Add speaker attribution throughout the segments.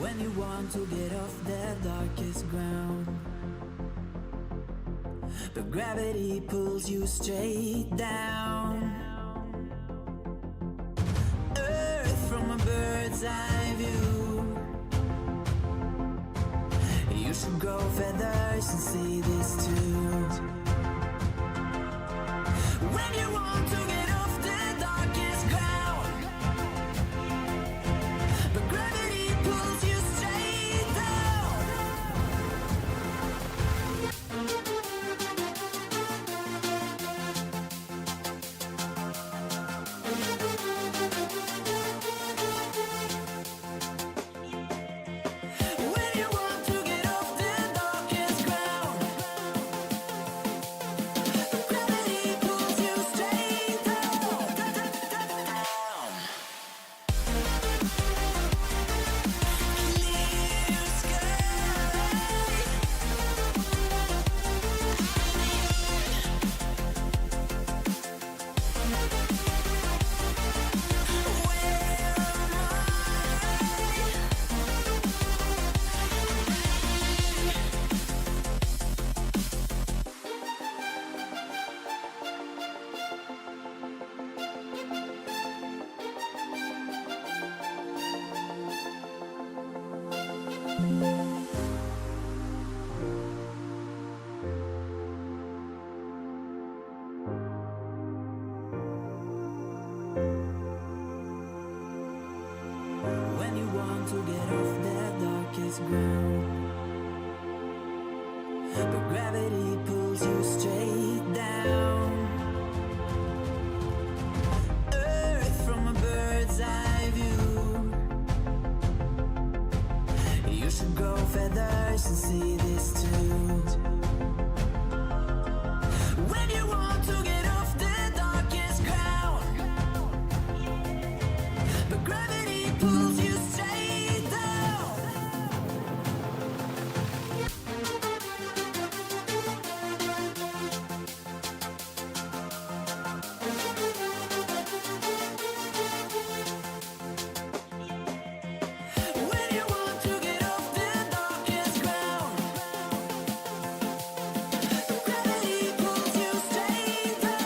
Speaker 1: When you want to get off the darkest ground, but gravity pulls you straight down. Earth from a bird's eye view. You should grow feathers and see this too. When you want to get off the darkest ground, but gravity pulls you straight down. When you want to get off the darkest ground, but gravity pulls you straight down. Clear sky. When you want to get off the darkest ground, but gravity pulls you straight down. Earth from a bird's eye view. You should grow feathers and see this too. When you want to get off the darkest ground, but gravity pulls you straight down. When you want to get off the darkest ground, but gravity pulls you straight down.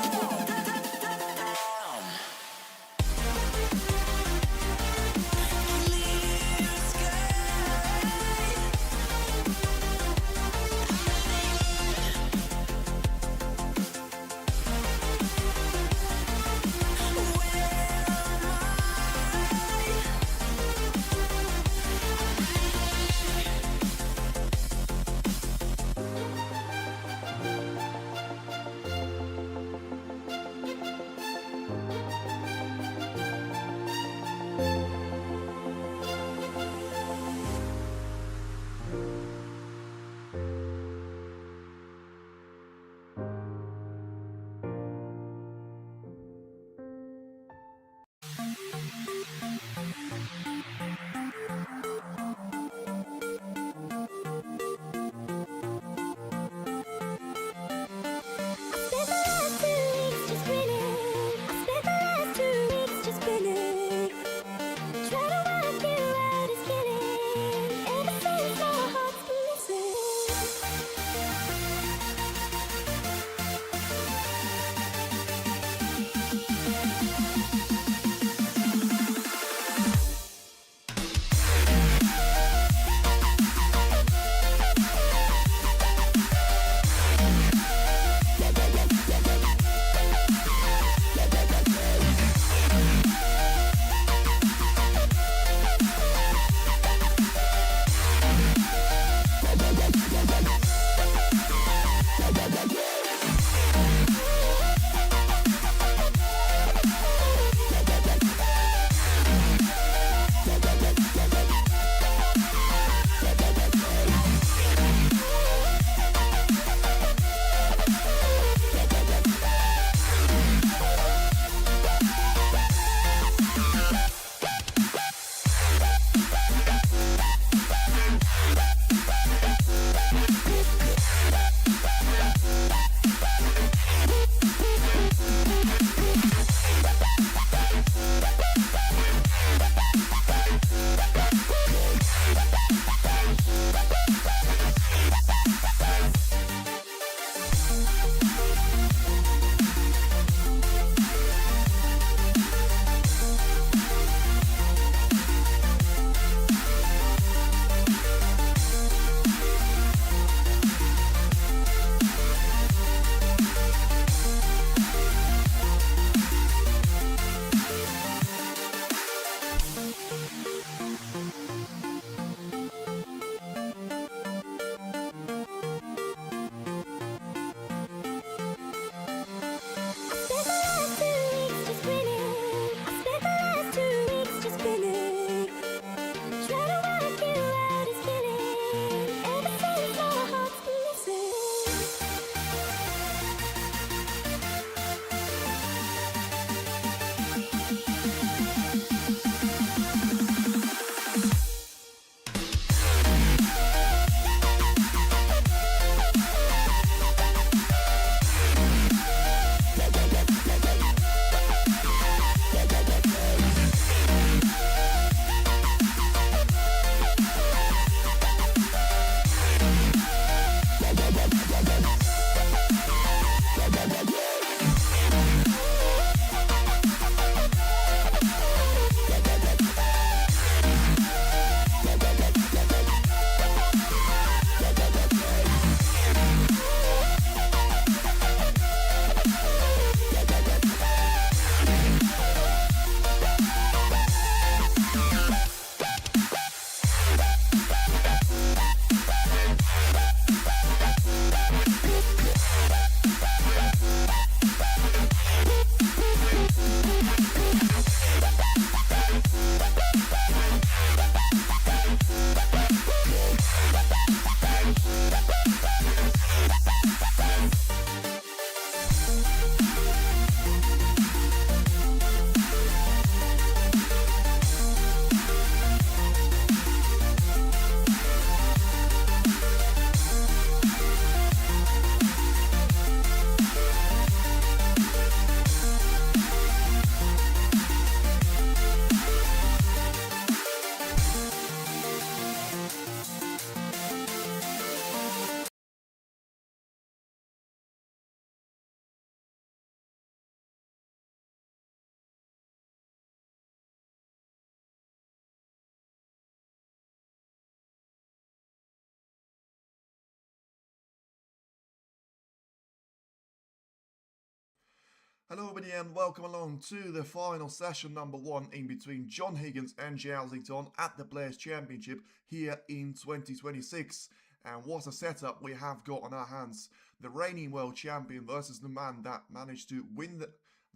Speaker 2: Hello everybody and welcome along to the final session number 1 in between John Higgins and Zhao at the Players Championship here in 2026. And what a setup we have got on our hands. The reigning world champion versus the man that managed to win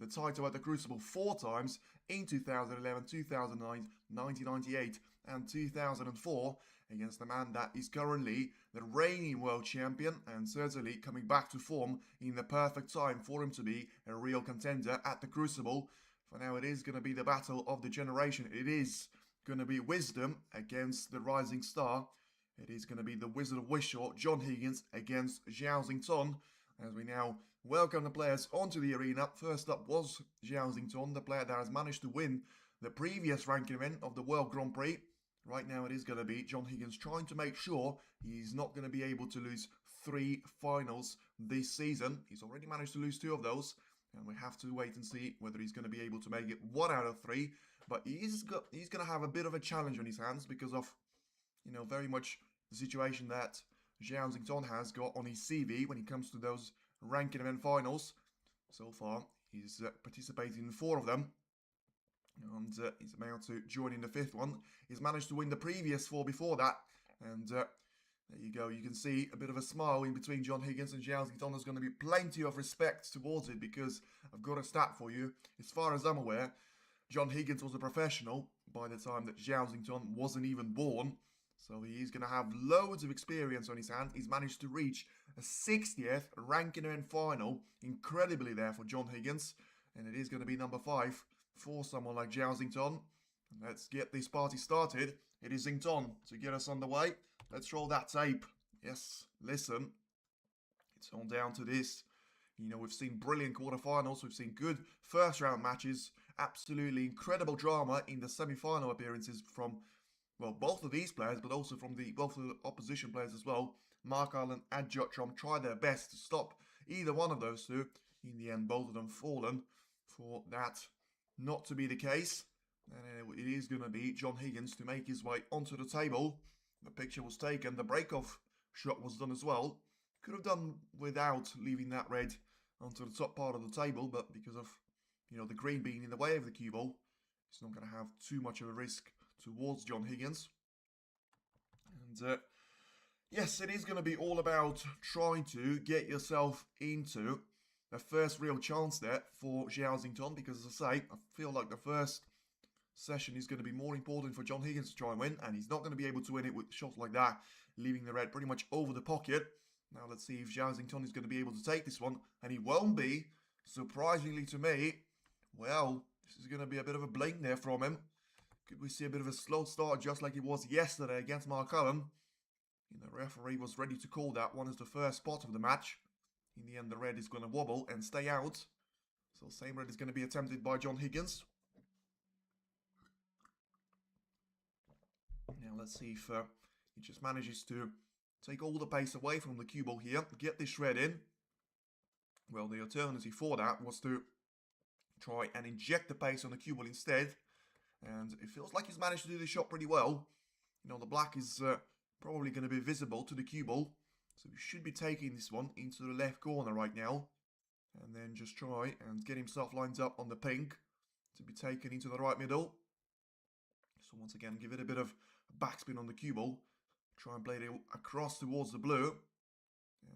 Speaker 2: the title at the Crucible 4 times in 2011, 2009, 1998 and 2004 against the man that is currently the reigning world champion and certainly coming back to form in the perfect time for him to be a real contender at the Crucible. For now, it is going to be the battle of the generation. It is going to be Wisdom against the Rising Star. It is going to be the Wizard of Wishaw, John Higgins, against Zhao, as we now welcome the players onto the arena. First up was Zhao, the player that has managed to win the previous ranking event of the World Grand Prix. Right now it is going to be John Higgins trying to make sure he's not going to be able to lose 3 finals this season. He's already managed to lose 2 of those, and we have to wait and see whether he's going to be able to make it 1 out of 3. But he's going to have a bit of a challenge on his hands because of, very much the situation that Zhao has got on his CV when it comes to those ranking event finals. So far, he's participated in 4 of them. And he's about to join in the 5th one. He's managed to win the previous 4 before that. And there you go. You can see a bit of a smile in between John Higgins and Zhao. There's going to be plenty of respect towards it because I've got a stat for you. As far as I'm aware, John Higgins was a professional by the time that Zhao wasn't even born. So he's going to have loads of experience on his hand. He's managed to reach a 60th ranking event final. Incredibly there for John Higgins. And it is going to be number 5 for someone like Zhao. Let's get this party started. It is Zington to get us underway. Let's roll that tape. Yes, listen. It's on down to this. We've seen brilliant quarterfinals. We've seen good first round matches. Absolutely incredible drama in the semi-final appearances from, well, both of these players, but also from both of the opposition players as well. Mark Allen and Watchalong tried their best to stop either one of those two. In the end, both of them fallen for that not to be the case. And it is going to be John Higgins to make his way onto the table. The picture was taken. The break-off shot was done as well. Could have done without leaving that red onto the top part of the table, but because of, the green being in the way of the cue ball, it's not going to have too much of a risk towards John Higgins. And yes, it is going to be all about trying to get yourself into the first real chance there for Zhao, because as I say, I feel like the first session is going to be more important for John Higgins to try and win, and he's not going to be able to win it with shots like that, leaving the red pretty much over the pocket. Now let's see if Zhao is going to be able to take this one, and he won't be, surprisingly to me. Well, this is going to be a bit of a blink there from him. Could we see a bit of a slow start just like it was yesterday against Mark Allen? The referee was ready to call that one as the first spot of the match. In the end, the red is going to wobble and stay out. So same red is going to be attempted by John Higgins. Now let's see if he just manages to take all the pace away from the cue ball here. Get this red in. Well, the alternative for that was to try and inject the pace on the cue ball instead. And it feels like he's managed to do the shot pretty well. The black is probably going to be visible to the cue ball. So he should be taking this one into the left corner right now. And then just try and get himself lined up on the pink to be taken into the right middle. So once again, give it a bit of backspin on the cue ball. Try and play it across towards the blue.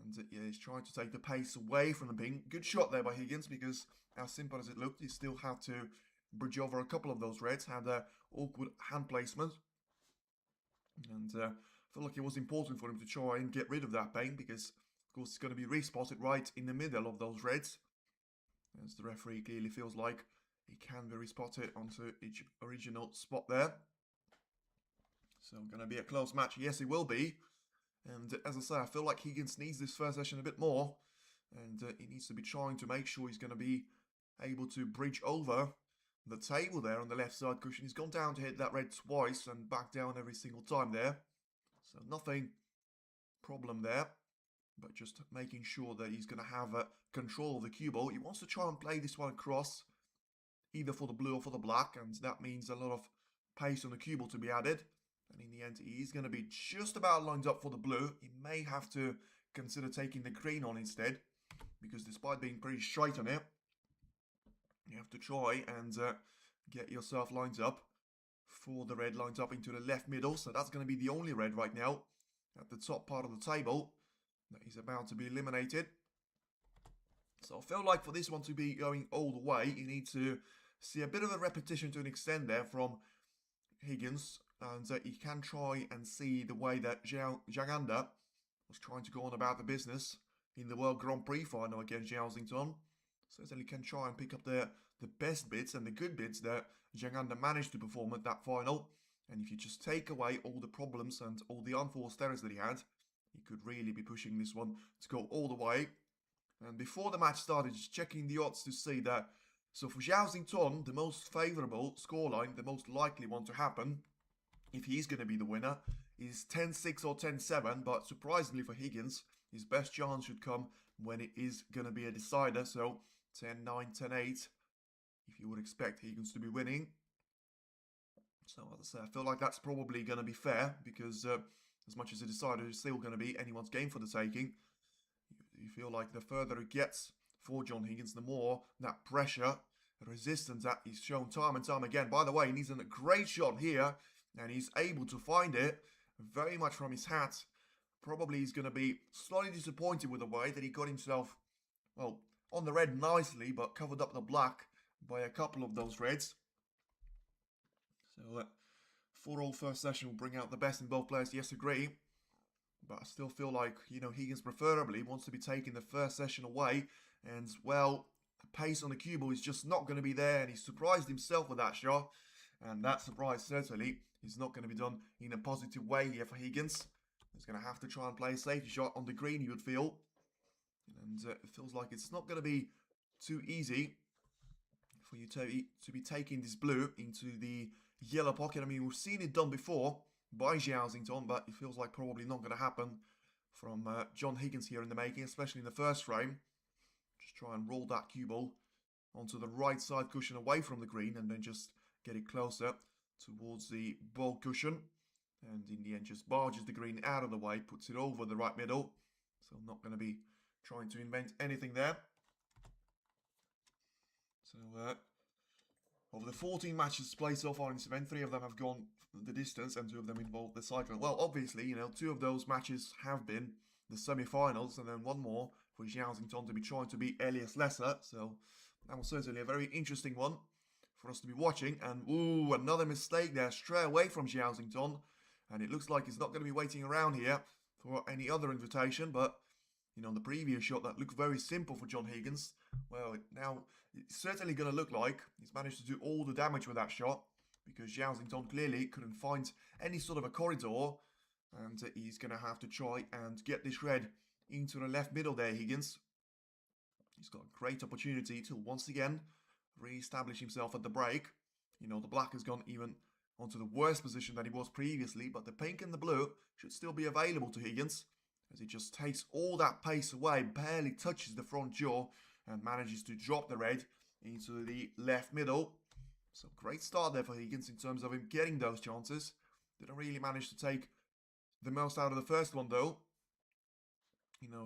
Speaker 2: And yeah, he's trying to take the pace away from the pink. Good shot there by Higgins, because as simple as it looked, he still had to bridge over a couple of those reds. Had an awkward hand placement. And I feel like it was important for him to try and get rid of that paint, because of course it's going to be respotted right in the middle of those reds, as the referee clearly feels like he can be respotted onto each original spot there. So going to be a close match. Yes, it will be. And as I say, I feel like Higgins needs this first session a bit more, and he needs to be trying to make sure he's going to be able to bridge over the table there on the left side cushion. He's gone down to hit that red twice and back down every single time there. So nothing problem there, but just making sure that he's going to have control of the cue ball. He wants to try and play this one across, either for the blue or for the black, and that means a lot of pace on the cue ball to be added. And in the end, he's going to be just about lined up for the blue. He may have to consider taking the green on instead, because despite being pretty straight on it, You have to try and get yourself lined up for the red, lined up into the left middle. So that's going to be the only red right now at the top part of the table that is about to be eliminated. So I feel like for this one to be going all the way, you need to see a bit of a repetition to an extent there from Higgins. And you can try and see the way that Zhao was trying to go on about the business in the World Grand Prix final against Zhao Xington. Certainly can try and pick up the best bits and the good bits that Zhang managed to perform at that final. And if you just take away all the problems and all the unforced errors that he had, he could really be pushing this one to go all the way. And before the match started, just checking the odds to see that. So for Zhao Xington, the most favourable scoreline, the most likely one to happen, if he's going to be the winner, is 10-6 or 10-7. But surprisingly for Higgins, his best chance should come when it is going to be a decider. So 10-9, 10-8, if you would expect Higgins to be winning. So as I say, I feel like that's probably going to be fair, because as much as a decider is still going to be anyone's game for the taking, you feel like the further it gets for John Higgins, the more that pressure, resistance that he's shown time and time again. By the way, he's in a great shot here, and he's able to find it very much from his hat. Probably he's going to be slightly disappointed with the way that he got himself, well, on the red nicely, but covered up the black by a couple of those reds. So, 4-all first session will bring out the best in both players, yes, agree. But I still feel like, Higgins preferably wants to be taking the first session away. And, well, the pace on the cue ball is just not going to be there. And he surprised himself with that shot. And that surprise certainly is not going to be done in a positive way here for Higgins. He's going to have to try and play a safety shot on the green, you would feel. And it feels like it's not going to be too easy for you to be taking this blue into the yellow pocket. I mean, we've seen it done before by Zhao Xington, but it feels like probably not going to happen from John Higgins here in the making, especially in the first frame. Just try and roll that cue ball onto the right side cushion away from the green, and then just get it closer towards the ball cushion. And in the end, just barges the green out of the way, puts it over the right middle. So I'm not going to be trying to invent anything there. So, over the 14 matches played so far in this event, 3 of them have gone the distance and 2 of them involved the cycling. Well, obviously, 2 of those matches have been the semi-finals, and then 1 more for Zhao Xington to be trying to beat Elias Lesser. So that was certainly a very interesting one for us to be watching. And, ooh, another mistake there straight away from Zhao Xington. And it looks like he's not going to be waiting around here for any other invitation, but the previous shot that looked very simple for John Higgins, well, now it's certainly going to look like he's managed to do all the damage with that shot, because Zhao Xington clearly couldn't find any sort of a corridor, and he's going to have to try and get this red into the left middle there, Higgins. He's got a great opportunity to once again re-establish himself at the break. The black has gone even onto the worst position that he was previously, but the pink and the blue should still be available to Higgins, as he just takes all that pace away, barely touches the front jaw, and manages to drop the red into the left middle. So great start there for Higgins in terms of him getting those chances. Didn't really manage to take the most out of the first one though.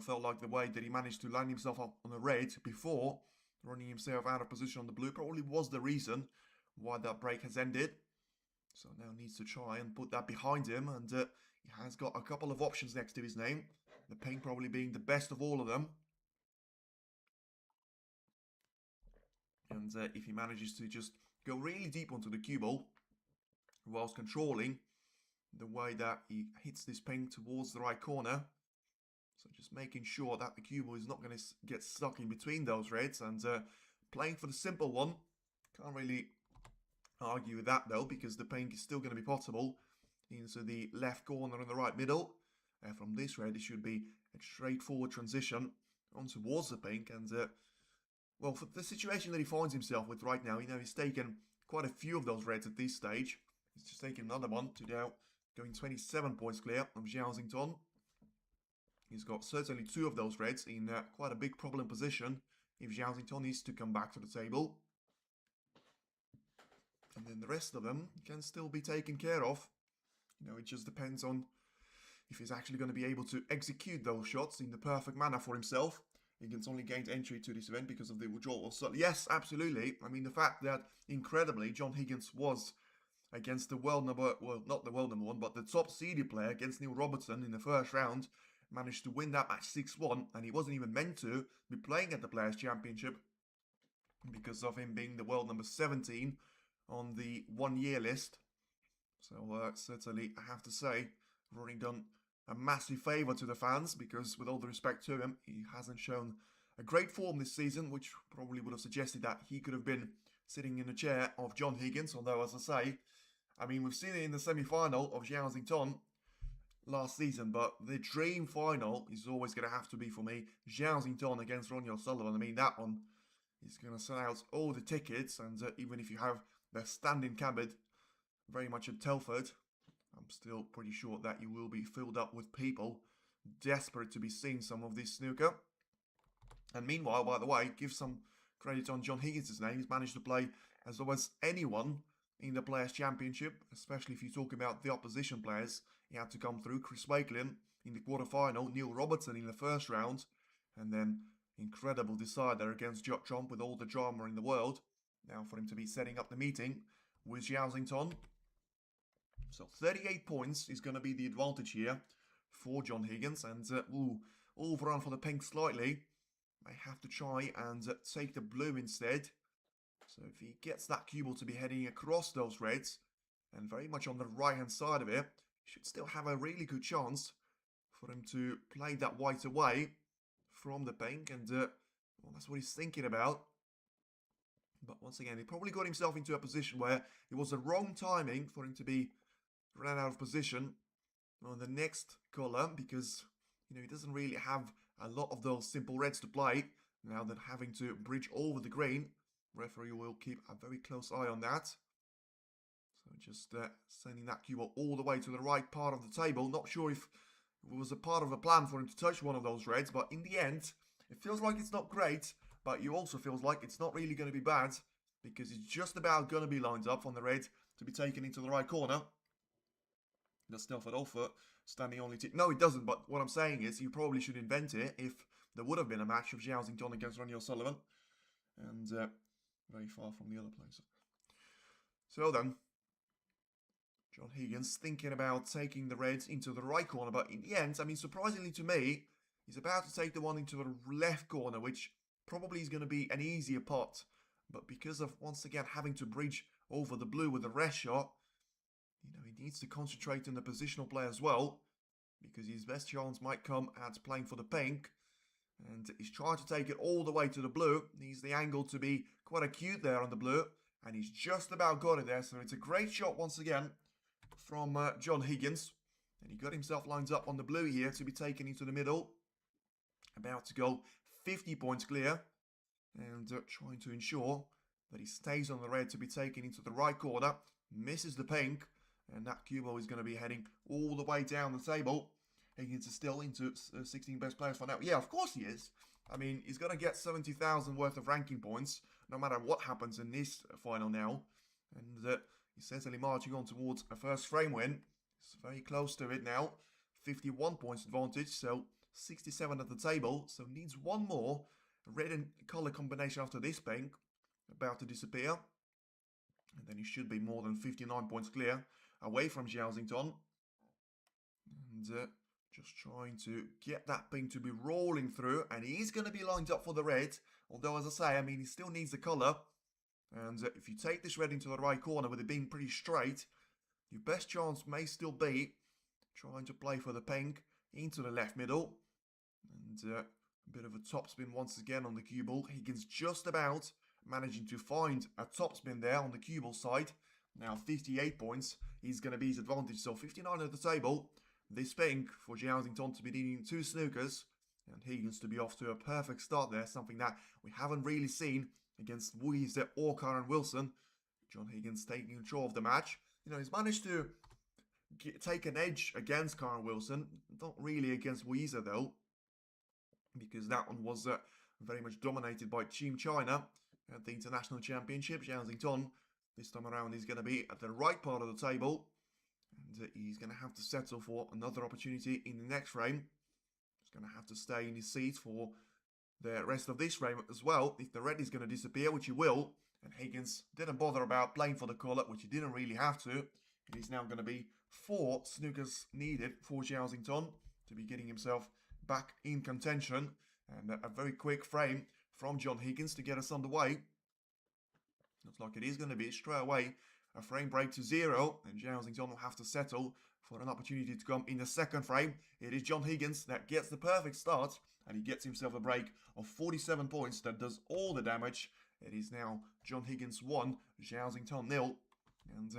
Speaker 2: Felt like the way that he managed to line himself up on the red before running himself out of position on the blue probably was the reason why that break has ended. So now needs to try and put that behind him, and he has got a couple of options next to his name. The pink probably being the best of all of them. And if he manages to just go really deep onto the cue ball, whilst controlling the way that he hits this pink towards the right corner. So just making sure that the cue ball is not going to get stuck in between those reds, and playing for the simple one. Can't really argue with that though, because the pink is still going to be possible into the left corner and the right middle. And from this red, it should be a straightforward transition on towards the pink. And well, for the situation that he finds himself with right now, he's taken quite a few of those reds at this stage. He's just taken another one to now going 27 points clear of Zhao Xington. He's got certainly 2 of those reds in quite a big problem position if Zhao Xington needs to come back to the table. And then the rest of them can still be taken care of. It just depends on if he's actually going to be able to execute those shots in the perfect manner for himself. Higgins only gained entry to this event because of the withdrawal. So yes, absolutely. I mean, the fact that, incredibly, John Higgins was against the world number, well, not the world number one, but the top seeded player against Neil Robertson in the first round, managed to win that match 6-1, and he wasn't even meant to be playing at the Players' Championship because of him being the world number 17 on the 1 year list. So certainly, I have to say, Rory done a massive favour to the fans, because with all the respect to him, he hasn't shown a great form this season, which probably would have suggested that he could have been sitting in the chair of John Higgins. Although, as I say, I mean, we've seen it in the semi-final of Zhao last season, but the dream final is always going to have to be, for me, Zhao against Ronnie O'Sullivan. I mean, that one is going to sell out all the tickets, and even if you have the standing cabinet very much at Telford, I'm still pretty sure that you will be filled up with people desperate to be seeing some of this snooker. And meanwhile, by the way, give some credit on John Higgins' name. He's managed to play as well as anyone in the Players' Championship, especially if you talk about the opposition players. He had to come through Chris Wakelin in the quarterfinal, Neil Robertson in the first round, and then incredible decider against Watchalong with all the drama in the world. Now for him to be setting up the meeting with Zhao. So 38 points is going to be the advantage here for John Higgins, and overrun for the pink slightly. May have to try and take the blue instead. So if he gets that cue ball to be heading across those reds, and very much on the right hand side of it, should still have a really good chance for him to play that white away from the pink, and well, that's what he's thinking about. But once again, he probably got himself into a position where it was the wrong timing for him to be ran out of position on the next colour, because, you know, he doesn't really have a lot of those simple reds to play. Now that having to bridge over the green, referee will keep a very close eye on that. So just sending that cue ball all the way to the right part of the table. Not sure if it was a part of a plan for him to touch one of those reds, but in the end, it feels like it's not great, but it also feels like it's not really going to be bad, because it's just about going to be lined up on the red to be taken into the right corner. Does Telford offer standing only no, it doesn't, but what I'm saying is you probably should invent it if there would have been a match of Zhao against Ronnie O'Sullivan, and very far from the other place. So then, John Higgins thinking about taking the reds into the right corner, but in the end, I mean, surprisingly to me, he's about to take the one into the left corner, which probably is going to be an easier pot, but because of, once again, having to bridge over the blue with the rest shot, you know, he needs to concentrate on the positional play as well, because his best chance might come at playing for the pink, and he's trying to take it all the way to the blue. Needs the angle to be quite acute there on the blue, and he's just about got it there. So it's a great shot once again from John Higgins, and he got himself lined up on the blue here to be taken into the middle. About to go 50 points clear, and trying to ensure that he stays on the red to be taken into the right corner. Misses the pink, and that cue ball is going to be heading all the way down the table. Higgins is still into 16 best players for now. Yeah, of course he is. I mean, he's going to get 70,000 worth of ranking points, no matter what happens in this final now. And he's certainly marching on towards a first frame win. He's very close to it now. 51 points advantage, so 67 at the table. So needs one more red and colour combination after this pink. About to disappear. And then he should be more than 59 points clear, away from Zhao. And just trying to get that pink to be rolling through, and he's going to be lined up for the red. Although, as I say, I mean, he still needs the colour. And if you take this red into the right corner with it being pretty straight, your best chance may still be trying to play for the pink into the left middle. And a bit of a topspin once again on the cue ball. Higgins just about managing to find a topspin there on the cue ball side. Now 58 points is going to be his advantage. So 59 at the table. This pink for Zhao to be needing 2 snookers, and Higgins to be off to a perfect start there, something that we haven't really seen against Weezer or Karen Wilson. John Higgins taking control of the match. You know, he's managed to take an edge against Karen Wilson, not really against Weezer though, because that one was very much dominated by Team China at the International Championship. Zhao this time around is going to be at the right part of the table. And he's going to have to settle for another opportunity in the next frame. He's going to have to stay in his seat for the rest of this frame as well, if the red is going to disappear, which he will. And Higgins didn't bother about playing for the colour, which he didn't really have to. It is now going to be 4 snookers needed for Zhao to be getting himself back in contention. And a very quick frame from John Higgins to get us underway. Looks like it is going to be straight away a frame break to 0. And Zhao will have to settle for an opportunity to come in the second frame. It is John Higgins that gets the perfect start. And he gets himself a break of 47 points that does all the damage. It is now John Higgins 1, Zhao 0. And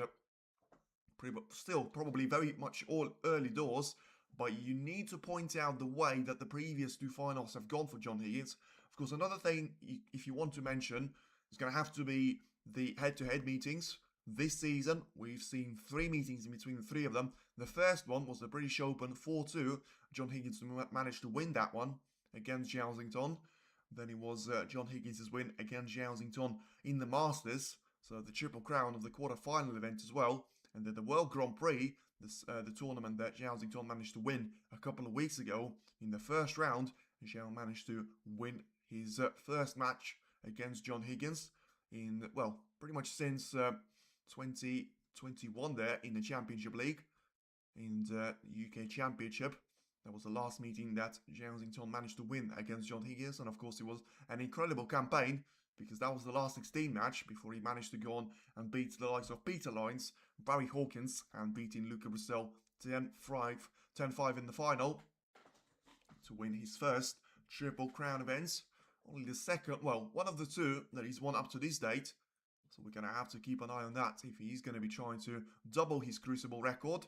Speaker 2: still probably very much all early doors. But you need to point out the way that the previous 2 finals have gone for John Higgins. Of course, another thing, if you want to mention, is going to have to be the head-to-head meetings. This season, we've seen 3 meetings in between the 3 of them. The first one was the British Open 4-2. John Higgins managed to win that one against Zhao. Then it was John Higgins' win against Zhao in the Masters. So the Triple Crown of the quarter-final event as well. And then the World Grand Prix, the tournament that Zhao managed to win a couple of weeks ago. In the first round, Zhao managed to win his first match against John Higgins in, well, pretty much since 2021 there in the Championship League, in the UK Championship. That was the last meeting that Zhao managed to win against John Higgins, and of course it was an incredible campaign because that was the last 16 match before he managed to go on and beat the likes of Peter Lyons, Barry Hawkins, and beating Luca Brazil 10-5 in the final to win his first Triple Crown events. Only the second, well, one of the 2 that he's won up to this date. So we're going to have to keep an eye on that if he's going to be trying to double his Crucible record.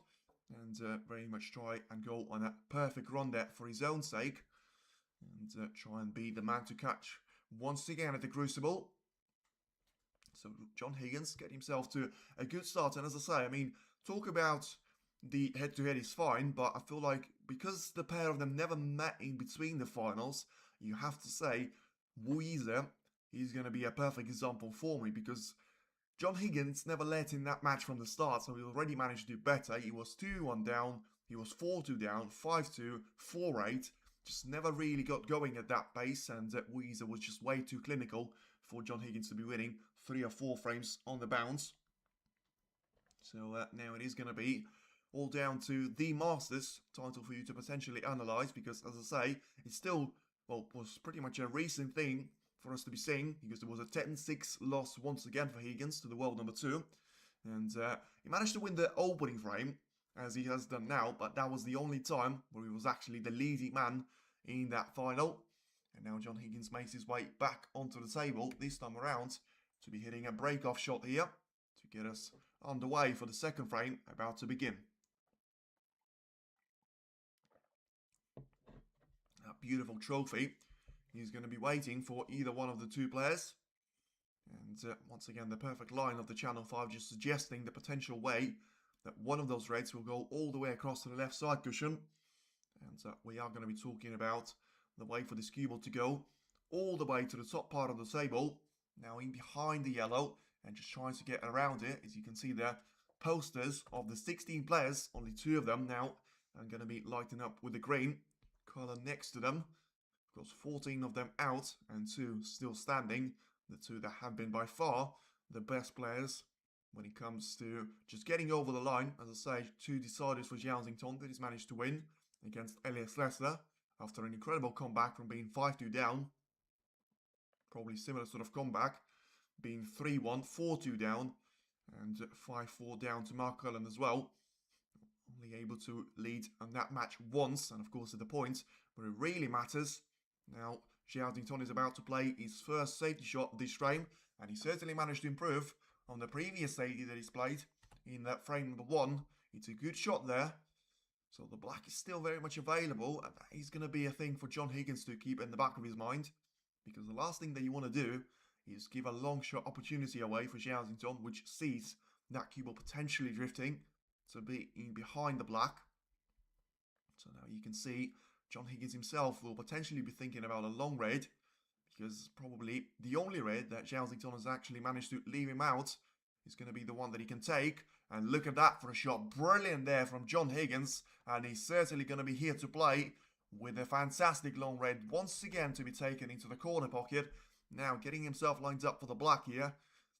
Speaker 2: And very much try and go on a perfect run there for his own sake. And try and be the man to catch once again at the Crucible. So John Higgins get himself to a good start. And as I say, I mean, talk about the head-to-head is fine. But I feel like because the pair of them never met in between the finals, you have to say Weezer is going to be a perfect example for me. Because John Higgins never let in that match from the start, so he already managed to do better. He was 2-1 down, he was 4-2 down, 5-2, 4-8. Just never really got going at that pace, and Weezer was just way too clinical for John Higgins to be winning 3 or 4 frames on the bounce. So now it is going to be all down to the Masters title for you to potentially analyse, because as I say, it's still, well, was pretty much a recent thing for us to be seeing, because there was a 10-6 loss once again for Higgins to the world number 2. And he managed to win the opening frame, as he has done now, but that was the only time where he was actually the leading man in that final. And now John Higgins makes his way back onto the table, this time around, to be hitting a break-off shot here, to get us underway for the second frame, about to begin. That beautiful trophy. He's going to be waiting for either one of the 2 players. And once again, the perfect line of the Channel 5 just suggesting the potential way that one of those reds will go all the way across to the left side cushion. And we are going to be talking about the way for this cue ball to go all the way to the top part of the table. Now in behind the yellow and just trying to get around it. As you can see there, posters of the 16 players, only 2 of them now are going to be lighting up with the green colour next to them. Of course, 14 of them out and 2 still standing. The 2 that have been by far the best players when it comes to just getting over the line. As I say, 2 deciders for Zhao that he's managed to win against Elias Lessler after an incredible comeback from being 5-2 down. Probably similar sort of comeback, being 3-1, 4-2 down, and 5-4 down to Mark Cullen as well. Only able to lead on that match once, and of course at the point where it really matters. Now, Zhao is about to play his first safety shot this frame, and he certainly managed to improve on the previous safety that he's played in that frame number 1. It's a good shot there. So the black is still very much available, and that is going to be a thing for John Higgins to keep in the back of his mind. Because the last thing that you want to do is give a long shot opportunity away for Zhao, which sees that cue ball potentially drifting to be in behind the black. So now you can see John Higgins himself will potentially be thinking about a long red, because probably the only red that Zhao has actually managed to leave him out is going to be the one that he can take. And look at that for a shot. Brilliant there from John Higgins. And he's certainly going to be here to play with a fantastic long red once again to be taken into the corner pocket. Now getting himself lined up for the black here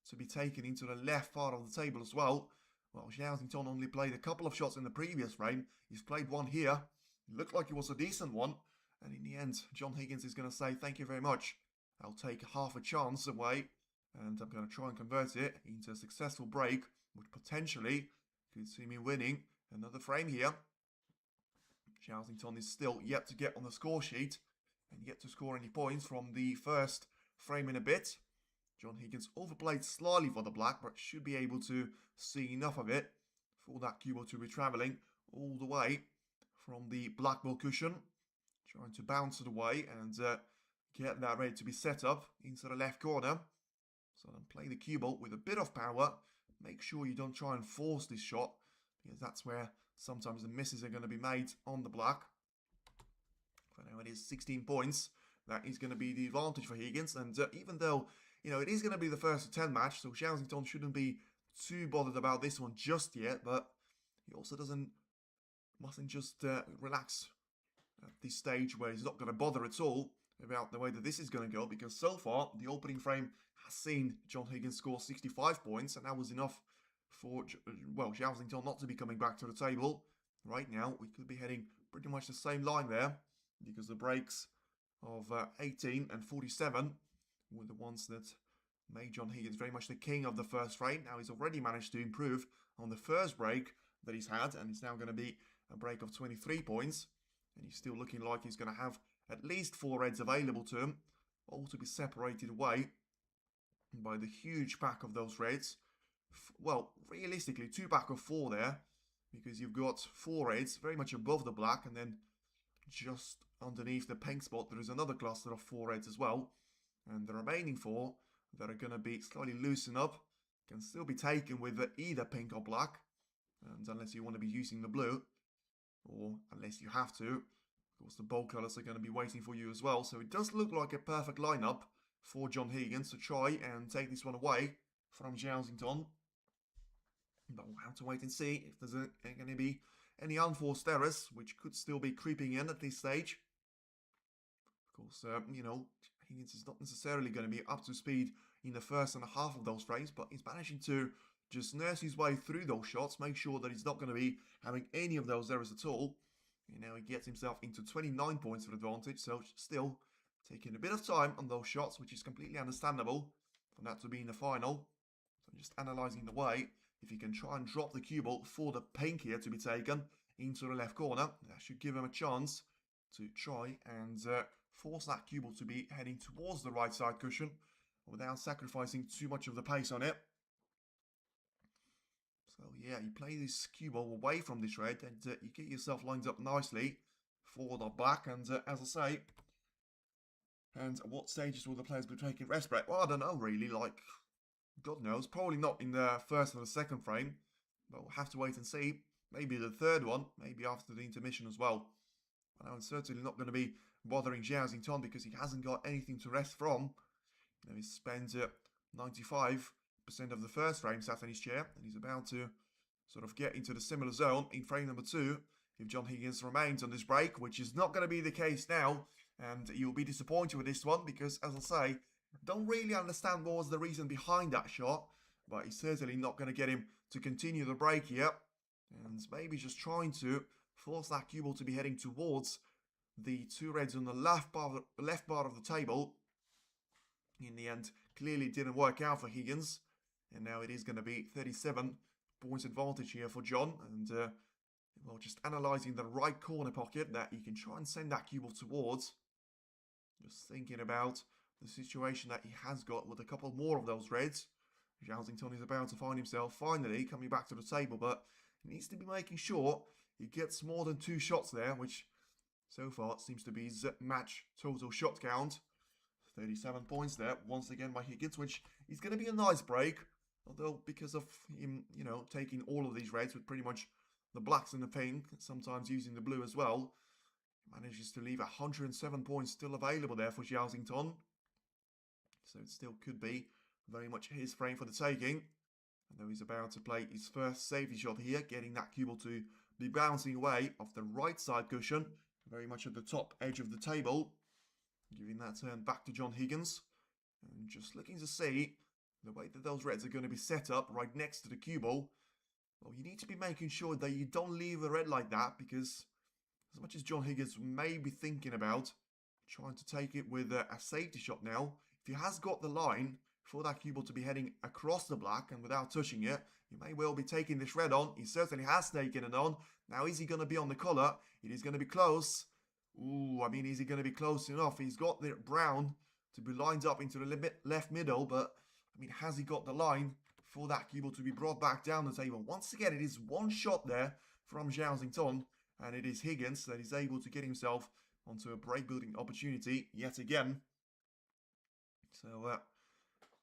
Speaker 2: to be taken into the left part of the table as well. Well, Zhao only played a couple of shots in the previous frame. He's played one here. It looked like it was a decent one. And in the end, John Higgins is going to say, thank you very much. I'll take half a chance away. And I'm going to try and convert it into a successful break, which potentially could see me winning another frame here. Zhao is still yet to get on the score sheet and yet to score any points from the first frame in a bit. John Higgins overplayed slightly for the black, but should be able to see enough of it for that cue ball to be travelling all the way from the black ball cushion. Trying to bounce it away and get that ready to be set up into the left corner. So then play the cue ball with a bit of power. Make sure you don't try and force this shot, because that's where sometimes the misses are going to be made on the black. For now it is 16 points. That is going to be the advantage for Higgins. And even though, you know, it is going to be the first of 10 match, so Zhao shouldn't be too bothered about this one just yet. But he also mustn't just relax at this stage where he's not going to bother at all about the way that this is going to go, because so far the opening frame has seen John Higgins score 65 points, and that was enough for, well, Zhao not to be coming back to the table. Right now we could be heading pretty much the same line there, because the breaks of 18 and 47 were the ones that made John Higgins very much the king of the first frame. Now he's already managed to improve on the first break that he's had, and it's now going to be a break of 23 points. And he's still looking like he's going to have at least 4 reds available to him, all to be separated away by the huge pack of those reds. Well, realistically, 2 pack of 4 there, because you've got 4 reds very much above the black, and then just underneath the pink spot there is another cluster of 4 reds as well. And the remaining 4 that are going to be slightly loosened up can still be taken with either pink or black, and unless you want to be using the blue, or unless you have to, of course the bold colours are going to be waiting for you as well. So it does look like a perfect lineup for John Higgins to try and take this one away from Zhao. But we'll have to wait and see if there's going to be any unforced errors, which could still be creeping in at this stage. Of course, you know, Higgins is not necessarily going to be up to speed in the first and a half of those frames, but he's managing to just nurse his way through those shots, make sure that he's not going to be having any of those errors at all. And now he gets himself into 29 points of advantage, so still taking a bit of time on those shots, which is completely understandable for that to be in the final. So just analysing the way, if he can try and drop the cue ball for the pink here to be taken into the left corner, that should give him a chance to try and force that cue ball to be heading towards the right side cushion without sacrificing too much of the pace on it. So yeah, you play this cue ball away from this red, and you get yourself lined up nicely for the black. And as I say, and at what stages will the players be taking rest break? Well, I don't know really, like, God knows, probably not in the first or the second frame, but we'll have to wait and see. Maybe the third one, maybe after the intermission as well. But I'm certainly not going to be bothering Zhao because he hasn't got anything to rest from. You know, he's spent 95% of the first frame sat in his chair, and he's about to sort of get into the similar zone in frame number 2 if John Higgins remains on this break, which is not going to be the case now. And you'll be disappointed with this one because, as I say, don't really understand what was the reason behind that shot, but he's certainly not going to get him to continue the break here. And maybe just trying to force that cue ball to be heading towards the 2 reds on the left part of the table. In the end, clearly didn't work out for Higgins. And now it is going to be 37 points advantage here for John. And, well, just analysing the right corner pocket that you can try and send that cue ball towards. Just thinking about the situation that he has got with a couple more of those reds. Zhao is about to find himself finally coming back to the table, but he needs to be making sure he gets more than 2 shots there, which so far seems to be his match total shot count. 37 points there, once again by Higgins, which is going to be a nice break. Although, because of him, you know, taking all of these reds with pretty much the blacks and the pink, sometimes using the blue as well, he manages to leave 107 points still available there for Zhao. So it still could be very much his frame for the taking. And though he's about to play his first safety shot here, getting that cue ball to be bouncing away off the right side cushion, very much at the top edge of the table. Giving that turn back to John Higgins. And just looking to see the way that those reds are going to be set up right next to the cue ball. Well, you need to be making sure that you don't leave a red like that, because as much as John Higgins may be thinking about trying to take it with a safety shot now, if he has got the line for that cue ball to be heading across the black and without touching it, he may well be taking this red on. He certainly has taken it on. Now, is he going to be on the collar? It is going to be close. Ooh, I mean, is he going to be close enough? He's got the brown to be lined up into the left middle, but, I mean, has he got the line for that cue ball to be brought back down the table? Once again, it is one shot there from Zhao, and it is Higgins that is able to get himself onto a break-building opportunity yet again. So,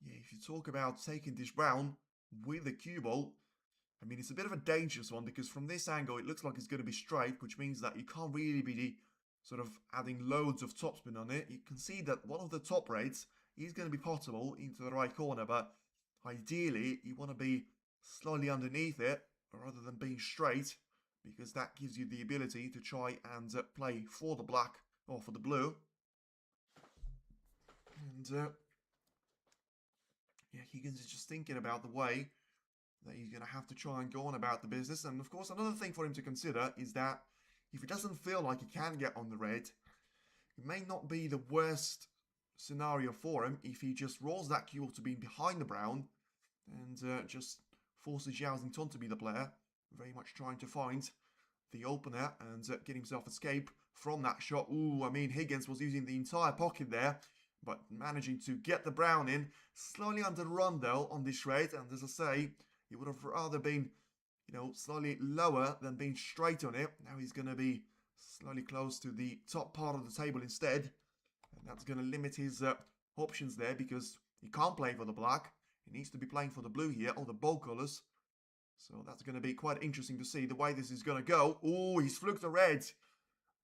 Speaker 2: yeah, if you talk about taking this brown with the cue ball, I mean, it's a bit of a dangerous one, because from this angle, it looks like it's going to be straight, which means that you can't really be sort of adding loads of topspin on it. You can see that one of the top raids is going to be possible into the right corner, but ideally, you want to be slightly underneath it rather than being straight, because that gives you the ability to try and play for the black or for the blue. And yeah, Higgins is just thinking about the way that he's going to have to try and go on about the business. And of course, another thing for him to consider is that if he doesn't feel like he can get on the red, it may not be the worst scenario for him if he just rolls that cue ball to be behind the brown and just forces Zhao to be the player, very much trying to find the opener and get himself escape from that shot. Ooh, I mean, Higgins was using the entire pocket there, but managing to get the brown in. Slightly underrun, though, on this raid, and as I say, it would have rather been, you know, slightly lower than being straight on it. Now he's going to be slightly close to the top part of the table instead, and that's going to limit his options there, because he can't play for the black. He needs to be playing for the blue here, or the bold colours. So that's going to be quite interesting to see the way this is going to go. Oh, he's fluked the red.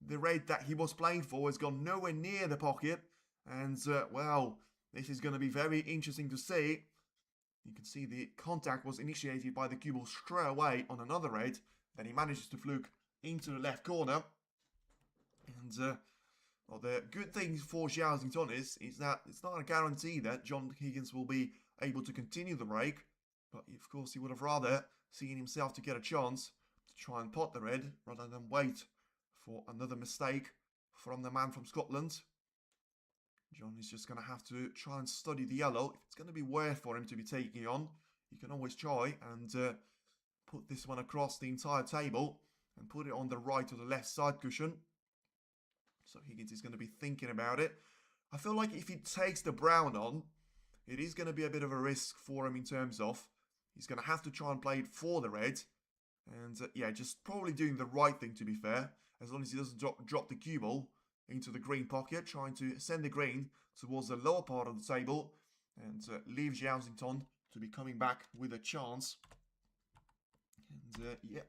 Speaker 2: The red that he was playing for has gone nowhere near the pocket. And, well, this is going to be very interesting to see. You can see the contact was initiated by the cue ball straight away on another red. Then he manages to fluke into the left corner. And, well, the good thing for Zhao is that it's not a guarantee that John Higgins will be able to continue the break. But, of course, he would have rather seen himself to get a chance to try and pot the red rather than wait for another mistake from the man from Scotland. John is just going to have to try and study the yellow. If it's going to be worth for him to be taking on, you can always try and put this one across the entire table and put it on the right or the left side cushion. So Higgins is going to be thinking about it. I feel like if he takes the brown on, it is going to be a bit of a risk for him in terms of he's going to have to try and play it for the red. And yeah, just probably doing the right thing, to be fair, as long as he doesn't drop the cue ball into the green pocket, trying to send the green towards the lower part of the table and leave Zhao to be coming back with a chance. And yeah,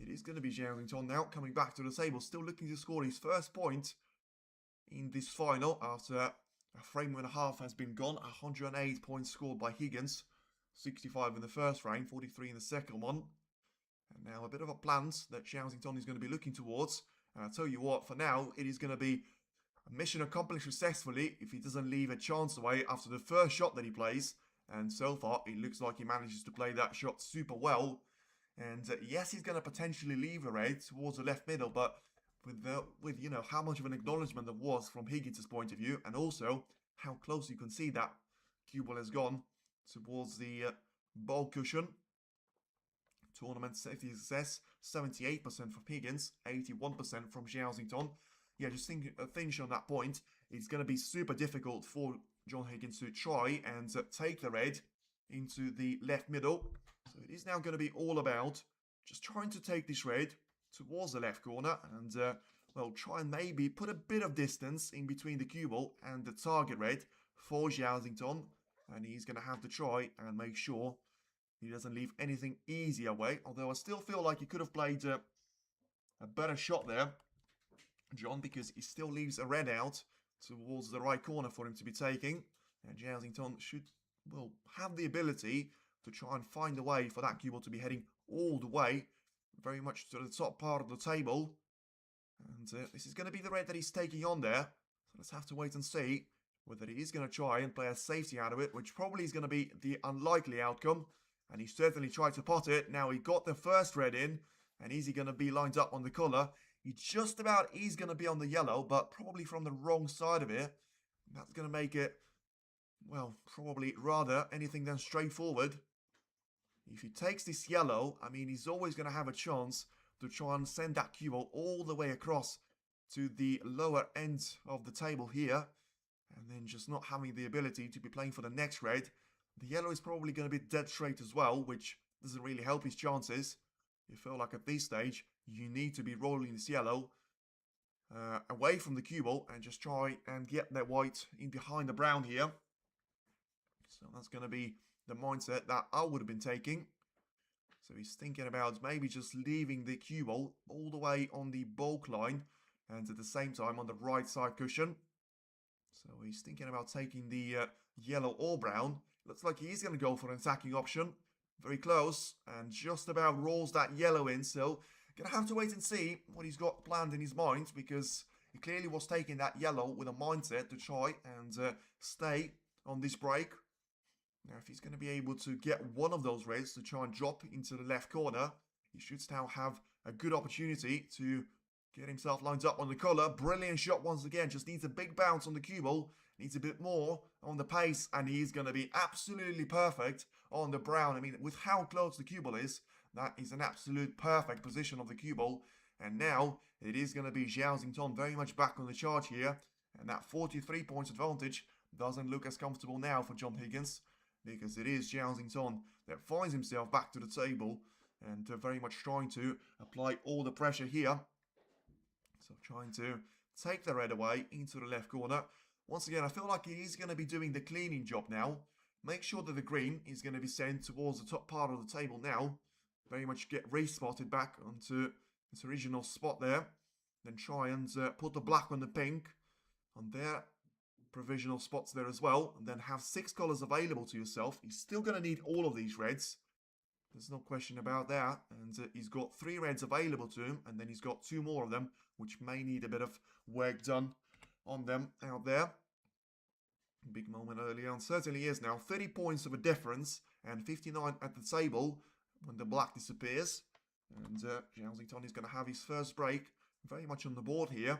Speaker 2: it is going to be Zhao now coming back to the table, still looking to score his first point in this final after a frame and a half has been gone. 108 points scored by Higgins, 65 in the first frame, 43 in the second one. And now a bit of a plant that Zhao is going to be looking towards. And I'll tell you what, for now, it is going to be a mission accomplished successfully if he doesn't leave a chance away after the first shot that he plays. And so far, it looks like he manages to play that shot super well. And yes, he's going to potentially leave a red towards the left middle, but with you know, how much of an acknowledgement there was from Higgins' point of view, and also how close you can see that cue ball has gone towards the ball cushion. Tournament safety success, 78% from Higgins, 81% from Zhao. Yeah, just finish on that point. It's going to be super difficult for John Higgins to try and take the red into the left middle. So it is now going to be all about just trying to take this red towards the left corner and, well, try and maybe put a bit of distance in between the cue ball and the target red for Zhao. And he's going to have to try and make sure he doesn't leave anything easy away. Although I still feel like he could have played a better shot there, John, because he still leaves a red out towards the right corner for him to be taking. And Zhao should, well, have the ability to try and find a way for that cue ball to be heading all the way, very much to the top part of the table. And this is going to be the red that he's taking on there. So let's have to wait and see whether he is going to try and play a safety out of it, which probably is going to be the unlikely outcome. And he certainly tried to pot it. Now he got the first red in. And is he going to be lined up on the colour? He just about is going to be on the yellow, but probably from the wrong side of it. That's going to make it, well, probably rather anything than straightforward. If he takes this yellow, I mean, he's always going to have a chance to try and send that cue ball all the way across to the lower end of the table here. And then just not having the ability to be playing for the next red. The yellow is probably going to be dead straight as well, which doesn't really help his chances. You feel like at this stage, you need to be rolling this yellow away from the cue ball and just try and get that white in behind the brown here. So that's going to be the mindset that I would have been taking. So he's thinking about maybe just leaving the cue ball all the way on the bulk line and at the same time on the right side cushion. So he's thinking about taking the yellow or brown. Looks like he's going to go for an attacking option. Very close and just about rolls that yellow in. So going to have to wait and see what he's got planned in his mind, because he clearly was taking that yellow with a mindset to try and stay on this break. Now if he's going to be able to get one of those reds to try and drop into the left corner, he should now have a good opportunity to get himself lined up on the colour. Brilliant shot once again. Just needs a big bounce on the cue ball. Needs a bit more on the pace. And he's going to be absolutely perfect on the brown. I mean, with how close the cue ball is, that is an absolute perfect position of the cue ball. And now it is going to be Zhao very much back on the charge here. And that 43 points advantage doesn't look as comfortable now for John Higgins, because it is Zhao that finds himself back to the table and very much trying to apply all the pressure here. So trying to take the red away into the left corner. Once again, I feel like he is going to be doing the cleaning job now. Make sure that the green is going to be sent towards the top part of the table now. Very much get respotted back onto its original spot there. Then try and put the black on the pink on their provisional spots there as well. And then have 6 colours available to yourself. He's still going to need all of these reds. There's no question about that. And he's got 3 reds available to him. And then he's got 2 more of them, which may need a bit of work done on them out there. Big moment early on. Certainly is now. 30 points of a difference. And 59 at the table when the black disappears. And Zhao is going to have his first break very much on the board here.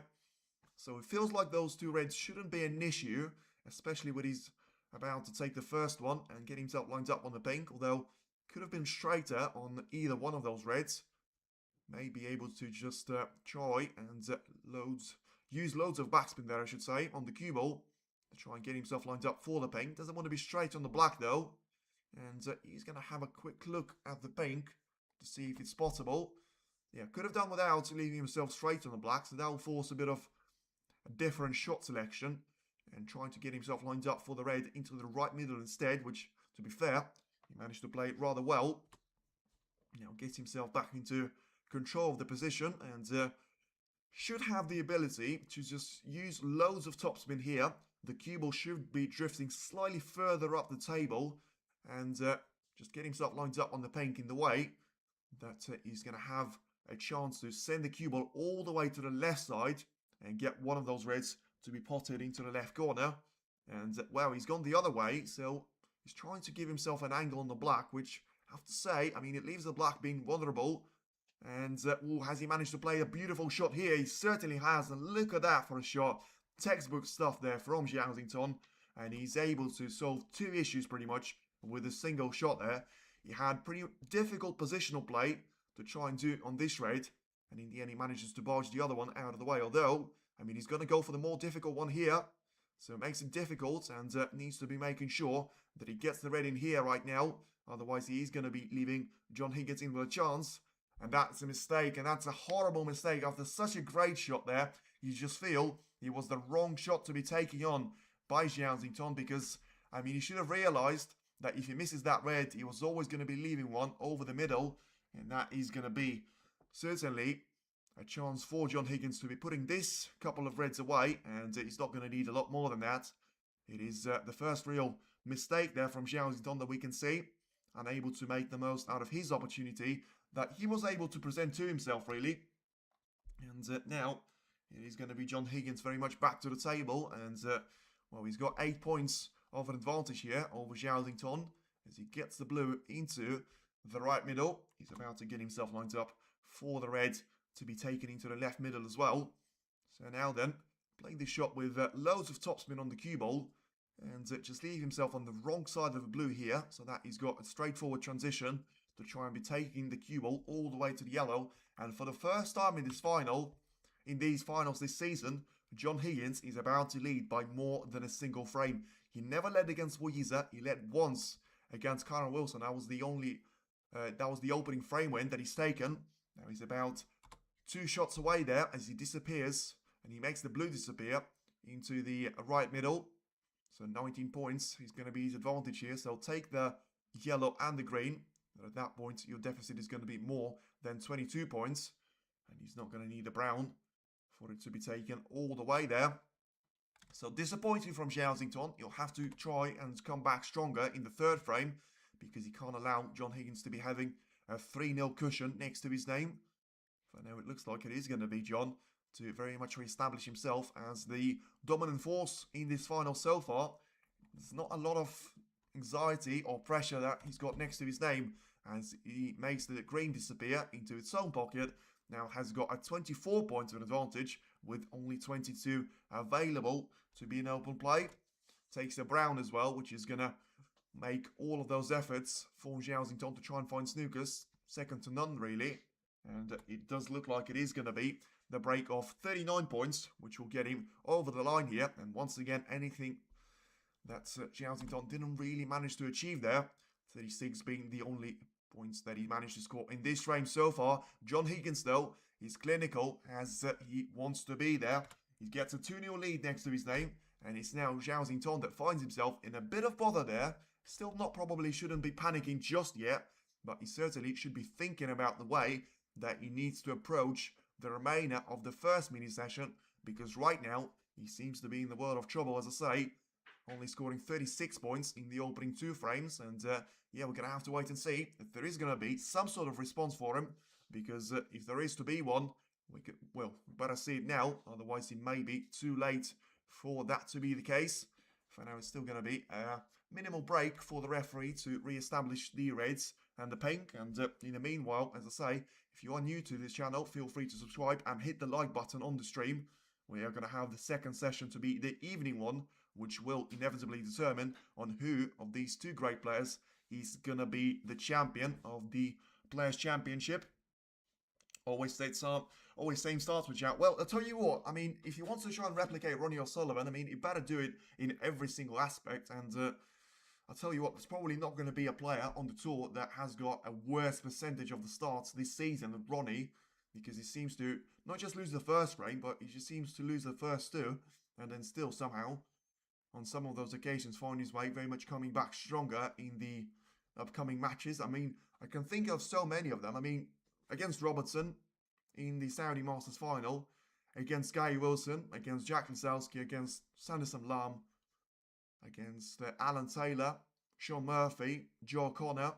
Speaker 2: So it feels like those 2 reds shouldn't be an issue. Especially when he's about to take the first one and get himself lined up on the pink. Although could have been straighter on either one of those reds. May be able to just try and use loads of backspin there, I should say, on the cue ball to try and get himself lined up for the pink. Doesn't want to be straight on the black though. And he's going to have a quick look at the pink to see if it's spottable. Yeah, could have done without leaving himself straight on the black, so that will force a bit of a different shot selection and trying to get himself lined up for the red into the right middle instead, which, to be fair, he managed to play it rather well. Now gets himself back into control of the position and should have the ability to just use loads of topspin here. The cue ball should be drifting slightly further up the table and just get himself lined up on the pink in the way that he's going to have a chance to send the cue ball all the way to the left side and get one of those reds to be potted into the left corner. And well, he's gone the other way, so he's trying to give himself an angle on the black, which I have to say, I mean, it leaves the black being vulnerable. And has he managed to play a beautiful shot here? He certainly has. And look at that for a shot. Textbook stuff there from Zhao. And he's able to solve 2 issues pretty much with a single shot there. He had pretty difficult positional play to try and do on this red. And in the end, he manages to barge the other one out of the way. Although, I mean, he's going to go for the more difficult one here. So it makes it difficult and needs to be making sure that he gets the red in here right now. Otherwise, he is going to be leaving John Higgins in with a chance. And that's a mistake, and that's a horrible mistake. After such a great shot there, you just feel it was the wrong shot to be taking on by Zhao, because, I mean, he should have realised that if he misses that red, he was always going to be leaving one over the middle. And that is going to be certainly a chance for John Higgins to be putting this couple of reds away. And he's not going to need a lot more than that. It is the first real mistake there from Zhao that we can see. Unable to make the most out of his opportunity that he was able to present to himself, really. And now it is going to be John Higgins very much back to the table. And, well, he's got 8 points of an advantage here over Zhao as he gets the blue into the right middle. He's about to get himself lined up for the red to be taken into the left middle as well. So now then, playing this shot with loads of topspin on the cue ball. And just leave himself on the wrong side of the blue here, so that he's got a straightforward transition to try and be taking the cue ball all the way to the yellow. And for the first time in these finals this season, John Higgins is about to lead by more than a single frame. He never led against Weezer. He led once against Karen Wilson. That was the opening frame win that he's taken. Now he's about 2 shots away there as he disappears, and he makes the blue disappear into the right middle. So 19 points is going to be his advantage here. So take the yellow and the green. And at that point, your deficit is going to be more than 22 points. And he's not going to need a brown for it to be taken all the way there. So disappointing from Zhao. You'll have to try and come back stronger in the third frame, because he can't allow John Higgins to be having a 3-0 cushion next to his name. For now, it looks like it is going to be John to very much re-establish himself as the dominant force in this final so far. There's not a lot of anxiety or pressure that he's got next to his name, as he makes the green disappear into its own pocket. Now has got a 24 points of an advantage with only 22 available to be in open play. Takes the brown as well, which is going to make all of those efforts for Zhao to try and find snookers second to none, really. And it does look like it is going to be the break of 39 points, which will get him over the line here. And once again, anything that Zhao didn't really manage to achieve there, 36 being the only points that he managed to score in this frame so far. John Higgins, though, is clinical as he wants to be there. He gets a 2-0 lead next to his name, and it's now Zhao that finds himself in a bit of bother there. Still shouldn't be panicking just yet, but he certainly should be thinking about the way that he needs to approach the remainder of the first mini session, because right now he seems to be in the world of trouble, as I say, only scoring 36 points in the opening 2 frames. And yeah, we're going to have to wait and see if there is going to be some sort of response for him, because if there is to be one, we better see it now, otherwise it may be too late for that to be the case. For now, it's still going to be a minimal break for the referee to re-establish the reds and the pink. And in the meanwhile, as I say, if you are new to this channel, feel free to subscribe and hit the like button on the stream. We are going to have the second session to be the evening one, which will inevitably determine on who of these 2 great players is going to be the champion of the Players' Championship. Always same starts with Zhao. Well, I'll tell you what, I mean, if you want to try and replicate Ronnie O'Sullivan, I mean, you better do it in every single aspect. And I'll tell you what, there's probably not going to be a player on the tour that has got a worse percentage of the starts this season than Ronnie, because he seems to not just lose the first frame, but he just seems to lose the first 2, and then still somehow, on some of those occasions, find his way very much coming back stronger in the upcoming matches. I mean, I can think of so many of them. I mean, against Robertson in the Saudi Masters final, against Guy Wilson, against Jack Lisowski, against Sanderson Lam, against Alan Taylor, Sean Murphy, Joe Connor.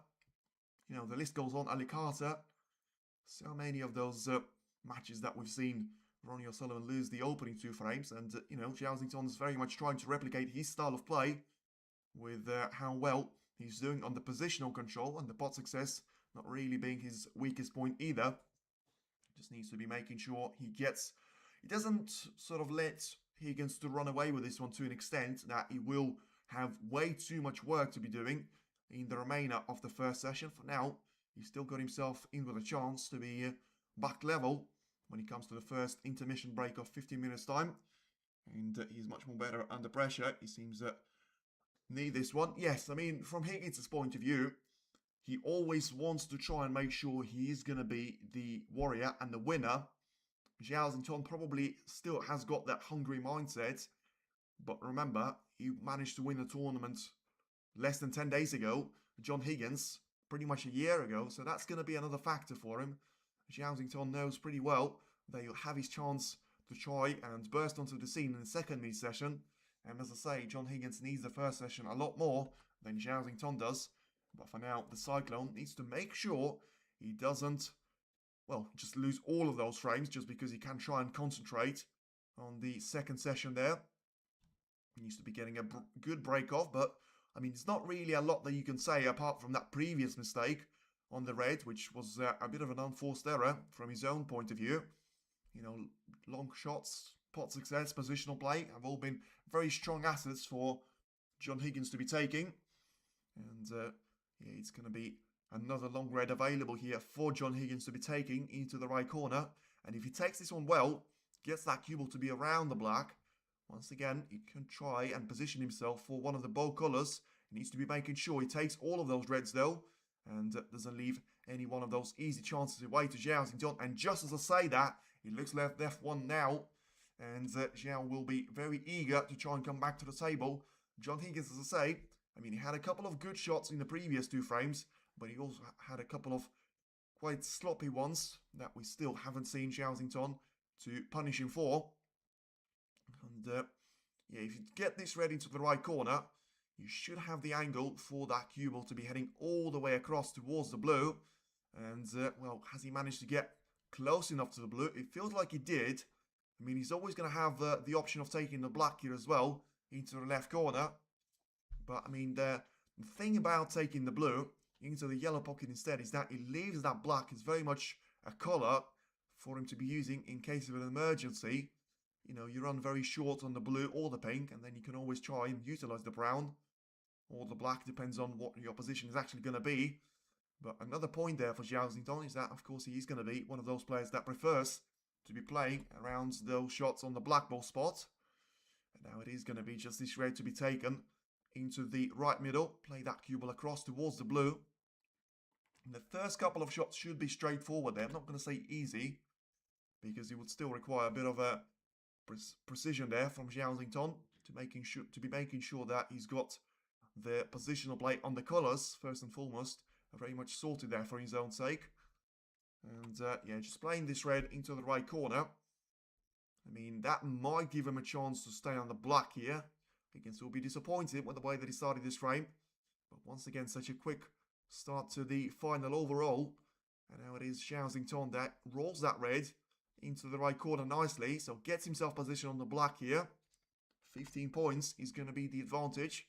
Speaker 2: You know, the list goes on. Ali Carter. So many of those matches that we've seen Ronnie O'Sullivan lose the opening 2 frames. And, you know, Zhao is very much trying to replicate his style of play with how well he's doing on the positional control, and the pot success not really being his weakest point either. Just needs to be making sure he doesn't sort of let Higgins to run away with this one to an extent that he will have way too much work to be doing in the remainder of the first session. For now, he's still got himself in with a chance to be back level when it comes to the first intermission break of 15 minutes time. And he's much more better under pressure. He seems to need this one. Yes, I mean, from Higgins' point of view, he always wants to try and make sure he is going to be the warrior and the winner. Zhao probably still has got that hungry mindset. But remember, he managed to win the tournament less than 10 days ago. John Higgins, pretty much a year ago. So that's going to be another factor for him. Zhao knows pretty well that he'll have his chance to try and burst onto the scene in the second mid session. And as I say, John Higgins needs the first session a lot more than Zhao does. But for now, the Cyclone needs to make sure he doesn't, well, just lose all of those frames just because he can try and concentrate on the second session there. He needs to be getting a good break off, but I mean, it's not really a lot that you can say apart from that previous mistake on the red, which was a bit of an unforced error from his own point of view. You know, long shots, pot success, positional play have all been very strong assets for John Higgins to be taking. And yeah, it's going to be another long red available here for John Higgins to be taking into the right corner. And if he takes this one well, gets that cue ball to be around the black, once again, he can try and position himself for one of the bold colours. He needs to be making sure he takes all of those reds though, and doesn't leave any one of those easy chances away to Zhao. And just as I say that, he looks left one now, and Zhao will be very eager to try and come back to the table. John Higgins, as I say, I mean, he had a couple of good shots in the previous two frames, but he also had a couple of quite sloppy ones that we still haven't seen Zhao to punish him for. And yeah, if you get this red into the right corner, you should have the angle for that cue ball to be heading all the way across towards the blue. And, well, has he managed to get close enough to the blue? It feels like he did. I mean, he's always going to have the option of taking the black here as well into the left corner. But, I mean, the thing about taking the blue into the yellow pocket instead is that it leaves that black as very much a colour for him to be using in case of an emergency. You know, you run very short on the blue or the pink, and then you can always try and utilise the brown or the black, depends on what your position is actually going to be. But another point there for Zhao is that, of course, he is going to be one of those players that prefers to be playing around those shots on the black ball spot. And now it is going to be just this red to be taken into the right middle, play that cue ball across towards the blue. And the first couple of shots should be straightforward there. I'm not going to say easy, because it would still require a bit of a precision there from Zhao to be making sure that he's got the positional play on the colours first and foremost very much sorted there for his own sake. And yeah, just playing this red into the right corner. I mean, that might give him a chance to stay on the black here. Higgins will be disappointed with the way that he started this frame, but once again, such a quick start to the final overall. And now it is Zhao that rolls that red into the right corner nicely, so gets himself positioned on the black here. 15 points is going to be the advantage.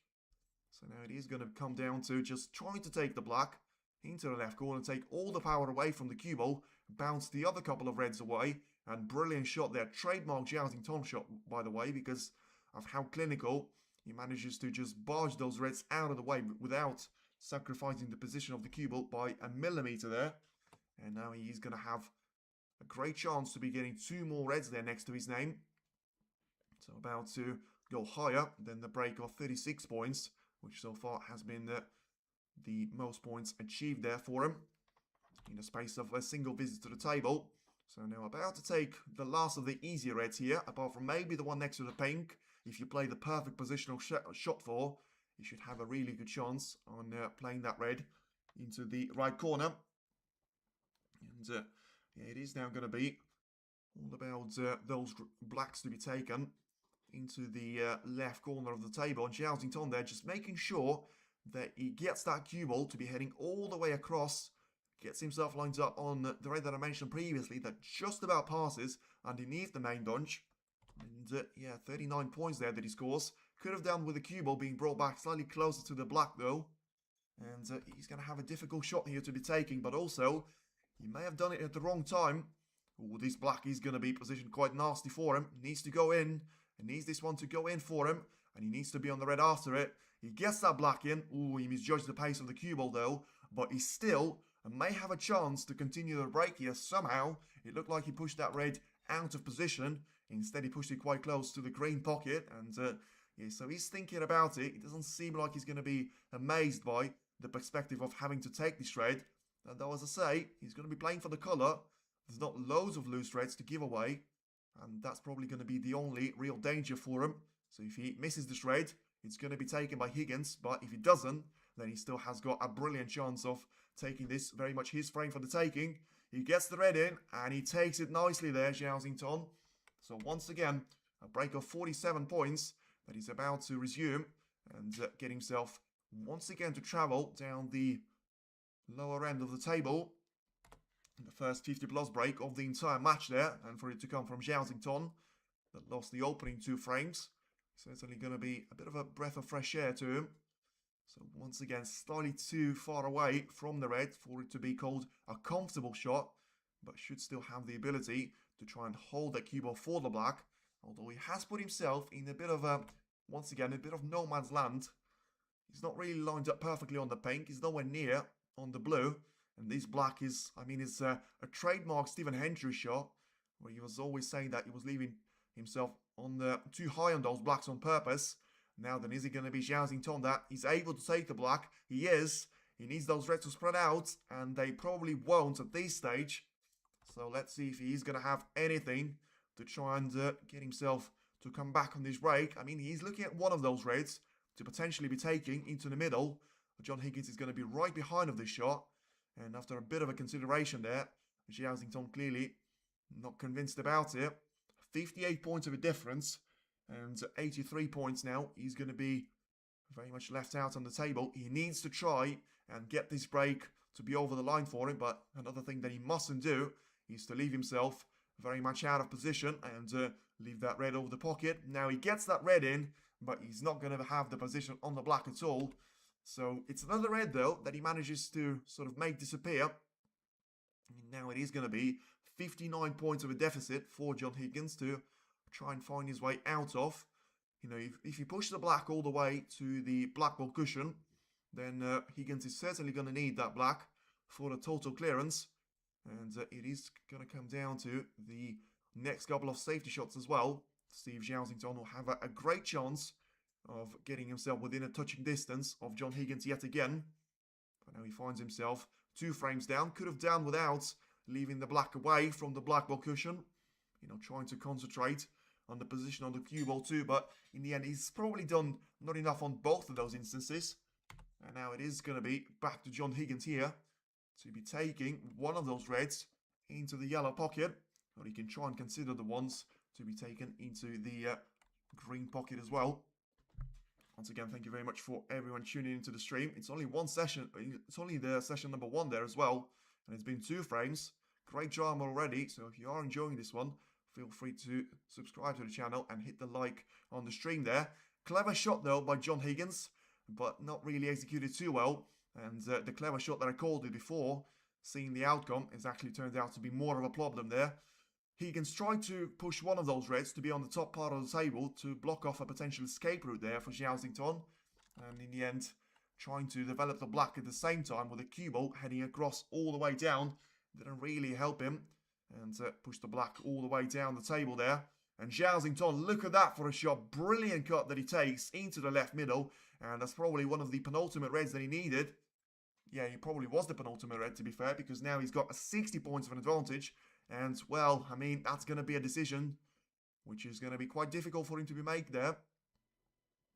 Speaker 2: So now it is going to come down to just trying to take the black into the left corner, take all the power away from the cue ball, bounce the other couple of reds away, and brilliant shot there. Trademark Zhao shot, by the way, because of how clinical he manages to just barge those reds out of the way without sacrificing the position of the cue ball by a millimeter there. And now he is going to have a great chance to be getting two more reds there next to his name. So about to go higher than the break of 36 points, which so far has been the most points achieved there for him in the space of a single visit to the table. So now about to take the last of the easier reds here, apart from maybe the one next to the pink. If you play the perfect positional shot for, you should have a really good chance on playing that red into the right corner. And yeah, it is now going to be all about those blacks to be taken into the left corner of the table. And Zhao there just making sure that he gets that cue ball to be heading all the way across, gets himself lined up on the red that I mentioned previously that just about passes underneath the main bunch. And yeah, 39 points there that he scores. Could have done with the cue ball being brought back slightly closer to the black though. And he's going to have a difficult shot here to be taking, but also he may have done it at the wrong time. Oh, this black is going to be positioned quite nasty for him. He needs to go in. He needs this one to go in for him. And he needs to be on the red after it. He gets that black in. Oh, he misjudged the pace of the cue ball though. But he still may have a chance to continue the break here somehow. It looked like he pushed that red out of position. Instead, he pushed it quite close to the green pocket. And yeah, so he's thinking about it. It doesn't seem like he's going to be amazed by the perspective of having to take this red. And though, as I say, he's going to be playing for the colour. There's not loads of loose reds to give away. And that's probably going to be the only real danger for him. So if he misses this red, it's going to be taken by Higgins. But if he doesn't, then he still has got a brilliant chance of taking this. Very much his frame for the taking. He gets the red in, and he takes it nicely there, Zhao. So once again, a break of 47 points that he's about to resume. And get himself once again to travel down the lower end of the table. The first 50 plus break of the entire match there, and for it to come from Zhao. that lost the opening 2 frames. Certainly going to be a bit of a breath of fresh air to him. So once again, slightly too far away from the red for it to be called a comfortable shot, but should still have the ability to try and hold that cue ball for the black. Although he has put himself in a bit of a, once again, a bit of no man's land. He's not really lined up perfectly on the pink. He's nowhere near on the blue. And this black is, I mean, it's a trademark Stephen Hendry shot, where he was always saying that he was leaving himself on the too high on those blacks on purpose. Now then, is he going to be Zhao Xingtong that he's able to take the black? He is. He needs those reds to spread out, and they probably won't at this stage. So let's see if he's going to have anything to try and get himself to come back on this break. I mean, he's looking at one of those reds to potentially be taking into the middle. John Higgins is going to be right behind of this shot. And after a bit of a consideration there, Zhao Xingtong clearly not convinced about it. 58 points of a difference and 83 points now. He's going to be very much left out on the table. He needs to try and get this break to be over the line for him. But another thing that he mustn't do is to leave himself very much out of position and leave that red over the pocket. Now he gets that red in, but he's not going to have the position on the black at all. So it's another red though that he manages to sort of make disappear. Now it is going to be 59 points of a deficit for John Higgins to try and find his way out of. You know, if you push the black all the way to the black ball cushion, then Higgins is certainly going to need that black for the total clearance. And it is going to come down to the next couple of safety shots as well. Steve Zhao Xingtong will have a great chance of getting himself within a touching distance of John Higgins yet again. But now he finds himself 2 frames down. Could have done without leaving the black away from the black ball cushion. You know, trying to concentrate on the position on the cue ball too. But in the end, he's probably done not enough on both of those instances. And now it is going to be back to John Higgins here to be taking one of those reds into the yellow pocket. Or he can try and consider the ones to be taken into the green pocket as well. Once again, thank you very much for everyone tuning into the stream. It's only one session. It's only the session number 1 there as well. And it's been 2 frames. Great drama already. So if you are enjoying this one, feel free to subscribe to the channel and hit the like on the stream there. Clever shot though by John Higgins, but not really executed too well. And the clever shot that I called it before, seeing the outcome, has actually turned out to be more of a problem there. Higgins tried to push one of those reds to be on the top part of the table to block off a potential escape route there for Zhao Xingtong. And in the end, trying to develop the black at the same time with a cue ball heading across all the way down didn't really help him. And pushed the black all the way down the table there. And Zhao Xingtong, look at that for a shot. Brilliant cut that he takes into the left middle. And that's probably one of the penultimate reds that he needed. Yeah, he probably was the penultimate red, to be fair, because now he's got 60 points of an advantage. And, well, I mean, that's going to be a decision which is going to be quite difficult for him to be made there.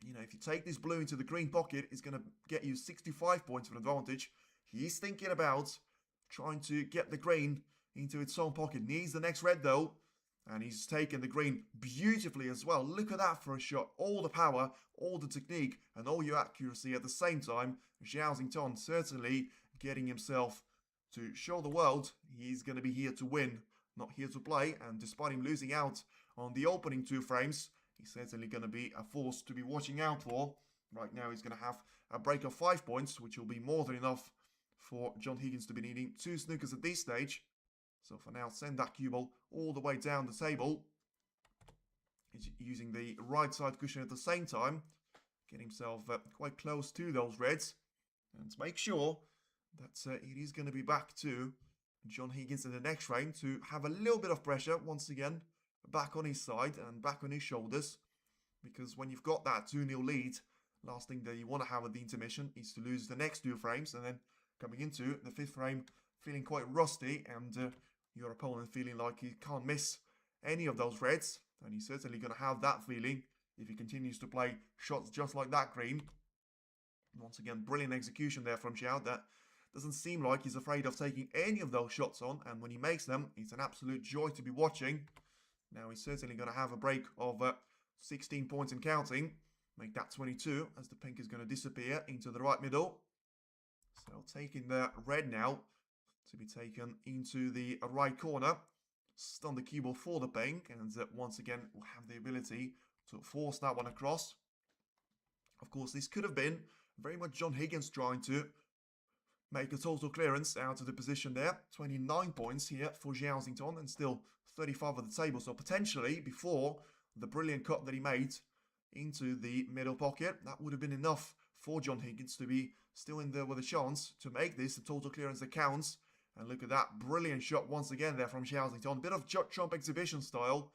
Speaker 2: You know, if you take this blue into the green pocket, it's going to get you 65 points of an advantage. He's thinking about trying to get the green into its own pocket. Needs the next red, though. And he's taken the green beautifully as well. Look at that for a shot. All the power, all the technique, and all your accuracy at the same time. Zhao Xingtong certainly getting himself to show the world he's going to be here to win, not here to play. And despite him losing out on the opening 2 frames, he's certainly going to be a force to be watching out for. Right now he's going to have a break of 5 points, which will be more than enough for John Higgins to be needing 2 snookers at this stage. So for now, send that cue ball all the way down the table. He's using the right side cushion at the same time. Get himself quite close to those reds. And to make sure that it is going to be back to John Higgins in the next frame to have a little bit of pressure once again back on his side and back on his shoulders. Because when you've got that 2-0 lead, last thing that you want to have at the intermission is to lose the next 2 frames. And then coming into the 5th frame feeling quite rusty and your opponent feeling like he can't miss any of those reds. And he's certainly going to have that feeling if he continues to play shots just like that green. Once again, brilliant execution there from Zhao. That doesn't seem like he's afraid of taking any of those shots on. And when he makes them, it's an absolute joy to be watching. Now he's certainly going to have a break of 16 points and counting. Make that 22 as the pink is going to disappear into the right middle. So taking the red now to be taken into the right corner. stun the cue ball for the pink, and once again will have the ability to force that one across. Of course, this could have been very much John Higgins trying to make a total clearance out of the position there. 29 points here for Zhao, and still 35 at the table. So potentially, before the brilliant cut that he made into the middle pocket, that would have been enough for John Higgins to be still in there with a chance to make this a total clearance that counts. And look at that brilliant shot once again there from Zhao. Bit of Trump exhibition style,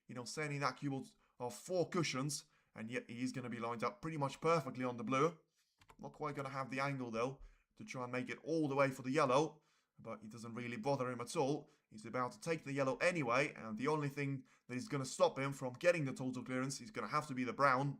Speaker 2: you know, sending that cue ball of 4 cushions, and yet he's going to be lined up pretty much perfectly on the blue. Not quite going to have the angle though to try and make it all the way for the yellow, but it doesn't really bother him at all. He's about to take the yellow anyway, and the only thing that is going to stop him from getting the total clearance is going to have to be the brown.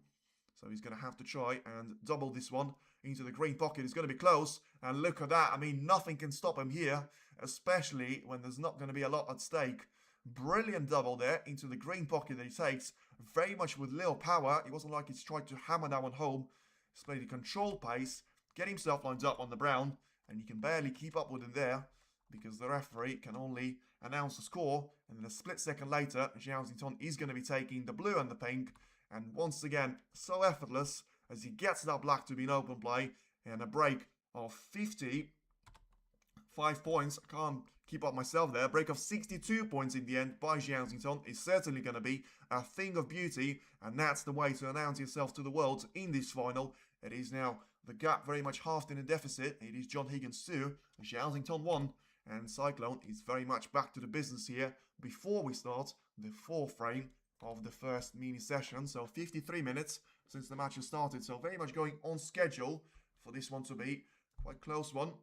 Speaker 2: So he's going to have to try and double this one into the green pocket. It's going to be close, and look at that. I mean, nothing can stop him here, especially when there's not going to be a lot at stake. Brilliant double there into the green pocket that he takes, very much with little power. It wasn't like he's tried to hammer that one home. He's played a control pace, get himself lined up on the brown, and you can barely keep up with him there because the referee can only announce the score, and then a split second later, Zhao is going to be taking the blue and the pink, and once again, so effortless as he gets that black to be an open play, and a break of 55 points. I can't keep up myself there. A break of 62 points in the end by Zhao is certainly going to be a thing of beauty, and that's the way to announce yourself to the world in this final. It is now the gap very much halved in a deficit. It is John Higgins 2, Zhao 1, and Cyclone is very much back to the business here before we start the 4th frame of the first mini session. So 53 minutes since the match has started, so very much going on schedule for this one to be quite a close one,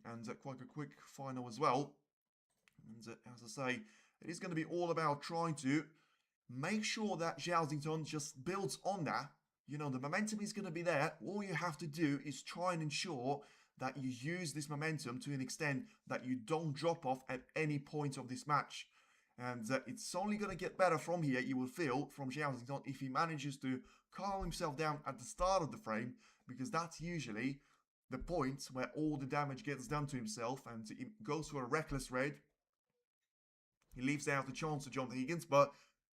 Speaker 2: and quite a quick final as well. And as I say, it is going to be all about trying to make sure that Zhao just builds on that. You know, the momentum is going to be there. All you have to do is try and ensure that you use this momentum to an extent that you don't drop off at any point of this match. And it's only going to get better from here, you will feel, from Zhao if he manages to calm himself down at the start of the frame, because that's usually the point where all the damage gets done to himself, and he goes for a reckless raid. He leaves out the chance to John Higgins, but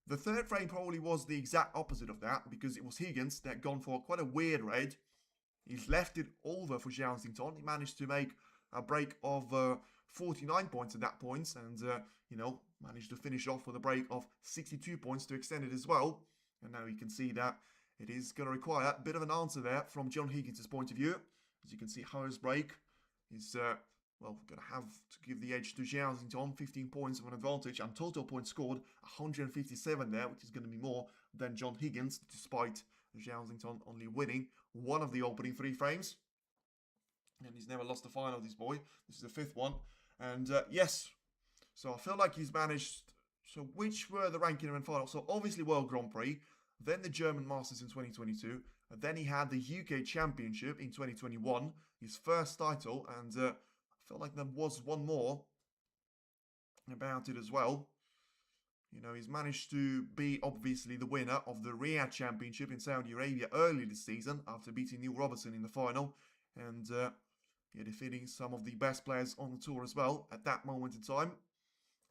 Speaker 2: the 3rd frame probably was the exact opposite of that, because it was Higgins that gone for quite a weird raid. He's left it over for Zhao. He managed to make a break of 49 points at that point, and you know, managed to finish off with a break of 62 points to extend it as well. And now you can see that it is going to require a bit of an answer there from John Higgins' point of view. As you can see, highest break is well, going to have to give the edge to Zhao 15 points of an advantage, and total points scored 157 there, which is going to be more than John Higgins, despite Zhao only winning one of the opening 3 frames. And he's never lost a final, this boy. This is the 5th one. And yes, so I feel like he's managed. So which were the ranking event finals? So obviously World Grand Prix, then the German Masters in 2022, and then he had the UK Championship in 2021, his first title, and I felt like there was one more about it as well. You know, he's managed to be obviously the winner of the Riyadh Championship in Saudi Arabia early this season after beating Neil Robertson in the final, and defeating some of the best players on the tour as well at that moment in time.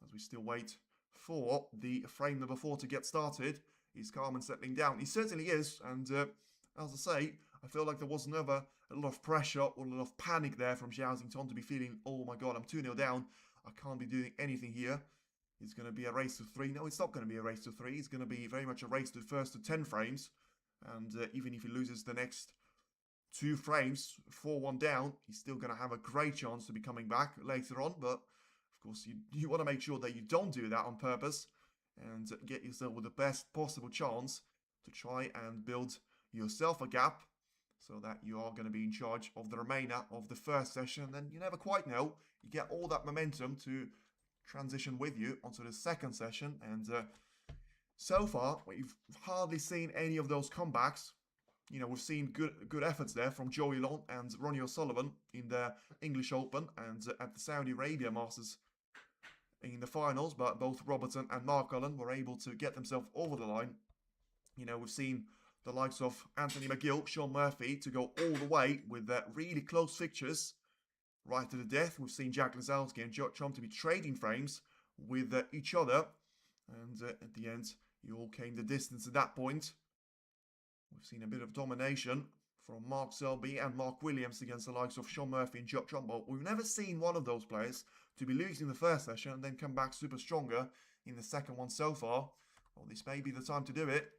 Speaker 2: As we still wait for the frame number 4 to get started, is Carmen settling down? He certainly is, and as I say, I feel like there was never a lot of pressure or a lot of panic there from Zhao to be feeling, oh my god, I'm 2-0 down, I can't be doing anything here. It's going to be a race to 3. No, it's not going to be a race to 3. It's going to be very much a race to first to 10 frames. And even if he loses the next 2 frames, 4-1 down, he's still going to have a great chance to be coming back later on. But, of course, you want to make sure that you don't do that on purpose and get yourself with the best possible chance to try and build yourself a gap so that you are going to be in charge of the remainder of the first session. And then you never quite know. You get all that momentum to transition with you onto the second session, and so far we've hardly seen any of those comebacks. You know, we've seen good efforts there from Joey Long and Ronnie O'Sullivan in the English Open and at the Saudi Arabia Masters in the finals, but both Robertson and Mark Allen were able to get themselves over the line. You know, we've seen the likes of Anthony McGill, Sean Murphy to go all the way with really close fixtures right to the death. We've seen Jack Lazowski and Joe Trump to be trading frames with each other. And at the end, it all came the distance at that point. We've seen a bit of domination from Mark Selby and Mark Williams against the likes of Sean Murphy and Jock Trumbo. We've never seen one of those players to be losing the first session and then come back super stronger in the second one so far. Well, this may be the time to do it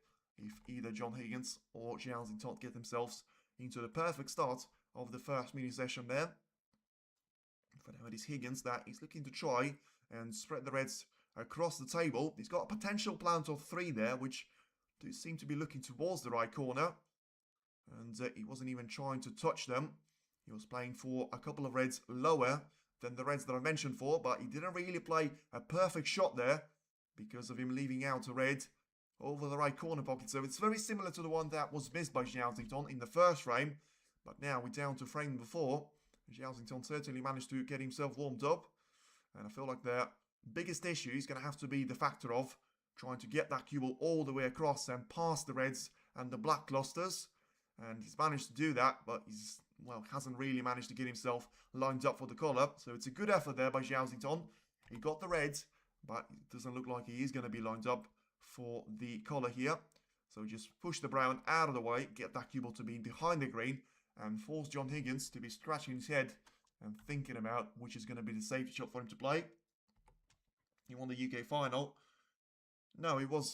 Speaker 2: if either John Higgins or Zhao get themselves into the perfect start of the first mini session there. For now it is Higgins that is looking to try and spread the reds across the table. He's got a potential plant of 3 there, which do seem to be looking towards the right corner. And he wasn't even trying to touch them. He was playing for a couple of reds lower than the reds that I mentioned for, but he didn't really play a perfect shot there because of him leaving out a red over the right corner pocket. So it's very similar to the one that was missed by Zhao in the first frame. But now we're down to frame before. Zhao certainly managed to get himself warmed up. And I feel like the biggest issue is going to have to be the factor of trying to get that cue ball all the way across and past the reds and the black clusters. And he's managed to do that, but he's, well, hasn't really managed to get himself lined up for the collar. So it's a good effort there by Zhao. He got the reds, but it doesn't look like he is going to be lined up for the collar here. So just push the brown out of the way, get that cue ball to be behind the green, and force John Higgins to be scratching his head and thinking about which is going to be the safety shot for him to play. He won the UK final. No, he won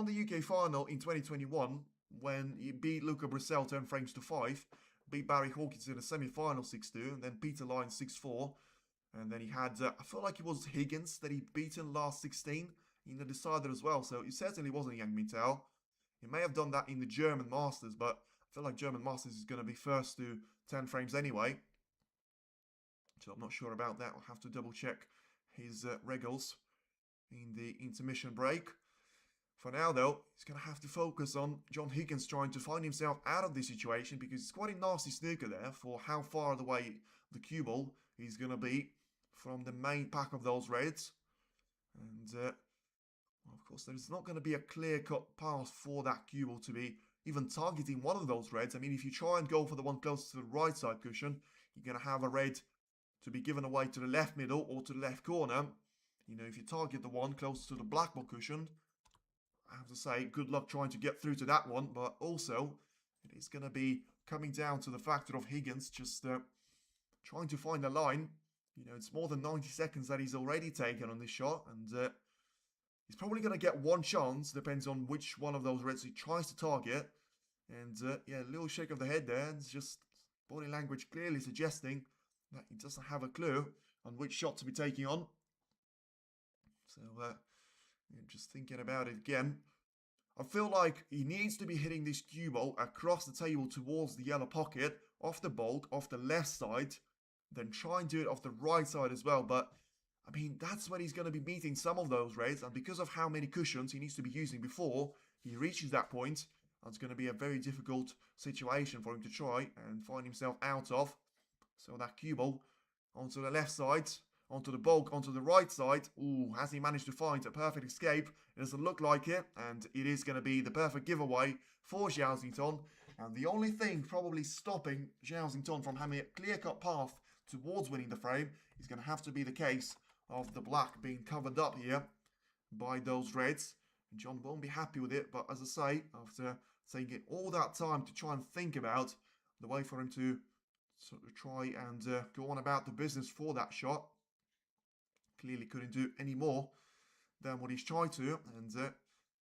Speaker 2: the UK final in 2021 when he beat Luca Brissell 10 frames to 5, beat Barry Hawkins in the semi-final 6-2, and then Peter Lyon 6-4. And then he had, I feel like it was Higgins that he beat in last 16 in the decider as well. So it certainly wasn't Yang Mingtao. He may have done that in the German Masters, but I feel like German Masters is going to be first to 10 frames anyway. So I'm not sure about that. I'll have to double check his regals in the intermission break. For now, though, he's going to have to focus on John Higgins trying to find himself out of this situation because it's quite a nasty snooker there for how far away the cue ball is going to be from the main pack of those reds. And, well, of course, there's not going to be a clear-cut path for that cue ball to be even targeting one of those reds. I mean, if you try and go for the one closest to the right side cushion, you're going to have a red to be given away to the left middle or to the left corner. You know, if you target the one closest to the black ball cushion, I have to say, good luck trying to get through to that one. But also, it is going to be coming down to the factor of Higgins just trying to find a line. You know, it's more than 90 seconds that he's already taken on this shot. And he's probably going to get one chance. Depends on which one of those reds he tries to target. And yeah, a little shake of the head there. It's just body language clearly suggesting that he doesn't have a clue on which shot to be taking on. So, just thinking about it again, I feel like he needs to be hitting this cue ball across the table towards the yellow pocket, off the bulk, off the left side, then try and do it off the right side as well. But, I mean, that's when he's going to be meeting some of those reds, and because of how many cushions he needs to be using before he reaches that point, it's going to be a very difficult situation for him to try and find himself out of. So that cue ball onto the left side, onto the bulk, onto the right side. Ooh, has he managed to find a perfect escape? It doesn't look like it, and it is going to be the perfect giveaway for Zhao. And the only thing probably stopping Zhao from having a clear-cut path towards winning the frame is going to have to be the case of the black being covered up here by those reds. And John won't be happy with it, but as I say, after taking all that time to try and think about the way for him to sort of try and go on about the business for that shot, clearly couldn't do any more than what he's tried to, and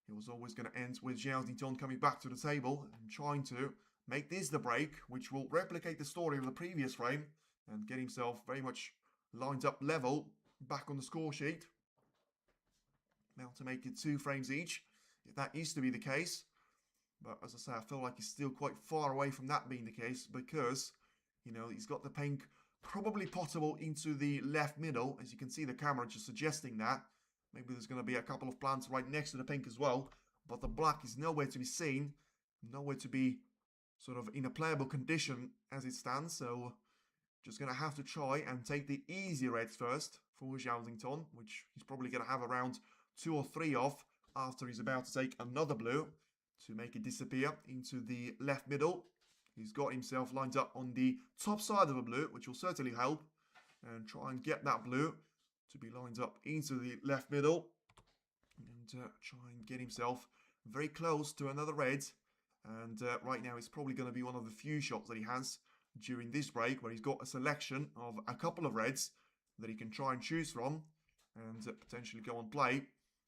Speaker 2: he was always going to end with Zhao coming back to the table and trying to make this the break, which will replicate the story of the previous frame and get himself very much lined up level back on the score sheet. Now to make it 2 frames each, if that is to be the case. But as I say, I feel like he's still quite far away from that being the case because, you know, he's got the pink probably potable into the left middle. As you can see, the camera just suggesting that. Maybe there's going to be a couple of plants right next to the pink as well. But the black is nowhere to be seen. Nowhere to be sort of in a playable condition as it stands. So just going to have to try and take the easy reds first for Zhao, which he's probably going to have around 2 or 3 off after he's about to take another blue to make it disappear into the left middle. He's got himself lined up on the top side of a blue, which will certainly help. And try and get that blue to be lined up into the left middle. And try and get himself very close to another red. And right now it's probably going to be one of the few shots that he has during this break, where he's got a selection of a couple of reds that he can try and choose from and potentially go and play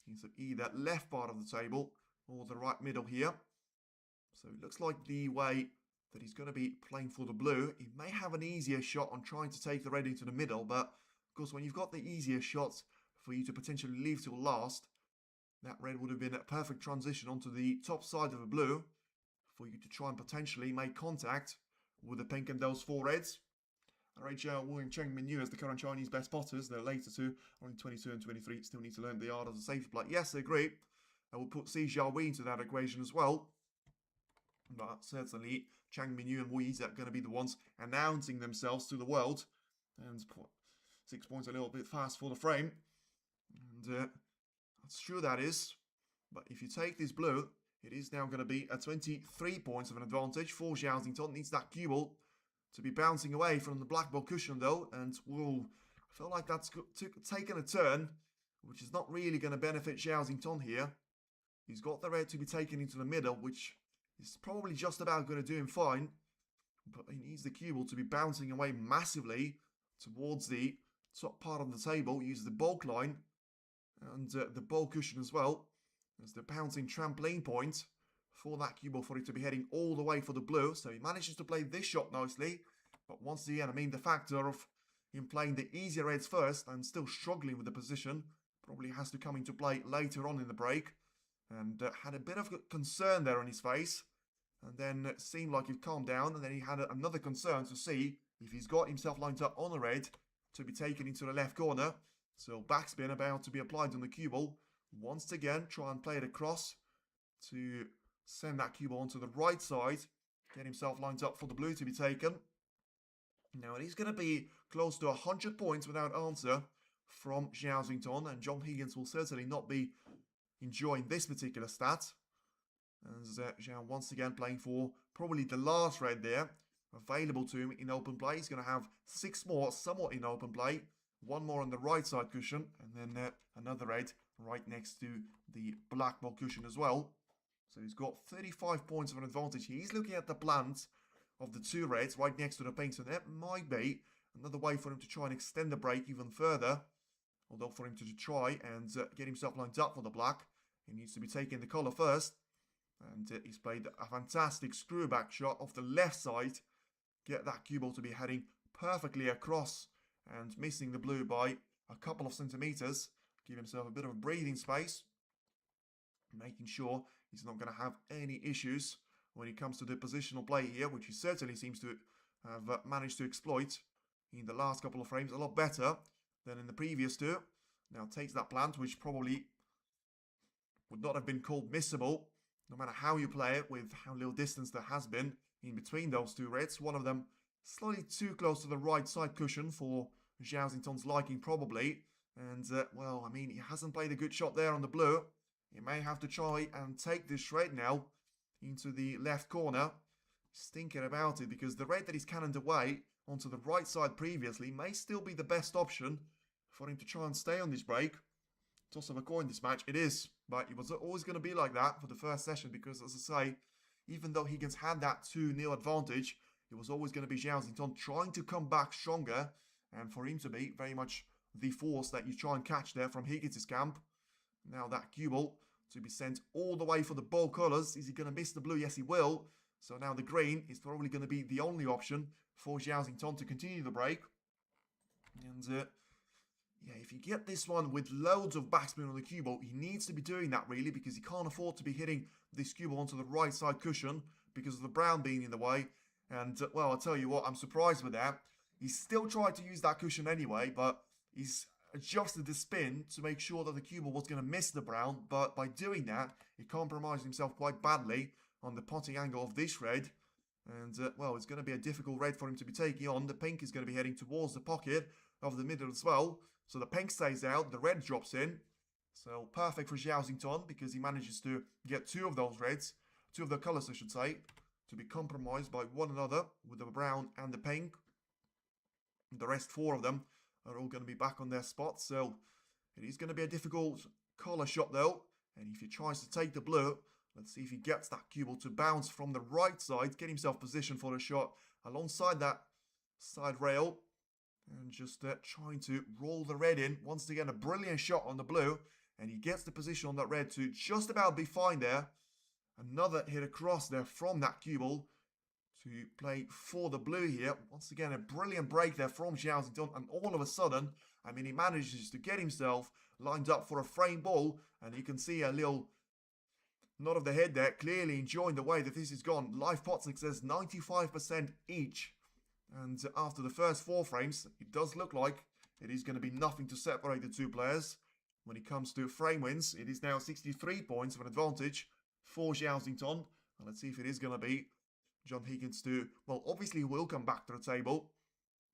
Speaker 2: into either left part of the table or the right middle here. So it looks like the way that he's going to be playing for the blue, he may have an easier shot on trying to take the red into the middle, but of course when you've got the easier shots for you to potentially leave till last, that red would have been a perfect transition onto the top side of the blue for you to try and potentially make contact with the pink and those four reds. Alright, Zhao, Wu and Cheng Minyu as the current Chinese best spotters. The later two, only 22 and 23, still need to learn the art of the safety play. Yes, I agree. I will put Si Xiaowei into that equation as well. But certainly, Chang Minyu and Wei are going to be the ones announcing themselves to the world. And 6 points a little bit fast for the frame. And that's true, that is. But if you take this blue, it is now going to be a 23 points of an advantage for Xiaoxington. Needs that cue ball to be bouncing away from the black ball cushion though. And whoa, I feel like that's taken a turn, which is not really going to benefit Xiaoxington here. He's got the red to be taken into the middle, which is probably just about going to do him fine. But he needs the cue ball to be bouncing away massively towards the top part of the table. Use the bulk line and the ball cushion as well as the bouncing trampoline point for that cue ball, for it to be heading all the way for the blue. So he manages to play this shot nicely. But once again, I mean, the factor of him playing the easier reds first and still struggling with the position probably has to come into play later on in the break. And had a bit of concern there on his face. And then it seemed like he'd calmed down. And then he had another concern to see if he's got himself lined up on a red to be taken into the left corner. So backspin about to be applied on the cue ball. Once again, try and play it across to send that cue ball onto the right side. Get himself lined up for the blue to be taken. Now it is going to be close to 100 points without answer from Xiaoxington. And John Higgins will certainly not be enjoying this particular stat. As Zhao once again playing for probably the last red there available to him in open play. He's going to have 6 more somewhat in open play. 1 more on the right side cushion, and then another red right next to the black ball cushion as well. So he's got 35 points of an advantage. He's looking at the plant of the 2 reds right next to the pink, so that might be another way for him to try and extend the break even further. Although for him to try and get himself lined up for the black, he needs to be taking the colour first. And he's played a fantastic screw back shot off the left side. Get that cue ball to be heading perfectly across and missing the blue by a couple of centimetres. Give himself a bit of a breathing space. Making sure he's not going to have any issues when it comes to the positional play here, which he certainly seems to have managed to exploit in the last couple of frames. A lot better than in the previous 2. Now takes that plant, which probably would not have been called missable, no matter how you play it, with how little distance there has been in between those 2 reds. One of them slightly too close to the right side cushion for Xiaoxington's liking probably. And, well, I mean, he hasn't played a good shot there on the blue. He may have to try and take this red now into the left corner. He's thinking about it because the red that he's cannoned away onto the right side previously may still be the best option for him to try and stay on this break. Toss of a coin this match, it is. But it was always going to be like that for the first session because, as I say, even though Higgins had that 2-0 advantage, it was always going to be Xiaoxington trying to come back stronger and for him to be very much the force that you try and catch there from Higgins' camp. Now that cue ball to be sent all the way for the ball colours. Is he going to miss the blue? Yes, he will. So now the green is probably going to be the only option for Xiaoxington to continue the break. And yeah, if you get this one with loads of backspin on the cue ball, he needs to be doing that really because he can't afford to be hitting this cue ball onto the right side cushion because of the brown being in the way. And, well, I'll tell you what, I'm surprised with that. He still tried to use that cushion anyway, but he's adjusted the spin to make sure that the cue ball was going to miss the brown. But by doing that, he compromised himself quite badly on the potting angle of this red. And, well, it's going to be a difficult red for him to be taking on. The pink is going to be heading towards the pocket of the middle as well. So the pink stays out, the red drops in. So perfect for Xiaoxington because he manages to get 2 of those reds, 2 of the colours I should say, to be compromised by one another with the brown and the pink. The rest 4 of them are all going to be back on their spots. So it is going to be a difficult collar shot though. And if he tries to take the blue, let's see if he gets that cue ball to bounce from the right side, get himself positioned for the shot alongside that side rail. And just trying to roll the red in. Once again, a brilliant shot on the blue. And he gets the position on that red to just about be fine there. Another hit across there from that cue ball to play for the blue here. Once again, a brilliant break there from Zhao. And all of a sudden, I mean, he manages to get himself lined up for a frame ball. And you can see a little nod of the head there, clearly enjoying the way that this has gone. Live pot success, 95% each. And after the first 4 frames, it does look like it is going to be nothing to separate the two players. When it comes to frame wins, it is now 63 points of an advantage for Zhao. And let's see if it is going to be John Higgins to, well, obviously he will come back to the table.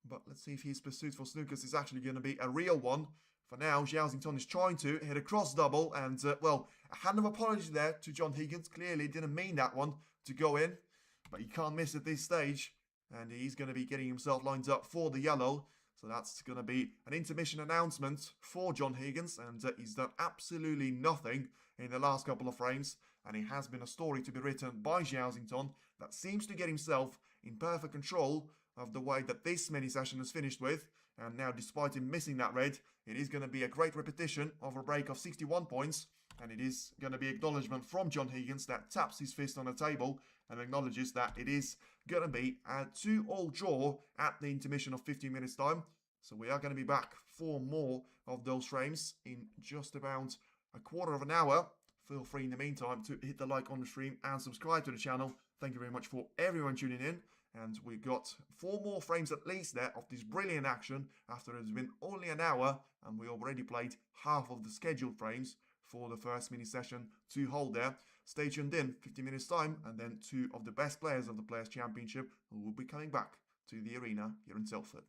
Speaker 2: But let's see if his pursuit for snookers is actually going to be a real one. For now, Zhao is trying to hit a cross double. And, well, a hand of apology there to John Higgins. Clearly didn't mean that one to go in. But he can't miss at this stage. And he's going to be getting himself lined up for the yellow. So that's going to be an intermission announcement for John Higgins. And he's done absolutely nothing in the last couple of frames. And it has been a story to be written by Zhao that seems to get himself in perfect control of the way that this mini session has finished with. And now, despite him missing that red, it is going to be a great repetition of a break of 61 points. And it is going to be acknowledgement from John Higgins that taps his fist on the table and acknowledges that it is going to be a 2-all draw at the intermission of 15 minutes time. So we are going to be back for more of those frames in just about a quarter of an hour. Feel free in the meantime to hit the like on the stream and subscribe to the channel. Thank you very much for everyone tuning in. And we've got 4 more frames at least there of this brilliant action after it's been only an hour. And we already played half of the scheduled frames for the first mini session to hold there. Stay tuned in 15 minutes time, and then 2 of the best players of the Players Championship who will be coming back to the arena here in Telford.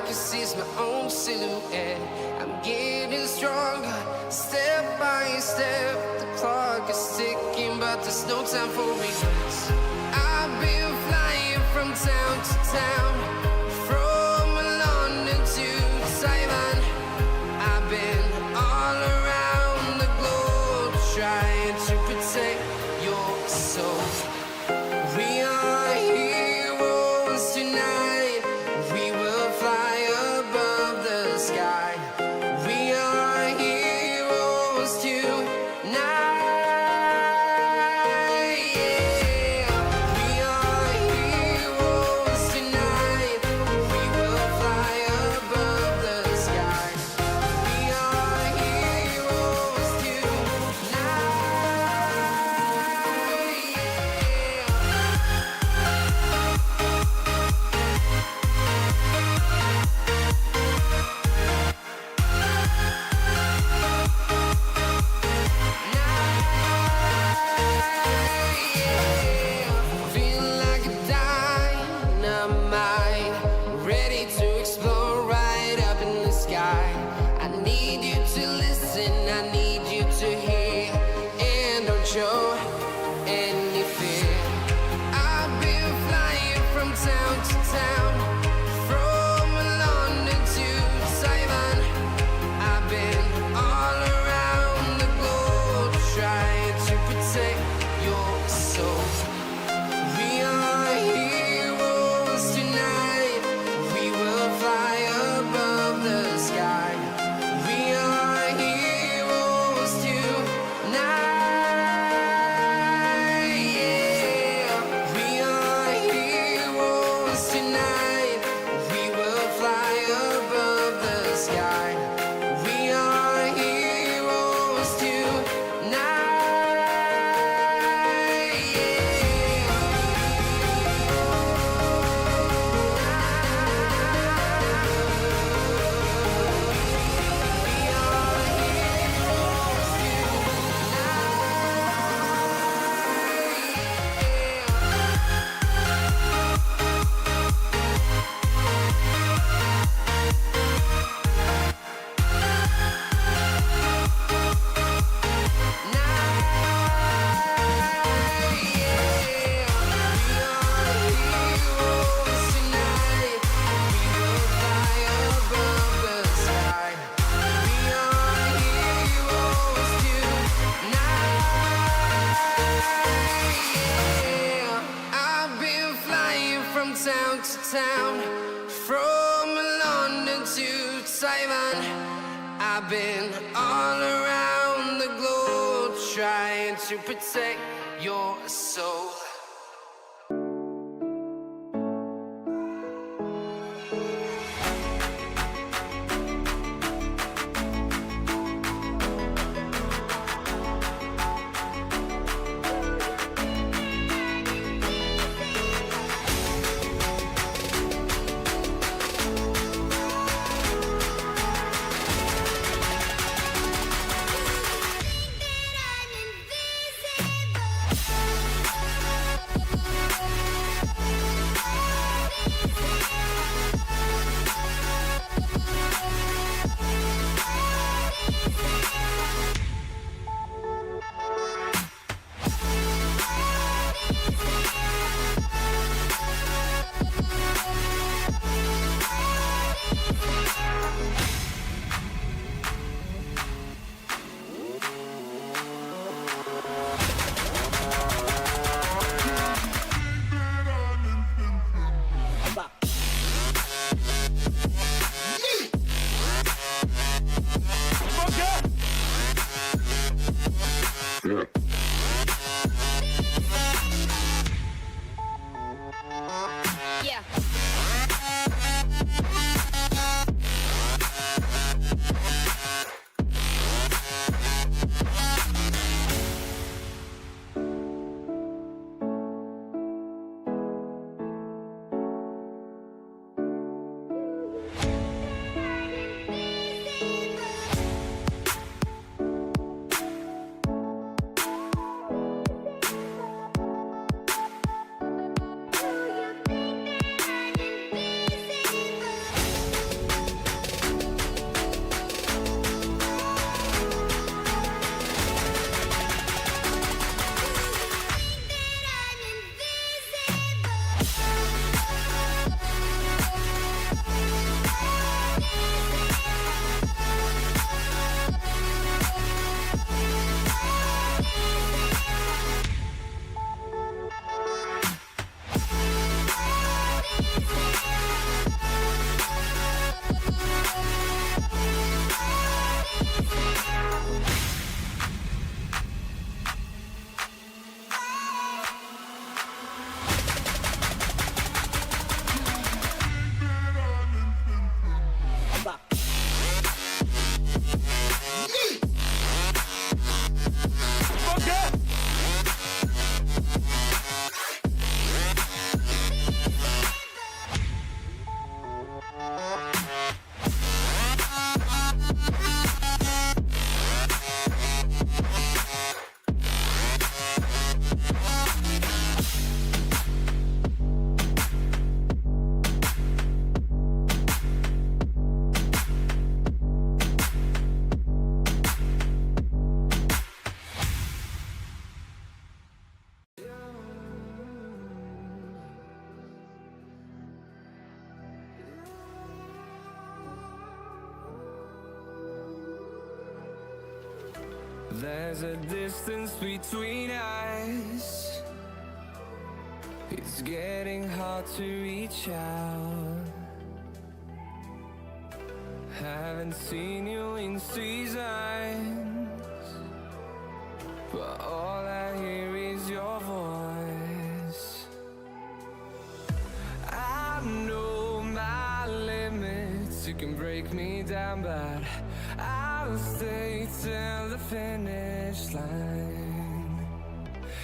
Speaker 1: can see my own silhouette. I'm getting stronger, step by step. The clock is ticking, but there's no time for regrets. I've been flying from town to town, from London to Taiwan. I've been all around the globe, trying to protect your soul. We are heroes tonight. We will fly above the sky. We are heroes tonight. Yeah. We are heroes tonight. We will fly above the sky. We are heroes tonight. Feel like a dynamite, ready to explode right up in the sky. I need you to listen, I need you to hear, and don't show any fear. I've been flying from town to town, from London to Taiwan. I've been all around the globe, trying to protect your soul. We are heroes tonight. We will fly above the sky. We are heroes tonight. Yeah. We are heroes tonight. We will fly above the sky. We are heroes I've been flying from town to town, from London to Taiwan. I've been all around the globe, trying to protect your soul. Yeah.
Speaker 3: There's a distance between us. It's getting hard to reach out. Haven't seen you in seasons, but all I hear is your voice. I know my limits, you can break me down, but I'll stay till the finish line.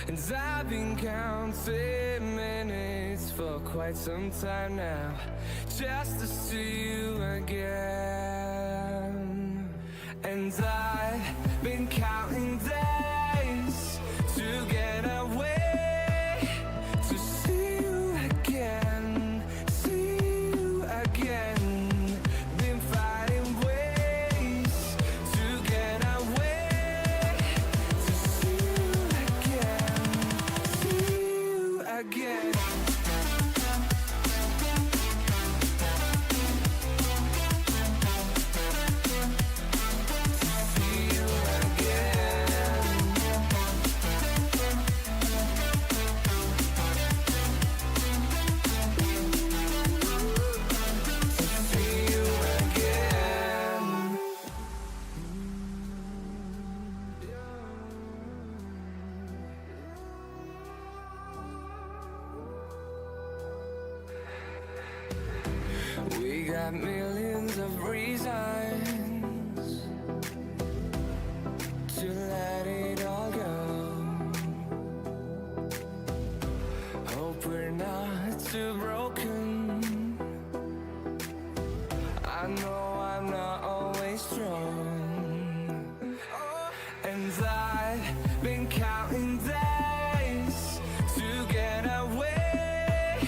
Speaker 3: And I've been counting minutes for quite some time now, just to see you again. And I've been counting days to get away, to see you again, see you again. Been fighting ways to get away, to see you again, see you again. We got millions of reasons to let it all go. Hope we're not too broken. I know I'm not always strong. And I've been counting days to get away,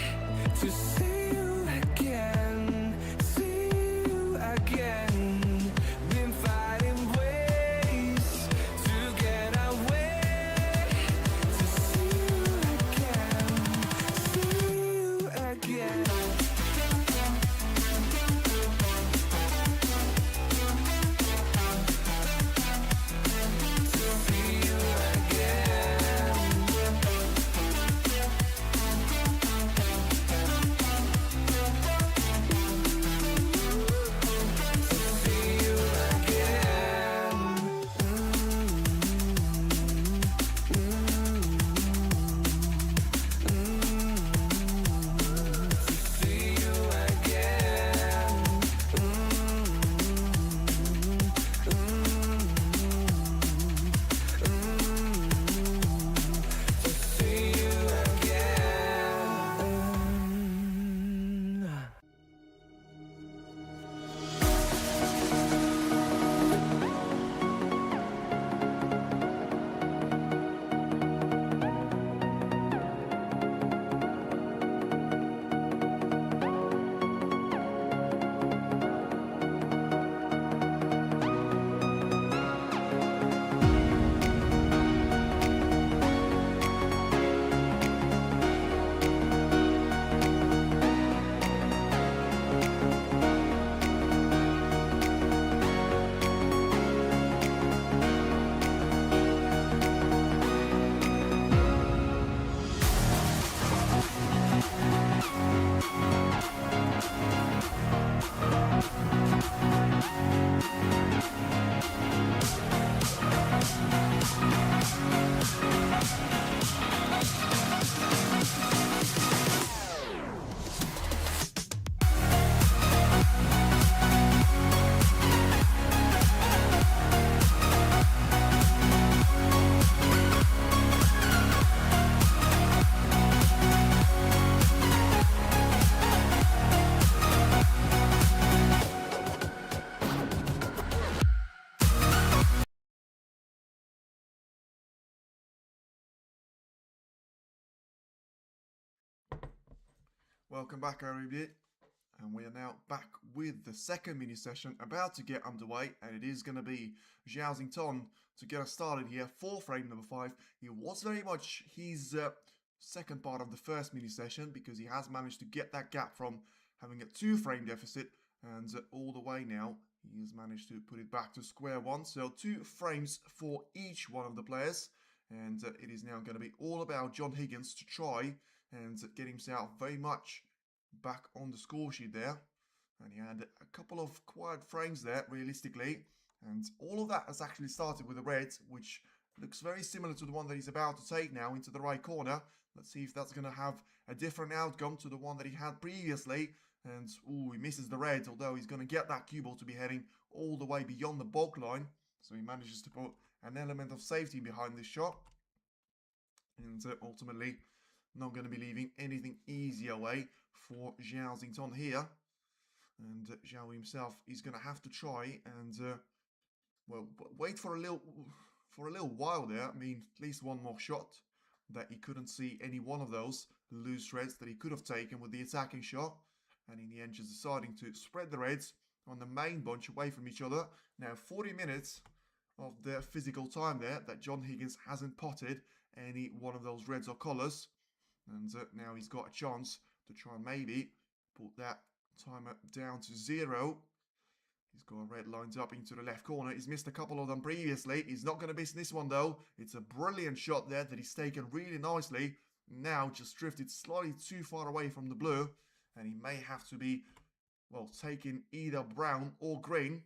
Speaker 3: to see you again, see you again. Been fighting ways to get away, to see you again, see you again.
Speaker 2: Welcome back, everybody, and we are now back with the second mini session about to get underway, and it is going to be Zhao to get us started here for frame number 5. It was very much his second part of the first mini session, because he has managed to get that gap from having a 2-frame deficit and all the way now He has managed to put it back to square one. So 2 frames for each one of the players. And it is now going to be all about John Higgins to try and get himself very much back on the score sheet there. And he had a couple of quiet frames there, realistically. And all of that has actually started with a red, which looks very similar to the one that he's about to take now into the right corner. Let's see if that's going to have a different outcome to the one that he had previously. And, ooh, he misses the red, although he's going to get that cue ball to be heading all the way beyond the bulk line. So he manages to put an element of safety behind this shot. And ultimately, not going to be leaving anything easy away for Zhao Xington here. And Zhao himself is going to have to try and, well, wait for a little while there. I mean, at least one more shot that he couldn't see any one of those loose reds that he could have taken with the attacking shot. And in the end, just deciding to spread the reds on the main bunch away from each other. Now, 40 minutes of the physical time there that John Higgins hasn't potted any one of those reds or colours. And now he's got a chance to try and maybe put that timer down to 0. He's got a red lined up into the left corner. He's missed a couple of them previously. He's not going to miss this one though. It's a brilliant shot there that he's taken really nicely. Now just drifted slightly too far away from the blue. And he may have to be, well, taking either brown or green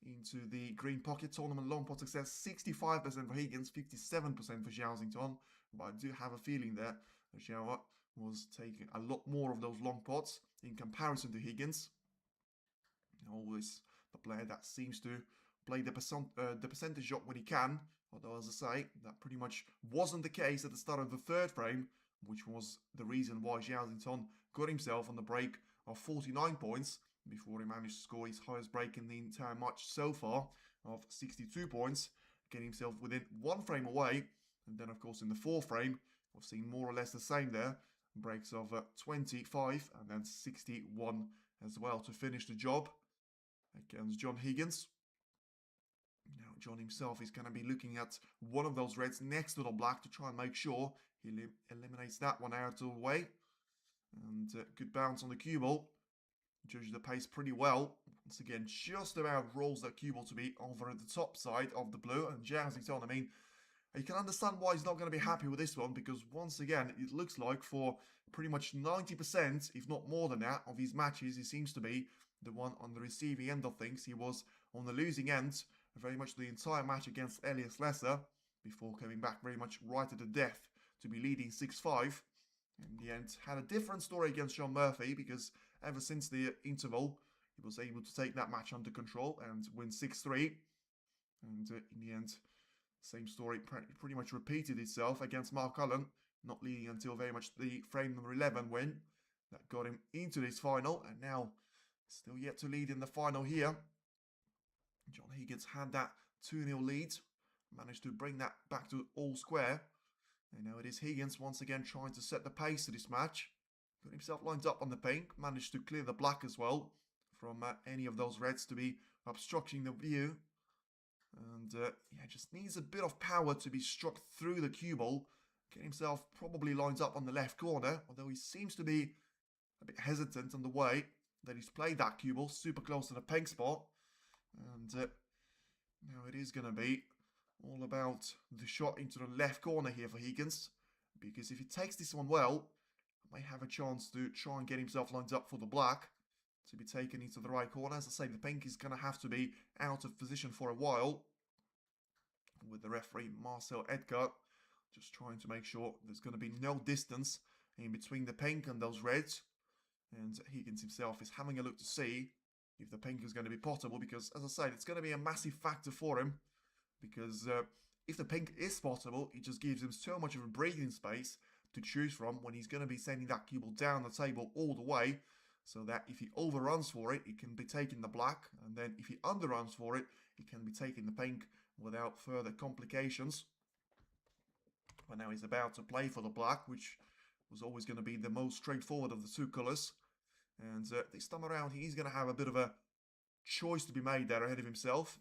Speaker 2: into the green pocket. Tournament long pot success, 65% for Higgins, 57% for Zhao Xington. But I do have a feeling that Zhao was taking a lot more of those long pots in comparison to Higgins. Always the player that seems to play the percentage shot when he can. Although, as I say, that pretty much wasn't the case at the start of the third frame, which was the reason why Zhao Xington got himself on the break of 49 points before he managed to score his highest break in the entire match so far of 62 points, getting himself within 1 frame away. And then, of course, in the 4th frame, we've seen more or less the same there. Breaks of 25 and then 61 as well to finish the job against John Higgins. Now, John himself is going to be looking at one of those reds next to the black to try and make sure he eliminates that one out of the way. And good bounce on the cue ball. Judges the pace pretty well. Once again, just about rolls that cue ball to be over at the top side of the blue. And Zhao Xington, I mean, you can understand why he's not going to be happy with this one, because once again, it looks like for pretty much 90%, if not more than that, of his matches, he seems to be the one on the receiving end of things. He was on the losing end very much the entire match against Elias Lesser, before coming back very much right at the death to be leading 6-5. In the end, had a different story against Sean Murphy, because ever since the interval, he was able to take that match under control and win 6-3. And in the end, same story pretty much repeated itself against Mark Cullen, not leading until very much the frame number 11 win that got him into this final, and now still yet to lead in the final here. John Higgins had that 2-0 lead, managed to bring that back to all square. And now it is Higgins once again trying to set the pace to this match. Got himself lined up on the pink, managed to clear the black as well from any of those reds to be obstructing the view. And yeah, just needs a bit of power to be struck through the cue ball. Get himself probably lined up on the left corner, although he seems to be a bit hesitant on the way that he's played that cue ball, super close to the pink spot. And now it is going to be all about the shot into the left corner here for Higgins, because if he takes this one well, he may have a chance to try and get himself lined up for the black to be taken into the right corner. As I say, the pink is going to have to be out of position for a while, with the referee Marcel Edgar just trying to make sure there's going to be no distance in between the pink and those reds. And Higgins himself is having a look to see if the pink is going to be potable, because, as I said, it's going to be a massive factor for him, because if the pink is potable, it just gives him so much of a breathing space to choose from when he's going to be sending that cue ball down the table all the way, so that if he overruns for it, it can be taking the black, and then if he underruns for it, it can be taking the pink without further complications. But now he's about to play for the black, which was always going to be the most straightforward of the two colours. And this time around, he's going to have a bit of a choice to be made there ahead of himself.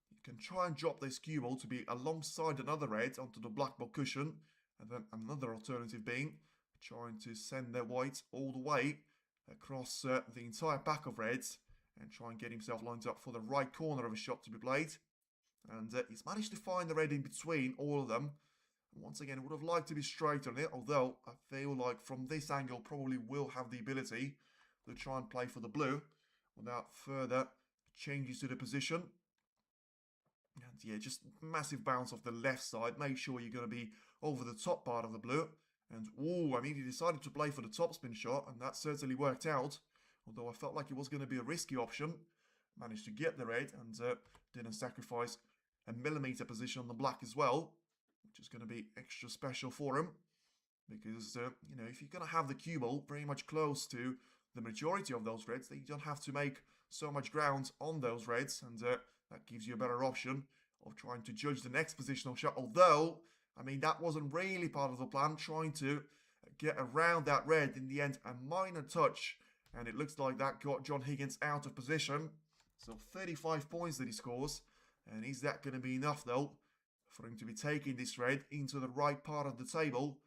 Speaker 2: He can try and drop this cue ball to be alongside another red onto the black ball cushion. And then another alternative being trying to send their white all the way across the entire pack of reds and try and get himself lined up for the right corner of a shot to be played. And he's managed to find the red in between all of them. And once again, would have liked to be straight on it, although I feel like from this angle probably will have the ability to try and play for the blue without further changes to the position. And yeah, just massive bounce off the left side. Make sure you're going to be over the top part of the blue. And, oh, I mean, he decided to play for the topspin shot, and that certainly worked out. Although I felt like it was going to be a risky option. Managed to get the red and didn't sacrifice a millimeter position on the black as well, which is going to be extra special for him. Because, you know, if you're going to have the cue ball very much close to the majority of those reds, then you don't have to make so much ground on those reds, and that gives you a better option of trying to judge the next positional shot. Although, I mean, that wasn't really part of the plan, trying to get around that red. In the end, a minor touch, and it looks like that got John Higgins out of position. So 35 points that he scores, and is that going to be enough, though, for him to be taking this red into the right part of the table?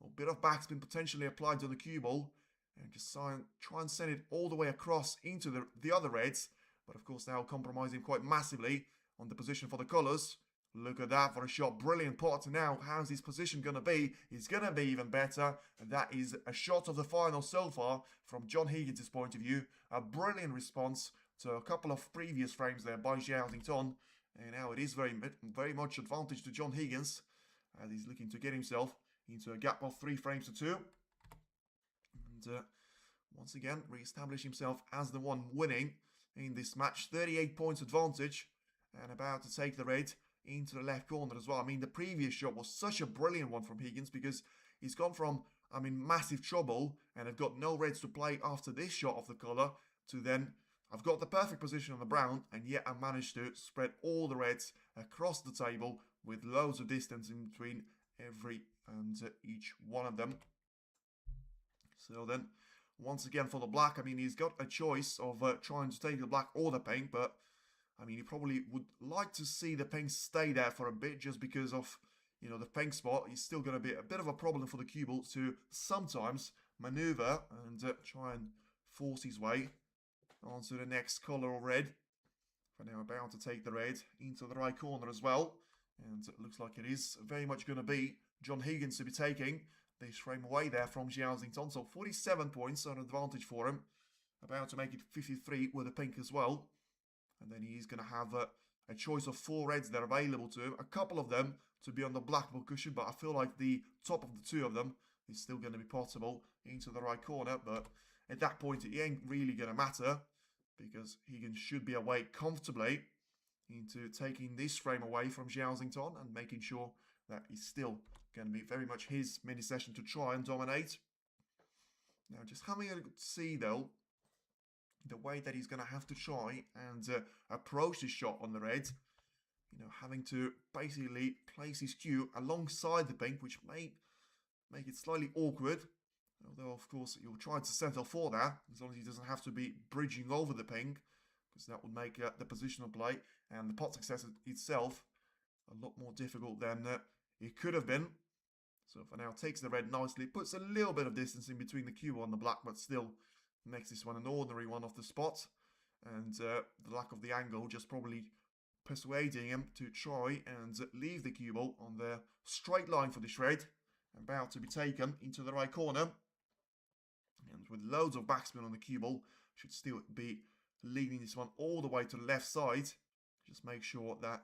Speaker 2: A bit of backspin potentially applied to the cue ball, and just try and send it all the way across into the other reds. But of course, now compromising quite massively on the position for the colours. Look at that for a shot. Brilliant pot. Now, how's his position going to be? It's going to be even better. And that is a shot of the final so far from John Higgins' point of view. A brilliant response to a couple of previous frames there by Zhao. And now it is very much advantage to John Higgins, as he's looking to get himself into a gap of 3 frames to 2. And once again, re-establish himself as the one winning in this match. 38 points advantage, and about to take the red into the left corner as well. I mean, the previous shot was such a brilliant one from Higgins, because he's gone from, I mean, massive trouble and have got no reds to play after this shot of the colour, to then I've got the perfect position on the brown, and yet I managed to spread all the reds across the table with loads of distance in between every and each one of them. So then, once again for the black, I mean, he's got a choice of trying to take the black or the pink, but I mean, he probably would like to see the pink stay there for a bit, just because of, you know, the pink spot. He's still going to be a bit of a problem for the cue ball to sometimes maneuver and try and force his way onto the next colour or red. For now, about to take the red into the right corner as well. And it looks like it is very much going to be John Higgins to be taking this frame away there from Zhao. So 47 points on advantage for him. About to make it 53 with a pink as well. And then he's going to have a choice of 4 reds that are available to him. A couple of them to be on the black cushion, but I feel like the top of the 2 of them is still going to be possible into the right corner. But at that point, it ain't really going to matter, because Higgins should be away comfortably into taking this frame away from Zhao and making sure that he's still going to be very much his mini session to try and dominate. Now, just having a see, though, the way that he's going to have to try and approach this shot on the red. You know, having to basically place his cue alongside the pink, which may make it slightly awkward. Although, of course, he'll try to settle for that, as long as he doesn't have to be bridging over the pink, because that would make the positional play and the pot success itself a lot more difficult than it could have been. So for now, takes the red nicely, puts a little bit of distance in between the cue and the black, but still makes this one an ordinary one off the spot. And the lack of the angle just probably persuading him to try and leave the cue ball on the straight line for this red, about to be taken into the right corner. And with loads of backspin on the cue ball, should still be leading this one all the way to the left side. Just make sure that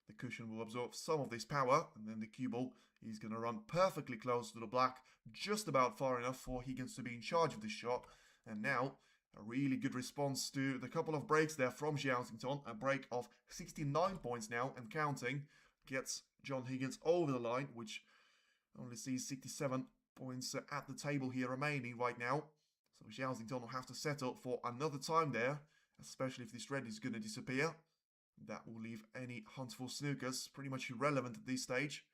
Speaker 2: the cushion will absorb some of this power, and then the cue ball is going to run perfectly close to the black, just about far enough for Higgins to be in charge of this shot. And now, a really good response to the couple of breaks there from Zhao. A break of 69 points now and counting, gets John Higgins over the line, which only sees 67 points at the table here remaining right now. So Zhao will have to settle for another time there, especially if this red is going to disappear. That will leave any hunt for snookers pretty much irrelevant at this stage.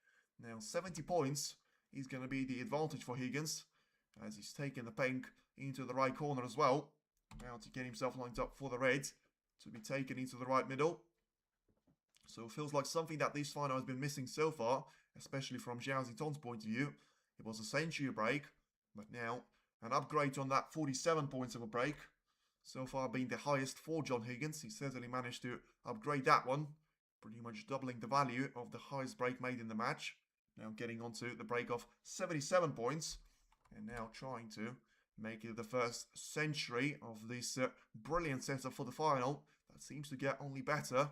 Speaker 2: Now 70 points is going to be the advantage for Higgins, as he's taken the pink into the right corner as well. Now to get himself lined up for the red to be taken into the right middle. So it feels like something that this final has been missing so far, especially from Zhao Zingtong's point of view. It was a century break, but now an upgrade on that 47 points of a break. so far been the highest for John Higgins. He certainly managed to upgrade that one, pretty much doubling the value of the highest break made in the match. Now getting onto the break of 77 points, and now trying to make it the first century of this brilliant setup for the final. That seems to get only better.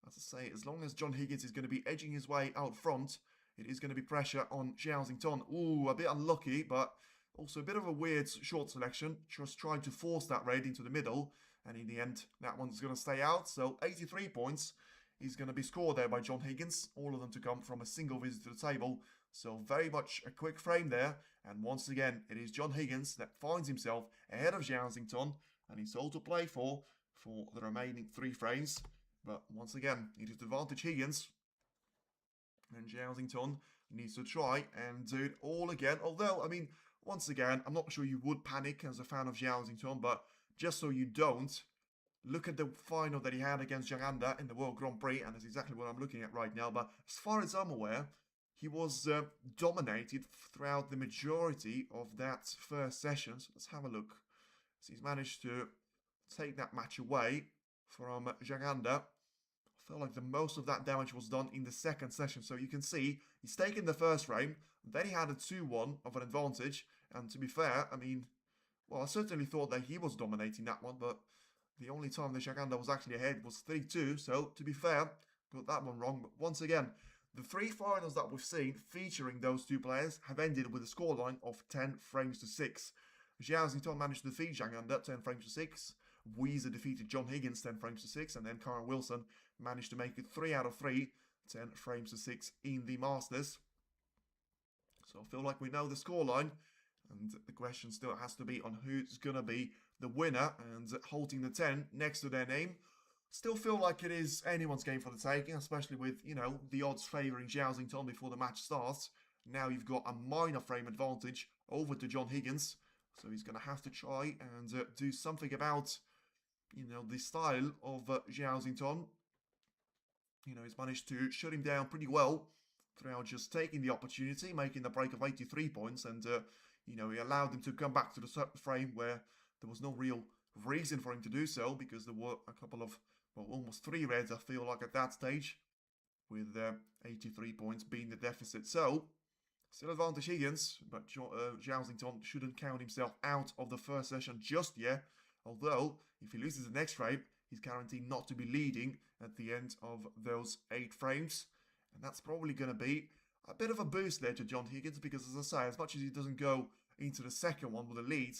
Speaker 2: As I say, as long as John Higgins is going to be edging his way out front, it is going to be pressure on Zhao. Ooh, a bit unlucky, but also a bit of a weird short selection. Just trying to force that raid into the middle, and in the end, that one's going to stay out. So 83 points is going to be scored there by John Higgins. All of them to come from a single visit to the table. So very much a quick frame there. And once again, it is John Higgins that finds himself ahead of Zhao, and he's all to play for the remaining 3 frames. But once again, it is advantage Higgins. And Zhao needs to try and do it all again. Although, I mean, once again, I'm not sure you would panic as a fan of Zhao, but just so you don't, look at the final that he had against Jaganda in the World Grand Prix, and that's exactly what I'm looking at right now. But as far as I'm aware, he was dominated throughout the majority of that first session. So let's have a look. So he's managed to take that match away from Jaganda. I feel like the most of that damage was done in the second session. So you can see he's taken the first frame, then he had a 2-1 of an advantage. And to be fair, I mean, well, I certainly thought that he was dominating that one, but the only time the Jaganda was actually ahead was 3-2. So to be fair, got that one wrong. But once again, the 3 finals that we've seen featuring those 2 players have ended with a scoreline of 10 frames to 6. Zhao managed to defeat Jaganda 10 frames to 6. Weezer defeated John Higgins 10 frames to 6, and then Karen Wilson managed to make it 3 out of 3, 10 frames to 6 in the Masters. So I feel like we know the scoreline, and the question still has to be on who's going to be the winner, and holding the 10 next to their name. Still feel like it is anyone's game for the taking, especially with, you know, the odds favouring Zhao before the match starts. Now you've got a minor frame advantage over to John Higgins, so he's going to have to try and do something about, you know, the style of Zhao. You know, he's managed to shut him down pretty well throughout just taking the opportunity, making the break of 83 points, and, you know, he allowed him to come back to the frame where there was no real reason for him to do so, because there were a couple of, well, almost 3 reds, I feel like, at that stage, with 83 points being the deficit. So, still advantage Higgins, but Zhao shouldn't count himself out of the first session just yet. Although, if he loses the next frame, he's guaranteed not to be leading at the end of those 8 frames. And that's probably going to be a bit of a boost there to John Higgins, because, as I say, as much as he doesn't go into the second one with a lead,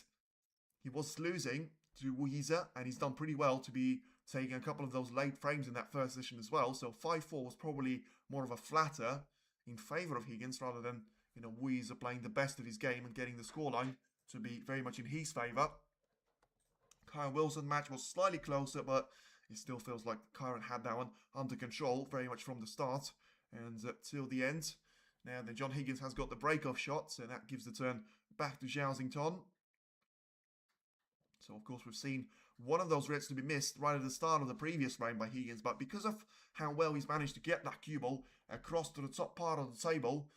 Speaker 2: he was losing to Weezer, and he's done pretty well to be taking a couple of those late frames in that first session as well. So 5-4 was probably more of a flatter in favour of Higgins, rather than, you know, Weezer playing the best of his game and getting the scoreline to be very much in his favour. Kyron Wilson match was slightly closer, but it still feels like Kyron had that one under control very much from the start and till the end. Now then, John Higgins has got the break-off shot, so that gives the turn back to Zhao. So, of course, we've seen one of those reds to be missed right at the start of the previous frame by Higgins, but because of how well he's managed to get that cue ball across to the top part of the table,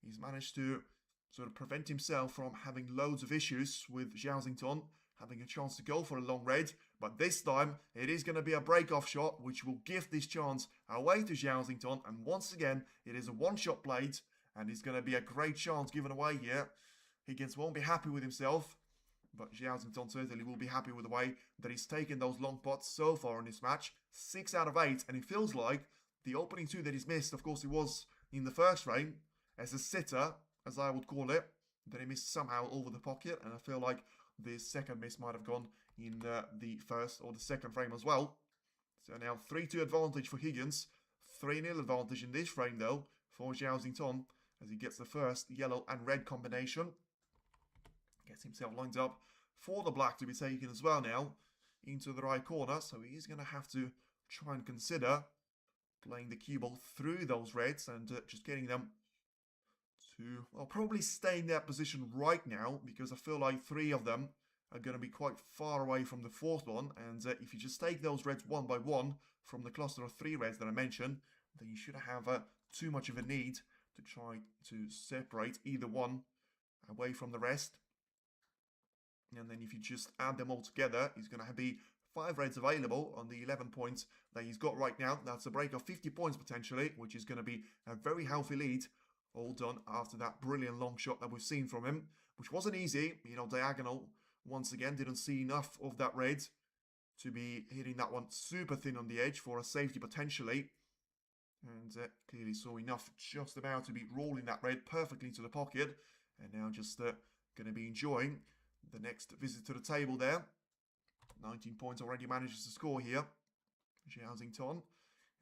Speaker 2: he's managed to sort of prevent himself from having loads of issues with Zhao, having a chance to go for a long red. But this time, it is going to be a break-off shot, which will give this chance away to Zhao. And once again, it is a one-shot played, and it's going to be a great chance given away here. Higgins won't be happy with himself, but Zhao certainly will be happy with the way that he's taken those long pots so far in this match. 6 out of 8, and it feels like the opening 2 that he's missed, of course, he was in the first frame as a sitter, as I would call it, that he missed somehow over the pocket, and I feel like the second miss might have gone in the first or the second frame as well. So now 3-2 advantage for Higgins, 3-0 advantage in this frame though for Zhao as he gets the first yellow and red combination. Gets himself lined up for the black to be taken as well now into the right corner, so he's going to have to try and consider playing the cue ball through those reds and just getting them to, well, probably stay in that position right now, because I feel like 3 of them are going to be quite far away from the 4th one, and if you just take those reds one by one from the cluster of 3 reds that I mentioned, then you shouldn't have too much of a need to try to separate either one away from the rest. And then if you just add them all together, he's going to be 5 reds available on the 11 points that he's got right now. That's a break of 50 points potentially, which is going to be a very healthy lead. All done after that brilliant long shot that we've seen from him, which wasn't easy. You know, diagonal, once again, didn't see enough of that red to be hitting that one super thin on the edge for a safety potentially. And clearly saw enough just about to be rolling that red perfectly into the pocket. And now just going to be enjoying the next visit to the table there. 19 points already manages to score here, Zhao.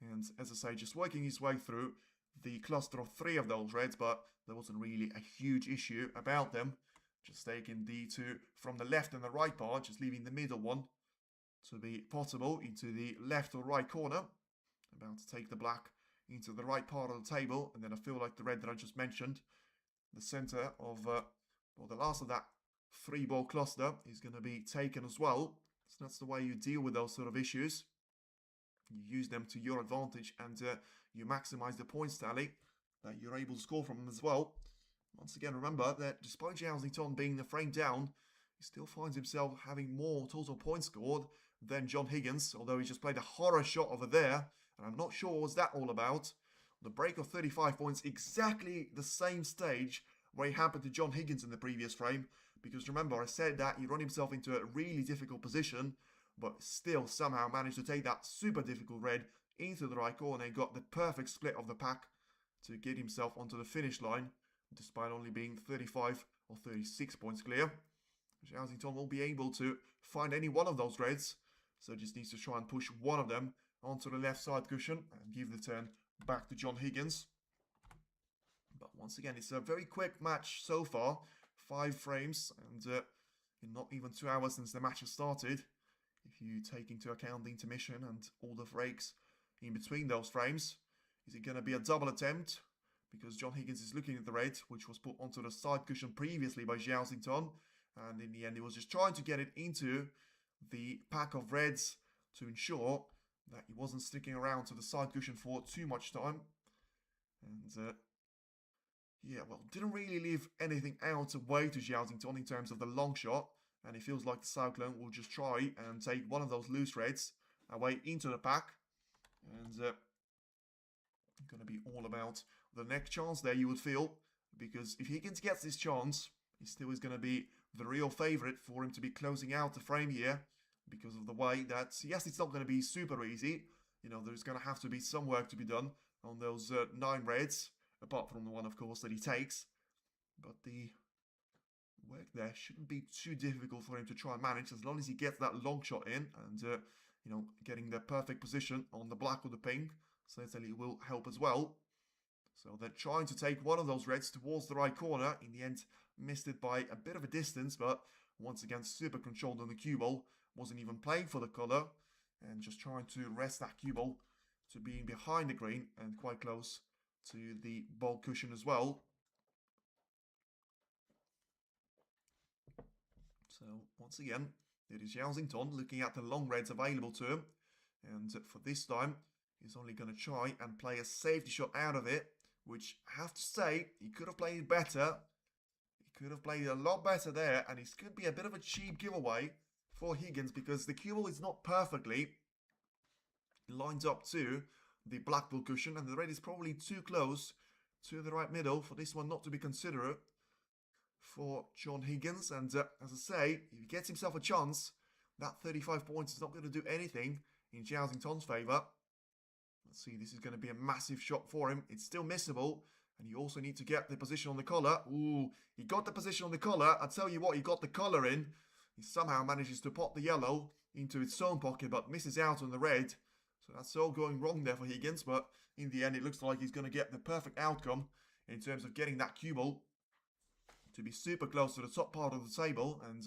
Speaker 2: And as I say, just working his way through the cluster of 3 of those reds, but there wasn't really a huge issue about them. Just taking the 2 from the left and the right part, just leaving the middle one to be potable into the left or right corner. About to take the black into the right part of the table, and then I feel like the red that I just mentioned, the center of, well, the last of that 3-ball cluster is going to be taken as well. So that's the way you deal with those sort of issues. You use them to your advantage, and you maximize the points tally that you're able to score from them as well. Once again, remember that despite Zhao being the frame down, he still finds himself having more total points scored than John Higgins, although he just played a horror shot over there, and I'm not sure what's that all about. The break of 35 points, exactly the same stage where it happened to John Higgins in the previous frame, because remember, I said that he run himself into a really difficult position, but still somehow managed to take that super difficult red into the right corner and got the perfect split of the pack to get himself onto the finish line, despite only being 35 or 36 points clear. Zhao won't be able to find any one of those reds, so just needs to try and push one of them onto the left side cushion and give the turn back to John Higgins. But once again, it's a very quick match so far. 5 frames, and in not even 2 hours since the match has started, if you take into account the intermission and all the breaks in between those frames. Is it going to be a double attempt? Because John Higgins is looking at the red, which was put onto the side cushion previously by Zhao, and in the end he was just trying to get it into the pack of reds to ensure that he wasn't sticking around to the side cushion for too much time. And yeah, well, didn't really leave anything out away to Zhao in terms of the long shot, and it feels like the Cyclone will just try and take one of those loose reds away into the pack. And going to be all about the next chance there, you would feel, because if Higgins gets this chance, he still is going to be the real favourite for him to be closing out the frame here, because of the way that, yes, it's not going to be super easy. You know, there's going to have to be some work to be done on those 9 reds, apart from the one, of course, that he takes. But the work there shouldn't be too difficult for him to try and manage, as long as he gets that long shot in and, you know, getting the perfect position on the black or the pink certainly will help as well. So they're trying to take one of those reds towards the right corner. In the end, missed it by a bit of a distance, but once again, super controlled on the cue ball. Wasn't even playing for the colour, and just trying to rest that cue ball to being behind the green and quite close to the ball cushion as well. So once again, it is Zhao looking at the long reds available to him, and for this time he's only going to try and play a safety shot out of it, which I have to say he could have played better. He could have played a lot better there, and it could be a bit of a cheap giveaway for Higgins, because the cue ball is not perfectly lined up to the black ball cushion, and the red is probably too close to the right middle for this one not to be considerate for John Higgins. And as I say, if he gets himself a chance, that 35 points is not going to do anything in Zhao favour. Let's see, this is going to be a massive shot for him. It's still missable, and you also need to get the position on the collar. Ooh, he got the position on the collar. I tell you what, he got the collar in. He somehow manages to pop the yellow into its own pocket, but misses out on the red. So that's all going wrong there for Higgins, but in the end it looks like he's going to get the perfect outcome in terms of getting that cue ball to be super close to the top part of the table. And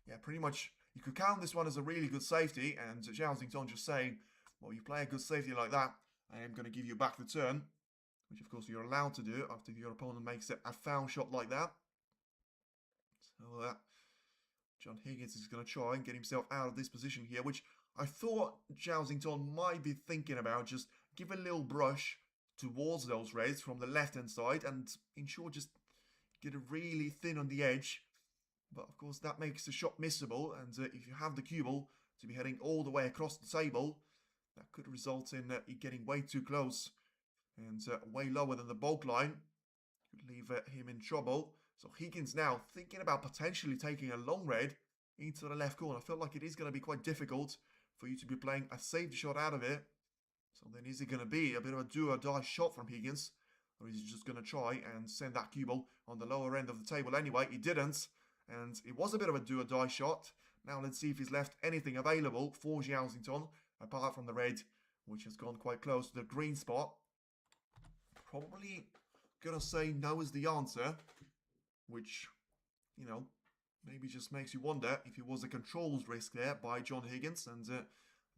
Speaker 2: yeah, pretty much you could count this one as a really good safety, and Zhao just saying, well, you play a good safety like that, I am going to give you back the turn, which of course you're allowed to do after your opponent makes a foul shot like that. So John Higgins is going to try and get himself out of this position here, which I thought Zhao might be thinking about. Just give a little brush towards those reds from the left-hand side and ensure just get it really thin on the edge, But of course that makes the shot missable, and if you have the cue ball to be heading all the way across the table, that could result in it getting way too close and way lower than the bulk line. Could leave him in trouble. So Higgins now thinking about potentially taking a long red into the left corner. I feel like it is going to be quite difficult for you to be playing a safety shot out of it. So then is it going to be a bit of a do or die shot from Higgins? Or is he just going to try and send that cue ball on the lower end of the table anyway? He didn't. And it was a bit of a do or die shot. Now let's see if he's left anything available for Zhao, apart from the red, which has gone quite close to the green spot. Probably going to say no is the answer. Which, you know, maybe just makes you wonder if it was a controls risk there by John Higgins. And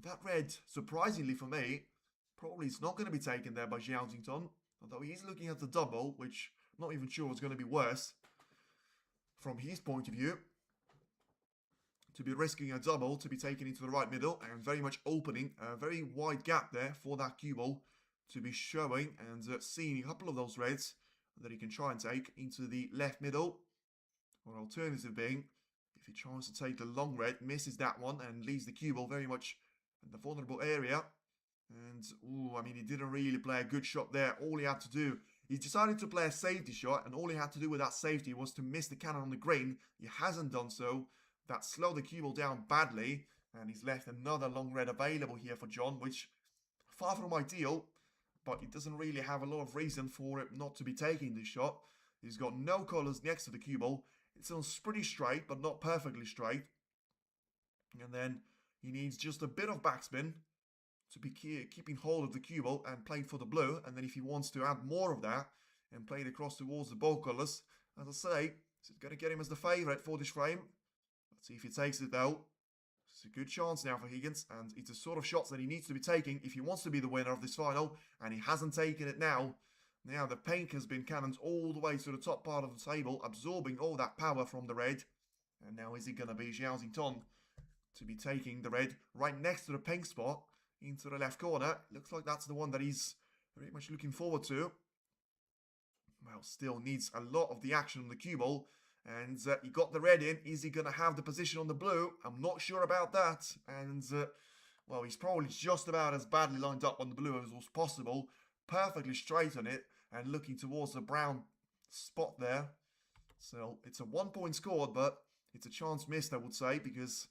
Speaker 2: that red, surprisingly for me, probably is not going to be taken there by Zhao. Although he is looking at the double, which I'm not even sure is going to be worse from his point of view. To be risking a double, to be taken into the right middle, and very much opening a very wide gap there for that cue ball to be showing and seeing a couple of those reds that he can try and take into the left middle. Or alternative being, if he tries to take the long red, misses that one and leaves the cue ball very much in the vulnerable area. And, ooh, I mean, he didn't really play a good shot there. All he had to do, he decided to play a safety shot, and all he had to do with that safety was to miss the cannon on the green. He hasn't done so. That slowed the cue ball down badly, and he's left another long red available here for John, which far from ideal, but he doesn't really have a lot of reason for it not to be taking this shot. He's got no colours next to the cue ball. It's on pretty straight, but not perfectly straight. And then he needs just a bit of backspin to be keeping hold of the cue ball and playing for the blue. And then if he wants to add more of that and play it across towards the ball colours, as I say, this is going to get him as the favourite for this frame. Let's see if he takes it though. It's a good chance now for Higgins, and it's the sort of shots that he needs to be taking if he wants to be the winner of this final, and he hasn't taken it now. Now the pink has been cannoned all the way to the top part of the table, absorbing all that power from the red. And now is it going to be Zhao to be taking the red right next to the pink spot into the left corner? Looks like that's the one that he's very much looking forward to. Well, still needs a lot of the action on the cue ball. And he got the red in. Is he going to have the position on the blue? I'm not sure about that. And, well, he's probably just about as badly lined up on the blue as was possible. Perfectly straight on it and looking towards the brown spot there. So it's a 1 point scored, but it's a chance missed, I would say, because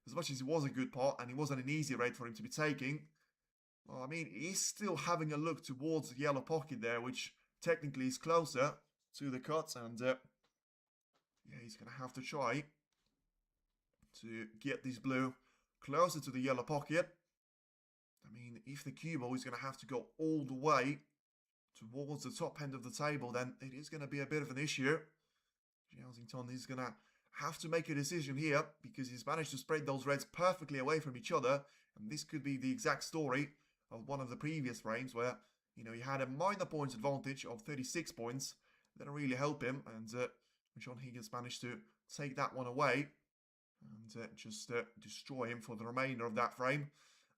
Speaker 2: as much as it was a good pot and it wasn't an easy red for him to be taking, well, I mean, he's still having a look towards the yellow pocket there, which technically is closer to the cut. And, yeah, he's going to have to try to get this blue closer to the yellow pocket. I mean, if the cue ball is going to have to go all the way towards the top end of the table, then it is going to be a bit of an issue. Zhao is going to have to make a decision here because he's managed to spread those reds perfectly away from each other. And this could be the exact story of one of the previous frames where, you know, he had a minor points advantage of 36 points. That didn't really help him, and John Higgins managed to take that one away and just destroy him for the remainder of that frame.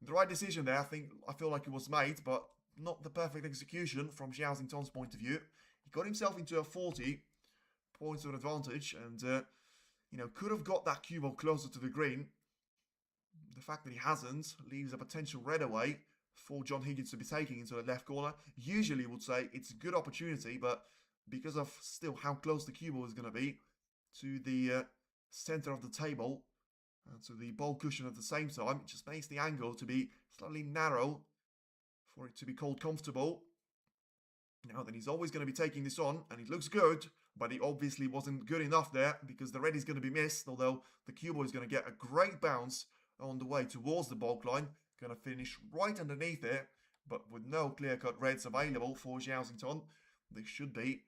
Speaker 2: The right decision there, I feel like it was made, but not the perfect execution from Zhao point of view. He got himself into a 40 points of advantage and, you know, could have got that cue ball closer to the green. The fact that he hasn't leaves a potential red away for John Higgins to be taking into the left corner. Usually would say it's a good opportunity, but because of still how close the cue ball is going to be to the center of the table and to the ball cushion at the same time, it just makes the angle to be slightly narrow for it to be called comfortable. Now then, he's always going to be taking this on, and it looks good, but he obviously wasn't good enough there because the red is going to be missed, although the cue ball is going to get a great bounce on the way towards the bulk line. Going to finish right underneath it, but with no clear-cut reds available for Zhao. This should be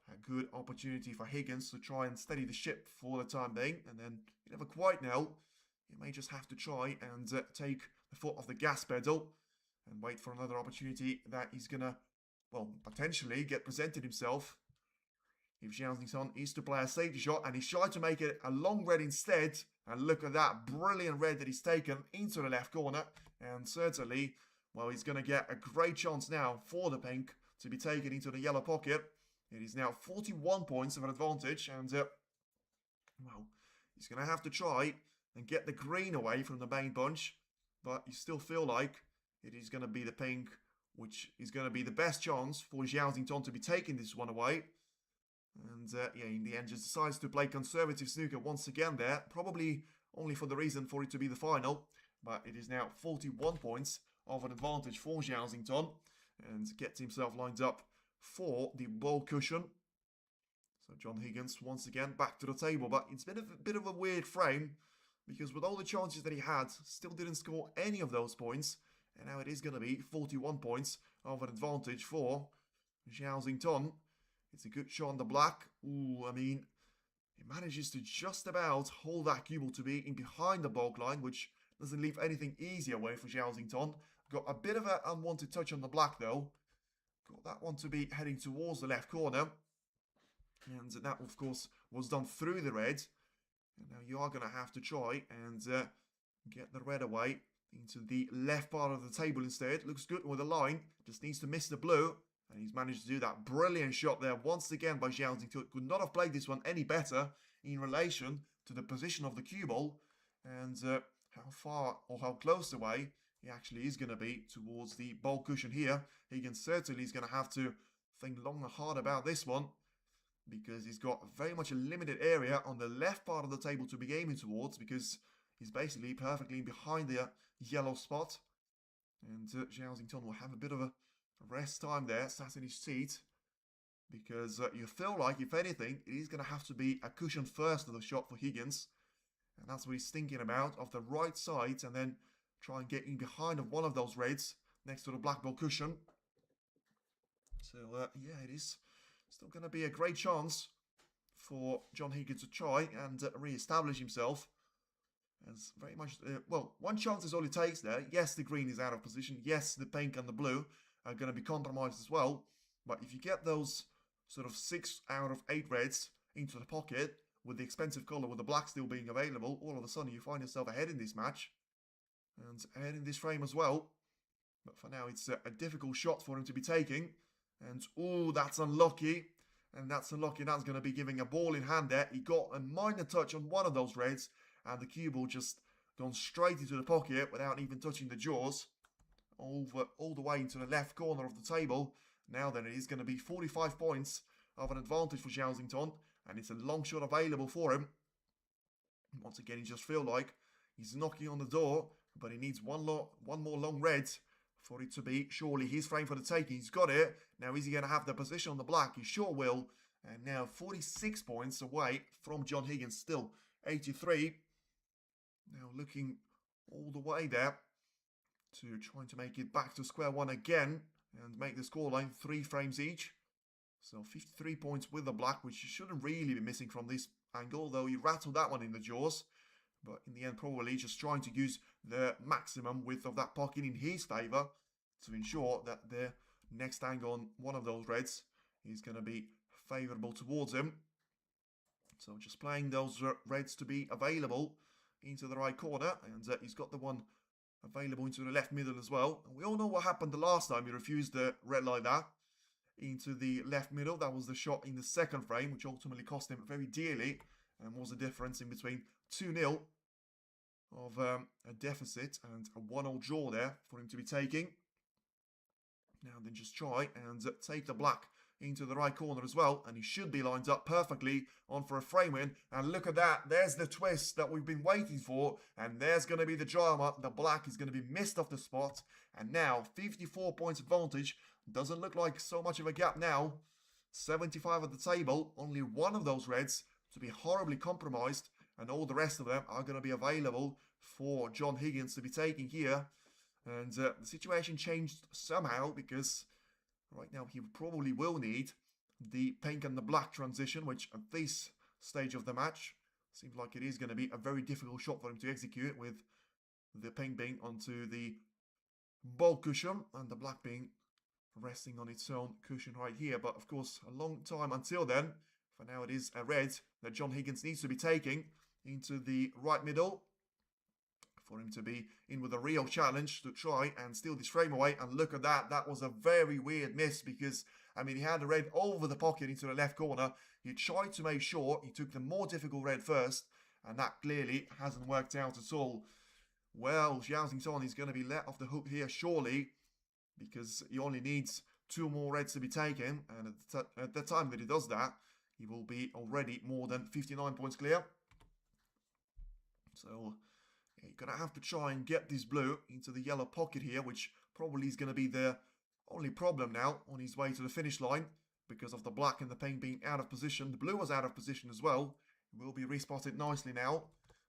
Speaker 2: a good opportunity for Higgins to try and steady the ship for the time being. And then you never quite know. You may just have to try and take the foot off the gas pedal and wait for another opportunity that he's going to, well, potentially get presented himself. If Zhao is to play a safety shot, and he's tried to make it a long red instead. And look at that brilliant red that he's taken into the left corner. And certainly, well, he's going to get a great chance now for the pink to be taken into the yellow pocket. It is now 41 points of an advantage, and Well, he's going to have to try and get the green away from the main bunch, but you still feel like it is going to be the pink, which is going to be the best chance for Zhao Xington to be taking this one away. And yeah, in the end, just decides to play conservative snooker once again there, probably only for the reason for it to be the final. But it is now 41 points of an advantage for Zhao Xington, and gets himself lined up for the ball cushion. So John Higgins once again back to the table, but it's been a bit of a weird frame because with all the chances that he had, still didn't score any of those points. And now it is going to be 41 points of an advantage for Zhao Xington. It's a good shot on the black. Ooh, I mean, he manages to just about hold that cue ball to be in behind the bulk line, which doesn't leave anything easy away for Zhao Xington. Got a bit of an unwanted touch on the black though. Got that one to be heading towards the left corner. And that, of course, was done through the red. And now you are going to have to try and get the red away into the left part of the table instead. Looks good with the line. Just needs to miss the blue. And he's managed to do that. Brilliant shot there once again by Zhao Xington. Could not have played this one any better in relation to the position of the cue ball. And how far or how close away he actually is going to be towards the ball cushion here. Higgins certainly is going to have to think long and hard about this one, because he's got very much a limited area on the left part of the table to be aiming towards, because he's basically perfectly behind the yellow spot. And Zhao Xington will have a bit of a rest time there, sat in his seat, because you feel like, if anything, it is going to have to be a cushion first of the shot for Higgins. And that's what he's thinking about, off the right side, and then try and get in behind of one of those reds next to the black ball cushion. So, yeah, it is still going to be a great chance for John Higgins to try and re-establish himself. As very much, well, one chance is all it takes there. Yes, the green is out of position. Yes, the pink and the blue are going to be compromised as well. But if you get those sort of 6 out of 8 reds into the pocket, with the expensive colour, with the black still being available, all of a sudden you find yourself ahead in this match. And ahead in this frame as well. But for now, it's a difficult shot for him to be taking. And, oh, that's unlucky. And that's unlucky. That's going to be giving a ball in hand there. He got a minor touch on one of those reds. And the cue ball just gone straight into the pocket without even touching the jaws. All the way into the left corner of the table. Now then, it is going to be 45 points of an advantage for Zhao Xington. And it's a long shot available for him. Once again, he just feels like he's knocking on the door. But he needs one more long red for it to be surely his frame for the taking. He's got it. Now, is he going to have the position on the black? He sure will. And now 46 points away from John Higgins. Still 83. Now looking all the way there to trying to make it back to square one again. And make the scoreline 3 frames each. So 53 points with the black, which you shouldn't really be missing from this angle. Though he rattled that one in the jaws. But in the end, probably just trying to use the maximum width of that pocket in his favour to ensure that the next angle on one of those reds is going to be favourable towards him. So just playing those reds to be available into the right corner. And he's got the one available into the left middle as well. And we all know what happened the last time he refused the red like that into the left middle. That was the shot in the second frame, which ultimately cost him very dearly. And was the difference in between 2-0 of a deficit and a 1-0 draw there for him to be taking. Now then, just try and take the black into the right corner as well. And he should be lined up perfectly on for a frame win. And look at that. There's the twist that we've been waiting for. And there's going to be the drama. The black is going to be missed off the spot. And now 54 points advantage. Doesn't look like so much of a gap now. 75 at the table. Only one of those reds to be horribly compromised, and all the rest of them are going to be available for John Higgins to be taking here. And the situation changed somehow, because right now he probably will need the pink and the black transition, which at this stage of the match seems like it is going to be a very difficult shot for him to execute, with the pink being onto the ball cushion and the black being resting on its own cushion right here. But of course, a long time until then. For now, it is a red that John Higgins needs to be taking into the right middle for him to be in with a real challenge to try and steal this frame away. And look at that. That was a very weird miss because, I mean, he had the red over the pocket into the left corner. He tried to make sure he took the more difficult red first, and that clearly hasn't worked out at all. Well, Zhao Xington is going to be let off the hook here, surely, because he only needs 2 more reds to be taken. And at the time that he does that, he will be already more than 59 points clear. So, you're going to have to try and get this blue into the yellow pocket here, which probably is going to be the only problem now on his way to the finish line because of the black and the pink being out of position. The blue was out of position as well. It will be respotted nicely now.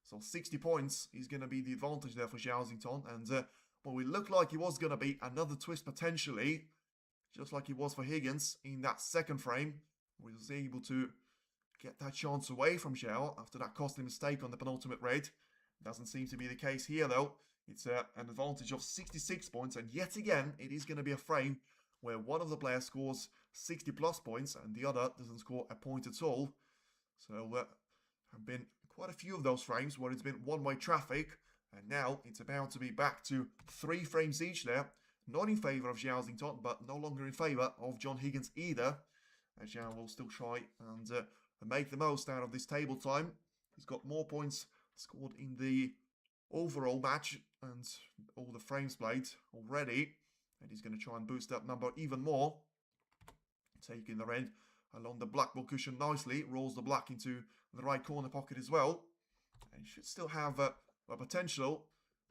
Speaker 2: So 60 points is going to be the advantage there for Zhao Xington. And, well, it looked like it was going to be another twist potentially, just like it was for Higgins in that second frame. We was able to get that chance away from Zhao after that costly mistake on the penultimate red. Doesn't seem to be the case here, though. It's an advantage of 66 points, and yet again, it is going to be a frame where one of the players scores 60 plus points and the other doesn't score a point at all. So, have been quite a few of those frames where it's been one-way traffic, and now it's about to be back to 3 frames each there. Not in favour of Zhao Xington, but no longer in favour of John Higgins either. As Zhao will still try and make the most out of this table time. He's got more points scored in the overall match and all the frames played already. And he's going to try and boost that number even more. Taking the red along the black ball cushion nicely. Rolls the black into the right corner pocket as well. And should still have a potential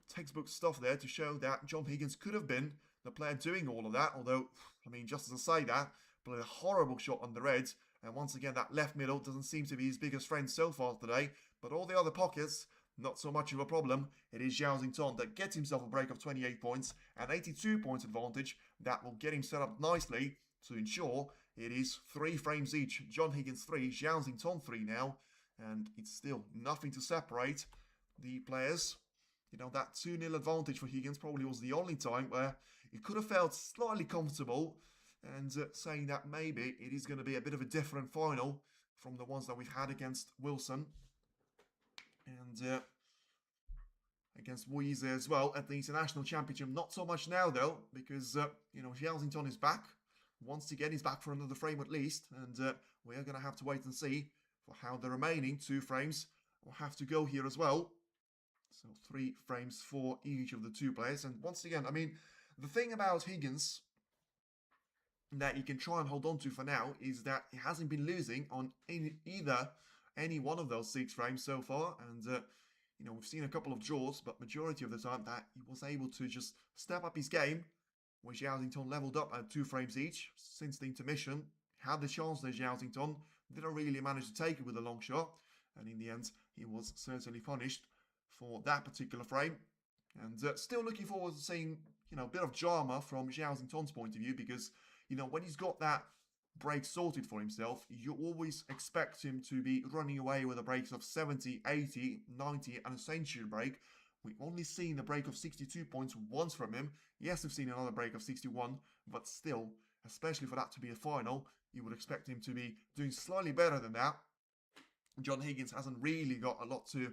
Speaker 2: textbook stuff there to show that John Higgins could have been the player doing all of that. Although, I mean, just as I say that, played a horrible shot on the red. And once again, that left middle doesn't seem to be his biggest friend so far today. But all the other pockets, not so much of a problem. It is Zhao Xington that gets himself a break of 28 points and 82 points advantage. That will get him set up nicely to ensure it is 3 frames each. John Higgins 3, Zhao Xington 3 now. And it's still nothing to separate the players. You know, that 2-0 advantage for Higgins probably was the only time where he could have felt slightly comfortable and saying that maybe it is going to be a bit of a different final from the ones that we've had against Wilson and against Wiese as well at the International Championship. Not so much now, though, because, you know, Zhao Xington is back. Once again, he's back for another frame at least, and we are going to have to wait and see for how the remaining 2 frames will have to go here as well. So 3 frames for each of the 2 players. And once again, I mean, the thing about Higgins that you can try and hold on to for now is that he hasn't been losing on any one of those 6 frames so far. And, you know, we've seen a couple of draws, but majority of the time that he was able to just step up his game, where Zhao Xington leveled up at 2 frames each since the intermission. Had the chance there, Zhao Xington. Didn't really manage to take it with a long shot. And in the end, he was certainly punished for that particular frame. And still looking forward to seeing, you know, a bit of drama from Zhao Xington's point of view, because, you know, when he's got that break sorted for himself, you always expect him to be running away with the breaks of 70, 80, 90 and a century break. We've only seen the break of 62 points once from him. Yes, we've seen another break of 61, but still, especially for that to be a final, you would expect him to be doing slightly better than that. John Higgins hasn't really got a lot to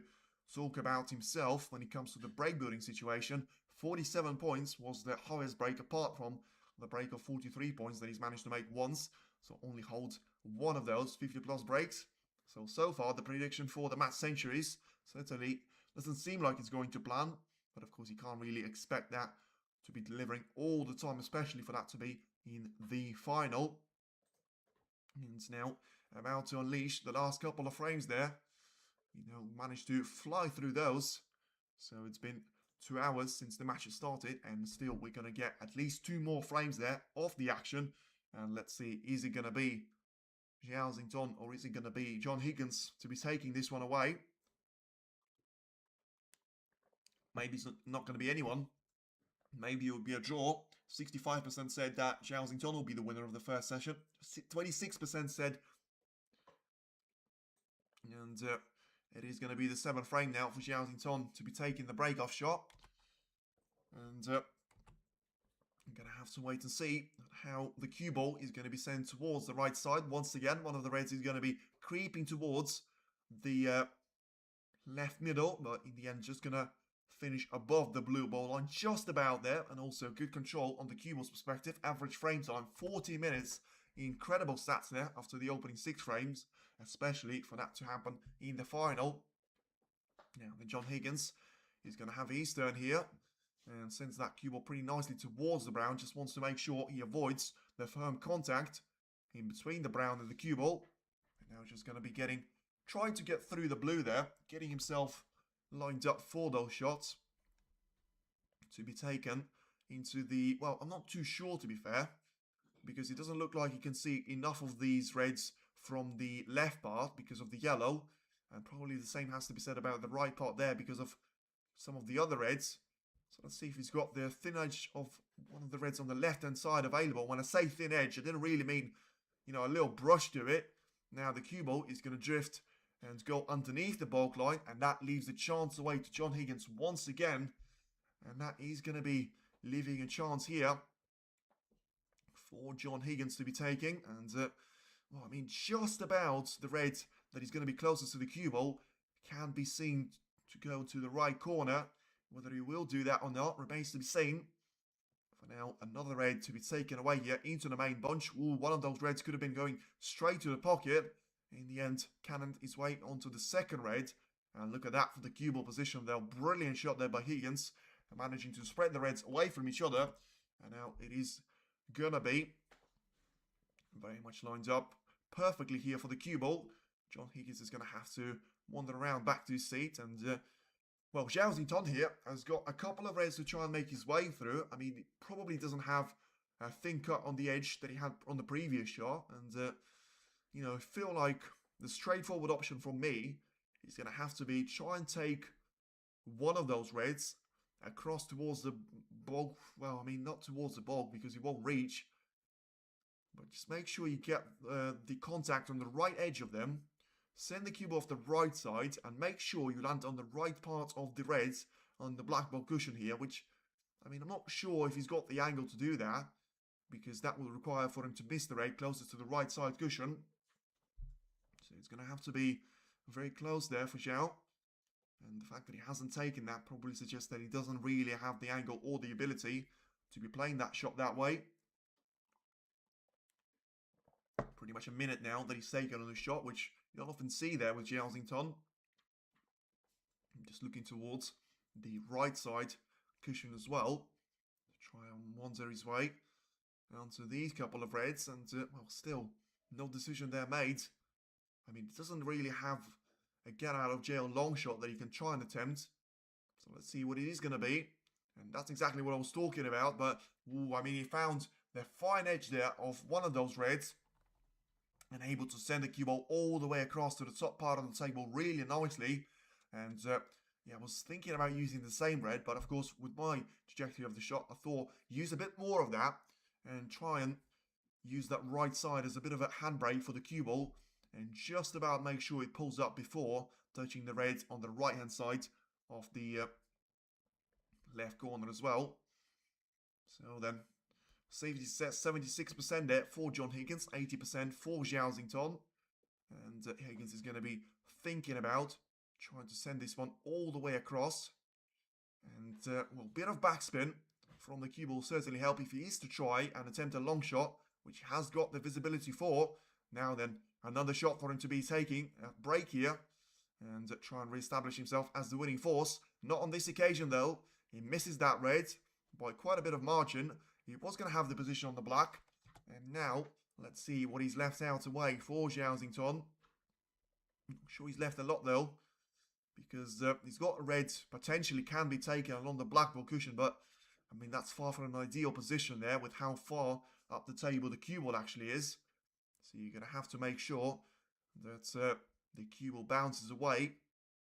Speaker 2: talk about himself when it comes to the break building situation. 47 points was the highest break apart from the break of 43 points that he's managed to make once. So only holds one of those 50 plus breaks. So far the prediction for the match centuries certainly doesn't seem like it's going to plan. But of course you can't really expect that to be delivering all the time, especially for that to be in the final. And it's now about to unleash the last couple of frames there. You know, managed to fly through those. So it's been 2 hours since the match has started, and still we're going to get at least 2 more frames there of the action. And let's see, is it going to be Zhao Xington or is it going to be John Higgins to be taking this one away? Maybe it's not going to be anyone. Maybe it will be a draw. 65% said that Zhao Xington will be the winner of the first session. 26% said, and it is going to be the 7th frame now for Zhao Xington to be taking the break-off shot. And I'm going to have to wait and see how the cue ball is going to be sent towards the right side. Once again, one of the reds is going to be creeping towards the left middle, but in the end just going to finish above the blue ball line, just about there, and also good control on the cue ball's perspective. Average frame time 40 minutes. Incredible stats there after the opening 6 frames, especially for that to happen in the final. Now then John Higgins is going to have his turn here and sends that cue ball pretty nicely towards the brown. Just wants to make sure he avoids the firm contact in between the brown and the cue ball. And now just going to be trying to get through the blue there, getting himself lined up for those shots to be taken into the, well, I'm not too sure to be fair, because it doesn't look like you can see enough of these reds from the left part because of the yellow, and probably the same has to be said about the right part there because of some of the other reds. So let's see if he's got the thin edge of one of the reds on the left hand side available. When I say thin edge, I didn't really mean, you know, a little brush to it. Now the cue ball is going to drift and go underneath the bulk line, and that leaves the chance away to John Higgins once again, and that is going to be leaving a chance here for John Higgins to be taking. And well, I mean, just about the red that is going to be closest to the cue ball can be seen to go to the right corner. Whether he will do that or not remains to be seen. For now, another red to be taken away here into the main bunch. Ooh, one of those reds could have been going straight to the pocket. In the end, cannoned his way onto the second red. And look at that for the cue ball position there. Brilliant shot there by Higgins, managing to spread the reds away from each other. And now it is gonna be very much lined up perfectly here for the cue ball. John Higgins is gonna have to wander around back to his seat, and well, Zhao here has got a couple of reds to try and make his way through. I mean, he probably doesn't have a thin cut on the edge that he had on the previous shot, and you know, I feel like the straightforward option from me is gonna have to be try and take one of those reds across towards the bog. Well, I mean, not towards the bog because he won't reach, but just make sure you get the contact on the right edge of them. Send the cube off the right side and make sure you land on the right part of the reds on the black ball cushion here, which, I mean, I'm not sure if he's got the angle to do that, because that will require for him to miss the red closest to the right side cushion. So it's going to have to be very close there for Zhao. And the fact that he hasn't taken that probably suggests that he doesn't really have the angle or the ability to be playing that shot that way. Pretty much a minute now that he's taken on the shot, which you don't often see there with Zhao. Just looking towards the right side cushion as well, to try and wander his way onto these couple of reds, and well, still no decision there made. I mean, it doesn't really have a get out of jail long shot that he can try and attempt. So let's see what it is going to be. And that's exactly what I was talking about. But, ooh, I mean, he found the fine edge there of one of those reds and able to send the cue ball all the way across to the top part of the table really nicely. And, yeah, I was thinking about using the same red. But, of course, with my trajectory of the shot, I thought use a bit more of that and try and use that right side as a bit of a handbrake for the cue ball, and just about make sure it pulls up before touching the red on the right hand side of the left corner as well. So then, safety set 76% there for John Higgins, 80% for Zhao. And Higgins is going to be thinking about trying to send this one all the way across. And, well, a bit of backspin from the cue ball will certainly help if he is to try and attempt a long shot, which he has got the visibility for. Now then, another shot for him to be taking a break here and try and re-establish himself as the winning force. Not on this occasion though. He misses that red by quite a bit of margin. He was going to have the position on the black. And now, let's see what he's left out away for Zhao. I'm sure he's left a lot though, because he's got a red potentially can be taken along the black ball cushion, but I mean, that's far from an ideal position there with how far up the table the cue ball actually is. So you're going to have to make sure that the cue ball bounces away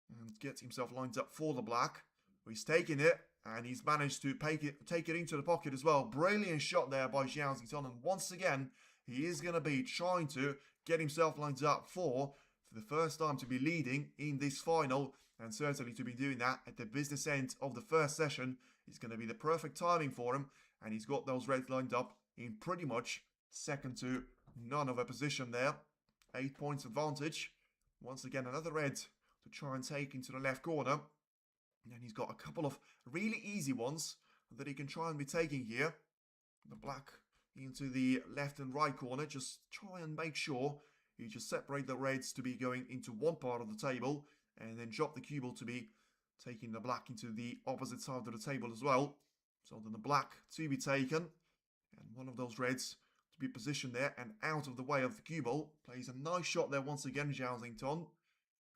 Speaker 2: and gets himself lined up for the black. He's taking it, and he's managed to take it into the pocket as well. Brilliant shot there by Zhao. And once again, he is going to be trying to get himself lined up for the first time to be leading in this final, and certainly to be doing that at the business end of the first session is going to be the perfect timing for him. And he's got those reds lined up in pretty much second to none of a position there. 8 points advantage. Once again, another red to try and take into the left corner. And he's got a couple of really easy ones that he can try and be taking here. The black into the left and right corner. Just try and make sure you just separate the reds to be going into one part of the table, and then drop the cue ball to be taking the black into the opposite side of the table as well. So then the black to be taken, and one of those reds to be positioned there and out of the way of the cue ball. Plays a nice shot there once again, Zhao.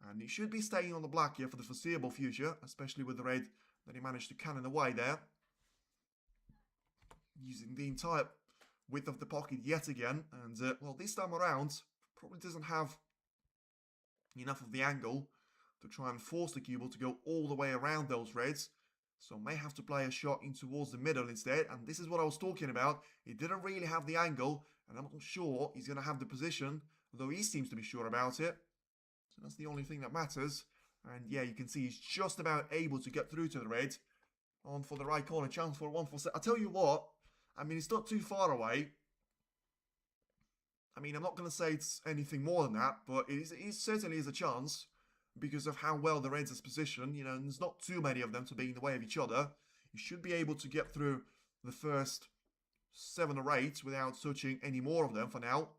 Speaker 2: And he should be staying on the black here for the foreseeable future, especially with the red that he managed to cannon away there. Using the entire width of the pocket yet again. And, well, this time around, probably doesn't have enough of the angle to try and force the cue ball to go all the way around those reds. So may have to play a shot in towards the middle instead. And this is what I was talking about. He didn't really have the angle, and I'm not sure he's going to have the position, though he seems to be sure about it. So that's the only thing that matters. And yeah, you can see he's just about able to get through to the red. On for the right corner, chance for a 1-4-7. I'll tell you what, I mean, it's not too far away. I mean, I'm not going to say it's anything more than that, but it certainly is a chance because of how well the Reds is positioned. You know, and there's not too many of them to be in the way of each other. You should be able to get through the first 7 or 8 without touching any more of them for now.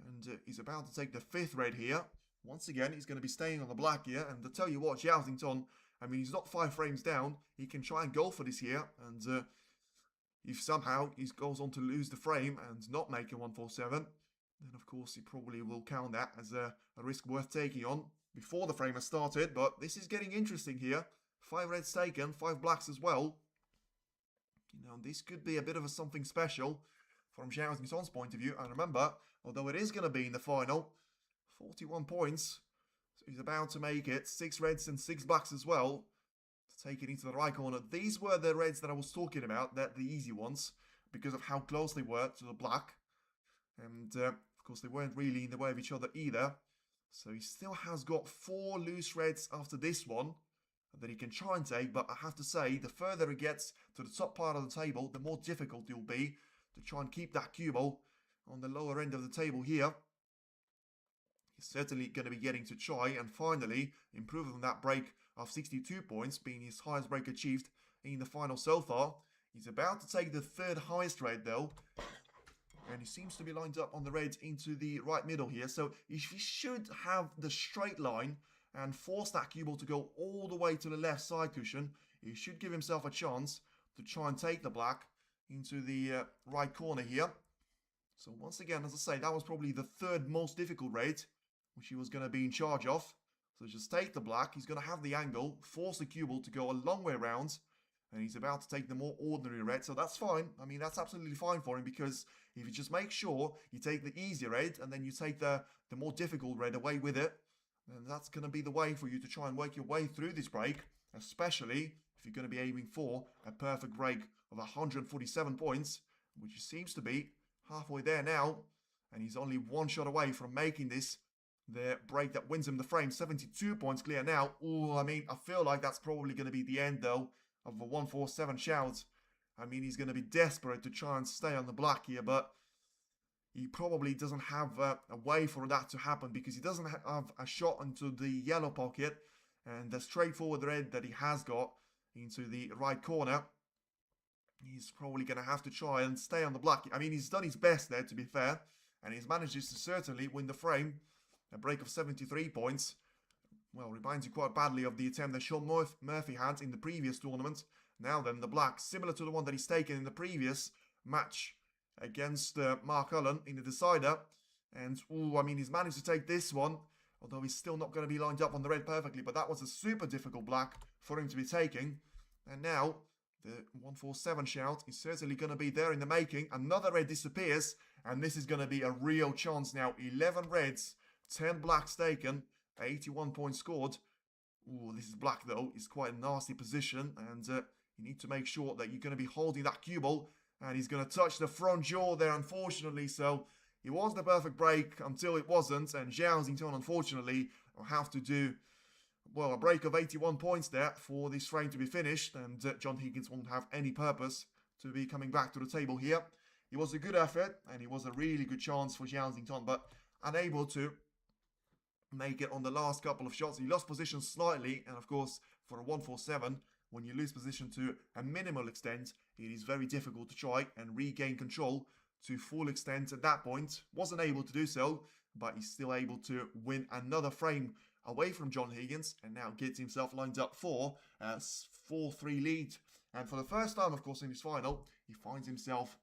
Speaker 2: And he's about to take the 5th red here. Once again, he's going to be staying on the black here. And to tell you what, Zhao, I mean, he's not 5 frames down. He can try and go for this here. And if somehow he goes on to lose the frame and not make a 1-4-7, then of course he probably will count that as a risk worth taking on before the frame has started. But this is getting interesting here. 5 reds taken, 5 blacks as well. You know, this could be a bit of a something special from Zhao's point of view. And remember, although it is going to be in the final, 41 points. So he's about to make it. 6 reds and 6 blacks as well to take it into the right corner. These were the reds that I was talking about. They're the easy ones because of how close they were to the black. And of course, they weren't really in the way of each other either. So he still has got 4 loose reds after this one that he can try and take. But I have to say, the further it gets to the top part of the table, the more difficult it will be to try and keep that cue ball on the lower end of the table here. He's certainly going to be getting to try and finally improve on that break of 62 points, being his highest break achieved in the final so far. He's about to take the 3rd highest red though. And he seems to be lined up on the red into the right middle here. So he should have the straight line and force that cue ball to go all the way to the left side cushion. He should give himself a chance to try and take the black into the right corner here. So once again, as I say, that was probably the 3rd most difficult raid, which he was going to be in charge of. So just take the black. He's going to have the angle, force the cue ball to go a long way around. And he's about to take the more ordinary red. So that's fine. I mean, that's absolutely fine for him because if you just make sure you take the easy red and then you take the more difficult red away with it, then that's going to be the way for you to try and work your way through this break, especially if you're going to be aiming for a perfect break of 147 points, which seems to be halfway there now. And he's only 1 shot away from making this the break that wins him the frame. 72 points clear now. Oh, I mean, I feel like that's probably going to be the end, though, of the 1-4-7 shout. I mean, he's going to be desperate to try and stay on the black here, but he probably doesn't have a way for that to happen because he doesn't have a shot into the yellow pocket and the straightforward red that he has got into the right corner. He's probably going to have to try and stay on the black. I mean, he's done his best there, to be fair, and he's managed to certainly win the frame. A break of 73 points. Well, reminds you quite badly of the attempt that Sean Murphy had in the previous tournament. Now then, the black, similar to the one that he's taken in the previous match against Mark Cullen in the decider. And, I mean, he's managed to take this one, although he's still not going to be lined up on the red perfectly. But that was a super difficult black for him to be taking. And now, the 1-4-7 shout is certainly going to be there in the making. Another red disappears, and this is going to be a real chance now. 11 reds, 10 blacks taken, 81 points scored. Ooh, this is black though. It's quite a nasty position, and you need to make sure that you're going to be holding that cue ball. And he's going to touch the front jaw there, unfortunately. So it was the perfect break until it wasn't. And Zhao, unfortunately, will have to do, well, a break of 81 points there for this frame to be finished. And John Higgins won't have any purpose to be coming back to the table here. It was a good effort, and it was a really good chance for Zhao, but unable to make it on the last couple of shots. He lost position slightly, and of course, for a 1-4-7, when you lose position to a minimal extent, it is very difficult to try and regain control to full extent at that point. Wasn't able to do so, but he's still able to win another frame away from John Higgins, and now gets himself lined up for a 4-3 lead. And for the first time, of course, in his final, he finds himself,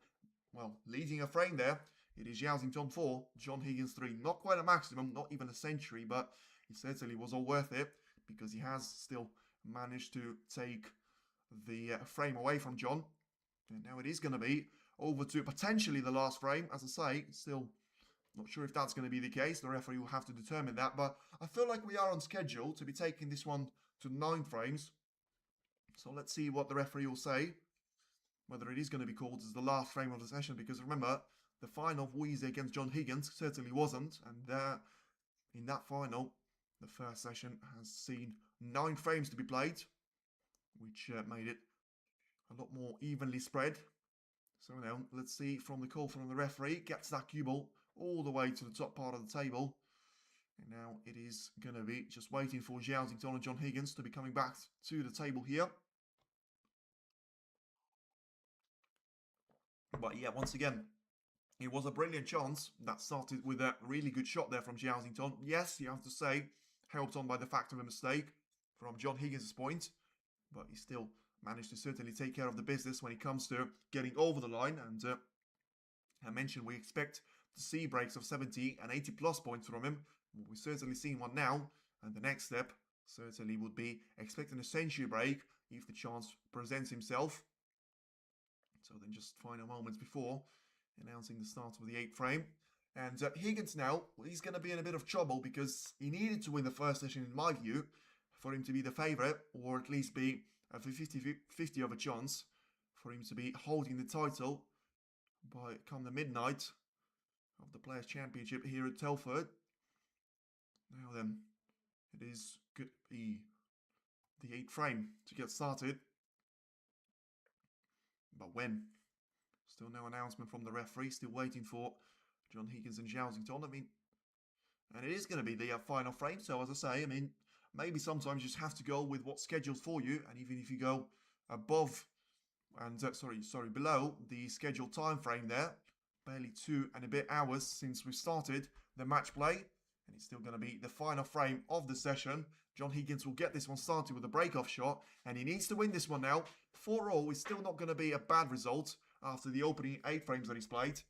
Speaker 2: well, leading a frame there. It is Zhao Xingtong 4, John Higgins 3. Not quite a maximum, not even a century, but it certainly was all worth it, because he has still managed to take the frame away from John. And now it is going to be over to potentially the last frame. As I say, still not sure if that's going to be the case. The referee will have to determine that. But I feel like we are on schedule to be taking this one to 9 frames. So let's see what the referee will say. Whether it is going to be called as the last frame of the session. Because remember, the final of Weezy against John Higgins certainly wasn't. And in that final, the first session has seen 9 frames to be played, which made it a lot more evenly spread. So now, let's see from the call from the referee. Gets that cue ball all the way to the top part of the table. And now it is going to be just waiting for Zhao Xingtong and John Higgins to be coming back to the table here. But yeah, once again, it was a brilliant chance that started with a really good shot there from Zhao Xingtong. Yes, you have to say, helped on by the fact of a mistake from John Higgins' point. But he still managed to certainly take care of the business when it comes to getting over the line. And I mentioned we expect to see breaks of 70 and 80 plus points from him. We've certainly seen one now. And the next step certainly would be expecting a century break if the chance presents himself. So then just final moments before announcing the start of the 8th frame. And Higgins now, he's going to be in a bit of trouble because he needed to win the first session, in my view, for him to be the favourite, or at least be a 50-50 of a chance for him to be holding the title by come the midnight of the Players' Championship here at Telford. Now then, it is good to be the 8th frame to get started. But when? Still no announcement from the referee. Still waiting for John Higgins and Zhao Xingtong. I mean, and it is going to be the final frame. So as I say, I mean, maybe sometimes you just have to go with what's scheduled for you. And even if you go above and below the scheduled time frame there, barely 2 and a bit hours since we started the match play, and it's still going to be the final frame of the session. John Higgins will get this one started with a break-off shot, and he needs to win this one now. 4-all is still not going to be a bad result after the opening 8 frames that he's played,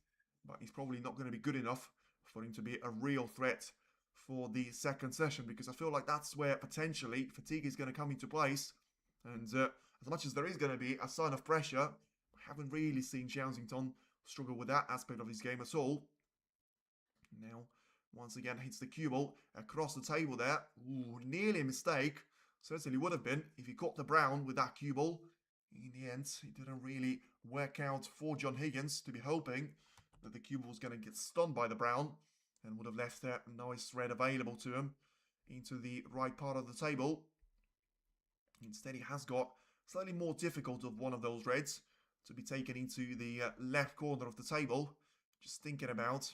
Speaker 2: but he's probably not going to be good enough for him to be a real threat for the second session, because I feel like that's where potentially fatigue is going to come into place. And as much as there is going to be a sign of pressure, I haven't really seen Zhao Xingtong struggle with that aspect of his game at all. Now, once again, hits the cue ball across the table there. Ooh, nearly a mistake. Certainly would have been if he caught the brown with that cue ball. In the end, it didn't really work out for John Higgins, to be hoping that the cue ball was going to get stunned by the brown and would have left a nice red available to him into the right part of the table. Instead, he has got slightly more difficult of one of those reds to be taken into the left corner of the table. Just thinking about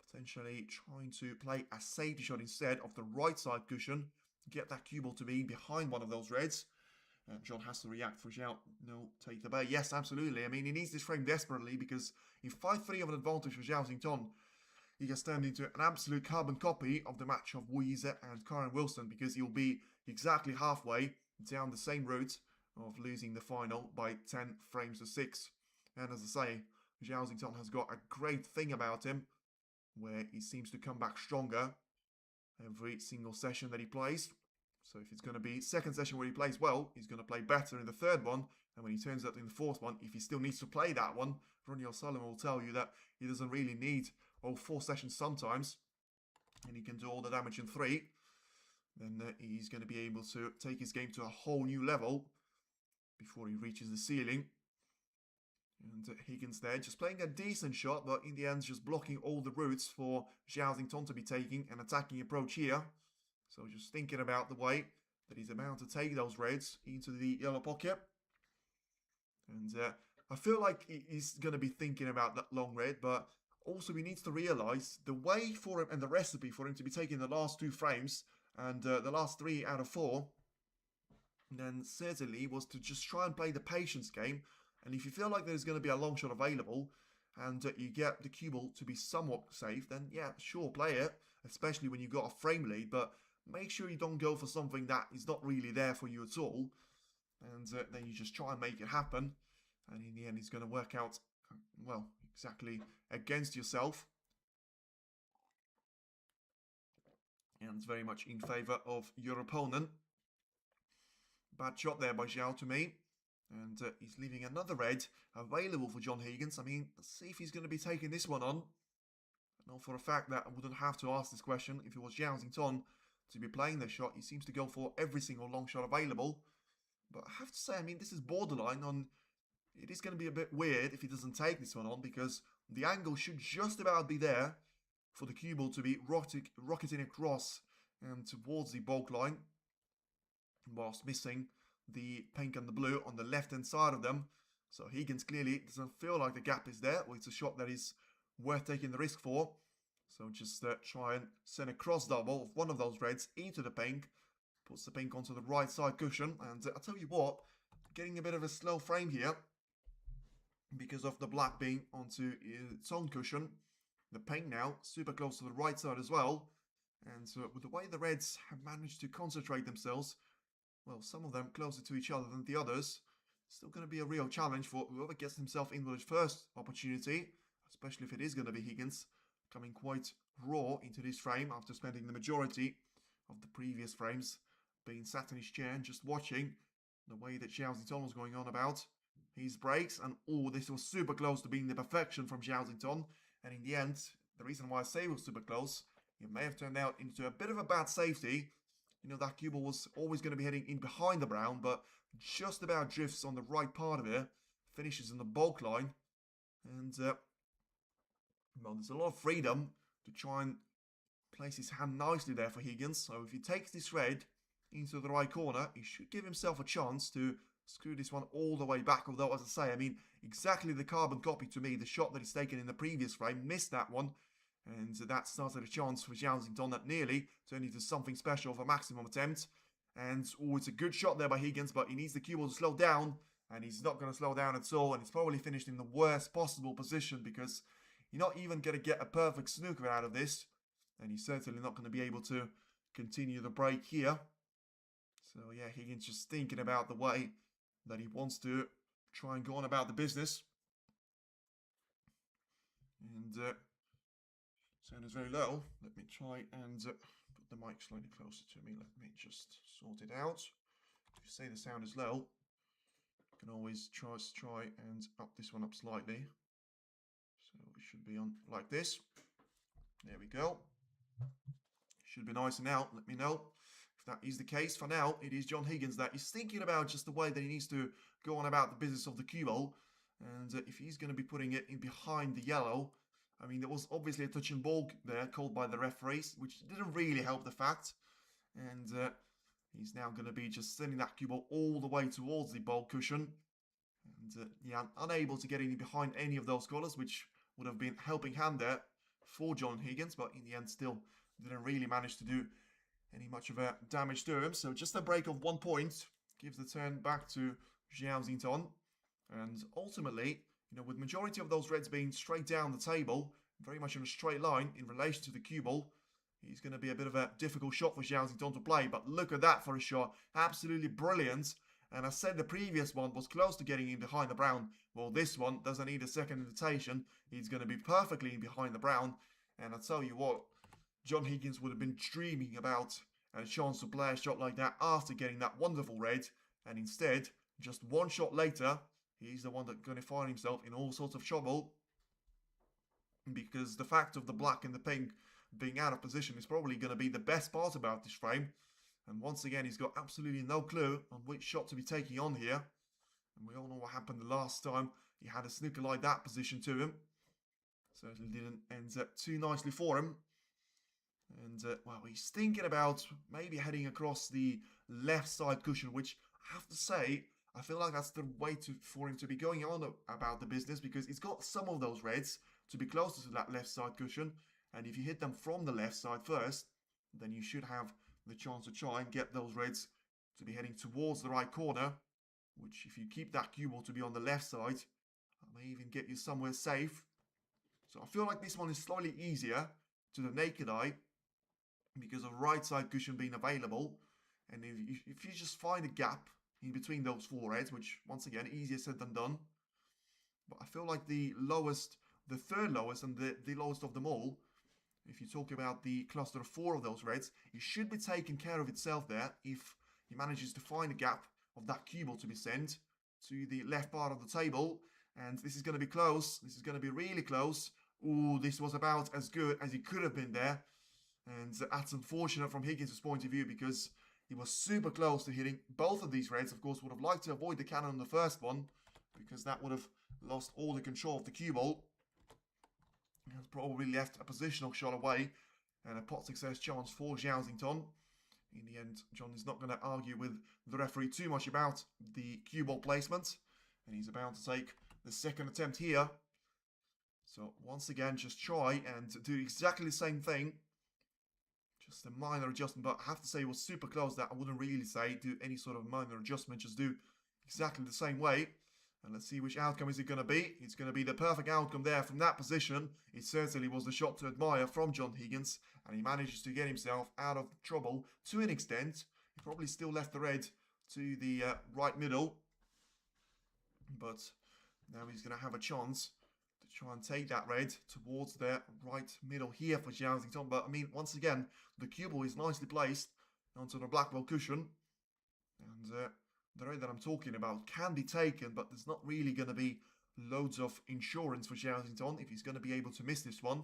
Speaker 2: potentially trying to play a safety shot instead of the right side cushion. Get that cue ball to be behind one of those reds. John has to react for Zhao. No, take the bait. Yes, absolutely. I mean, he needs this frame desperately because if 5-3 of an advantage for Zhao Xingtong, he gets turned into an absolute carbon copy of the match of Weezer and Karen Wilson, because he'll be exactly halfway down the same route of losing the final by 10 frames to 6. And as I say, Zhao Xingtong has got a great thing about him, where he seems to come back stronger every single session that he plays. So if it's going to be second session where he plays well, he's going to play better in the third one. And when he turns up in the fourth one, if he still needs to play that one, Ronnie O'Sullivan will tell you that he doesn't really need all 4 sessions sometimes, and he can do all the damage in 3. Then he's going to be able to take his game to a whole new level before he reaches the ceiling. And Higgins there, just playing a decent shot, but in the end just blocking all the routes for Zhao Xingtong to be taking an attacking approach here. So just thinking about the way that he's about to take those reds into the yellow pocket. And I feel like he's going to be thinking about that long red, but also he needs to realise the way for him and the recipe for him to be taking the last 2 frames and the last 3 out of 4 then certainly was to just try and play the patience game. And if you feel like there's going to be a long shot available and you get the cue ball to be somewhat safe, then yeah, sure, play it, especially when you've got a frame lead, but make sure you don't go for something that is not really there for you at all. And then you just try and make it happen. And in the end, it's going to work out, well, exactly against yourself. And it's very much in favour of your opponent. Bad shot there by Zhao to me. And he's leaving another red available for John Higgins. I mean, let's see if he's going to be taking this one on. I know for a fact that I wouldn't have to ask this question if it was Zhao Xington to be playing this shot. He seems to go for every single long shot available. But I have to say, I mean, this is borderline on... It is going to be a bit weird if he doesn't take this one on, because the angle should just about be there for the cue ball to be rocketing across and towards the bulk line, whilst missing the pink and the blue on the left-hand side of them. So Higgins clearly doesn't feel like the gap is there, or it's a shot that is worth taking the risk for. So just try and send a cross double of one of those reds into the pink, puts the pink onto the right side cushion, and I'll tell you what, getting a bit of a slow frame here, because of the black being onto its own cushion. The pink now super close to the right side as well. And so with the way the reds have managed to concentrate themselves, well, some of them closer to each other than the others, still going to be a real challenge for whoever gets himself into his first opportunity, especially if it is going to be Higgins, coming quite raw into this frame after spending the majority of the previous frames being sat in his chair and just watching the way that Zhao Xington was going on about his breaks. And oh, this was super close to being the perfection from Zhao Xington. And in the end, the reason why I say it was super close, it may have turned out into a bit of a bad safety. You know, that cue ball was always going to be heading in behind the brown, but just about drifts on the right part of it, finishes in the bulk line. And, well, there's a lot of freedom to try and place his hand nicely there for Higgins. So if he takes this red into the right corner, he should give himself a chance to screw this one all the way back. Although, as I say, I mean, exactly the carbon copy to me. The shot that he's taken in the previous frame, missed that one. And that started a chance for Zhao Xington that nearly turned into something special for maximum attempt. And, oh, it's a good shot there by Higgins, but he needs the cue ball to slow down. And he's not going to slow down at all. And he's probably finished in the worst possible position, because you're not even going to get a perfect snooker out of this. And he's certainly not going to be able to continue the break here. So, yeah, Higgins just thinking about the way that he wants to try and go on about the business. And sound is very low. Let me try and put the mic slightly closer to me. Let me just sort it out. If you say the sound is low, you can always try and up this one up slightly. So it should be on like this. There we go. Should be nice and out. Let me know if that is the case. For now, it is John Higgins that is thinking about just the way that he needs to go on about the business of the cue ball. And if he's going to be putting it in behind the yellow, I mean, there was obviously a touch and ball there called by the referees, which didn't really help the fact. And he's now going to be just sending that cue ball all the way towards the ball cushion. And yeah, unable to get in behind any of those colours, which would have been helping hand there for John Higgins. But in the end, still didn't really manage to do any much of a damage to him. So just a break of 1 point gives the turn back to Zhao Xington. And ultimately, you know, with majority of those reds being straight down the table, very much in a straight line in relation to the cue ball, he's going to be a bit of a difficult shot for Zhao Xington to play. But look at that for a shot. Absolutely brilliant. And I said the previous one was close to getting in behind the brown. Well, this one doesn't need a second invitation. He's going to be perfectly in behind the brown. And I tell you what, John Higgins would have been dreaming about a chance to play a shot like that after getting that wonderful red. And instead, just one shot later, he's the one that's going to find himself in all sorts of trouble. Because the fact of the black and the pink being out of position is probably going to be the best part about this frame. And once again, he's got absolutely no clue on which shot to be taking on here. And we all know what happened the last time he had a snooker like that position to him. Certainly didn't end up too nicely for him. And, well, he's thinking about maybe heading across the left side cushion, which I have to say, I feel like that's the way for him to be going on about the business, because he's got some of those reds to be closer to that left side cushion. And if you hit them from the left side first, then you should have the chance to try and get those reds to be heading towards the right corner, which if you keep that cue ball to be on the left side, may even get you somewhere safe. So I feel like this one is slightly easier to the naked eye because of right side cushion being available. And if you just find a gap in between those four reds, which once again, easier said than done. But I feel like the lowest, the third lowest and the lowest of them all, if you talk about the cluster of four of those reds, it should be taken care of itself there if he manages to find a gap of that cue ball to be sent to the left part of the table. And this is going to be close. This is going to be really close. Ooh, this was about as good as it could have been there. And that's unfortunate from Higgins' point of view because he was super close to hitting both of these reds. Of course, would have liked to avoid the cannon on the first one because that would have lost all the control of the cue ball. He has probably left a positional shot away and a pot success chance for Zhao. In the end, John is not going to argue with the referee too much about the cue ball placement. And he's about to take the second attempt here. So once again, just try and do exactly the same thing. Just a minor adjustment, but I have to say it was super close that I wouldn't really say do any sort of minor adjustment. Just do exactly the same way. And let's see which outcome is it going to be. It's going to be the perfect outcome there from that position. It certainly was the shot to admire from John Higgins. And he manages to get himself out of trouble to an extent. He probably still left the red to the right middle. But now he's going to have a chance to try and take that red towards the right middle here for Zhao. But I mean, once again, the cue ball is nicely placed onto the Blackwell cushion. And the red that I'm talking about can be taken, but there's not really going to be loads of insurance for Zhao if he's going to be able to miss this one,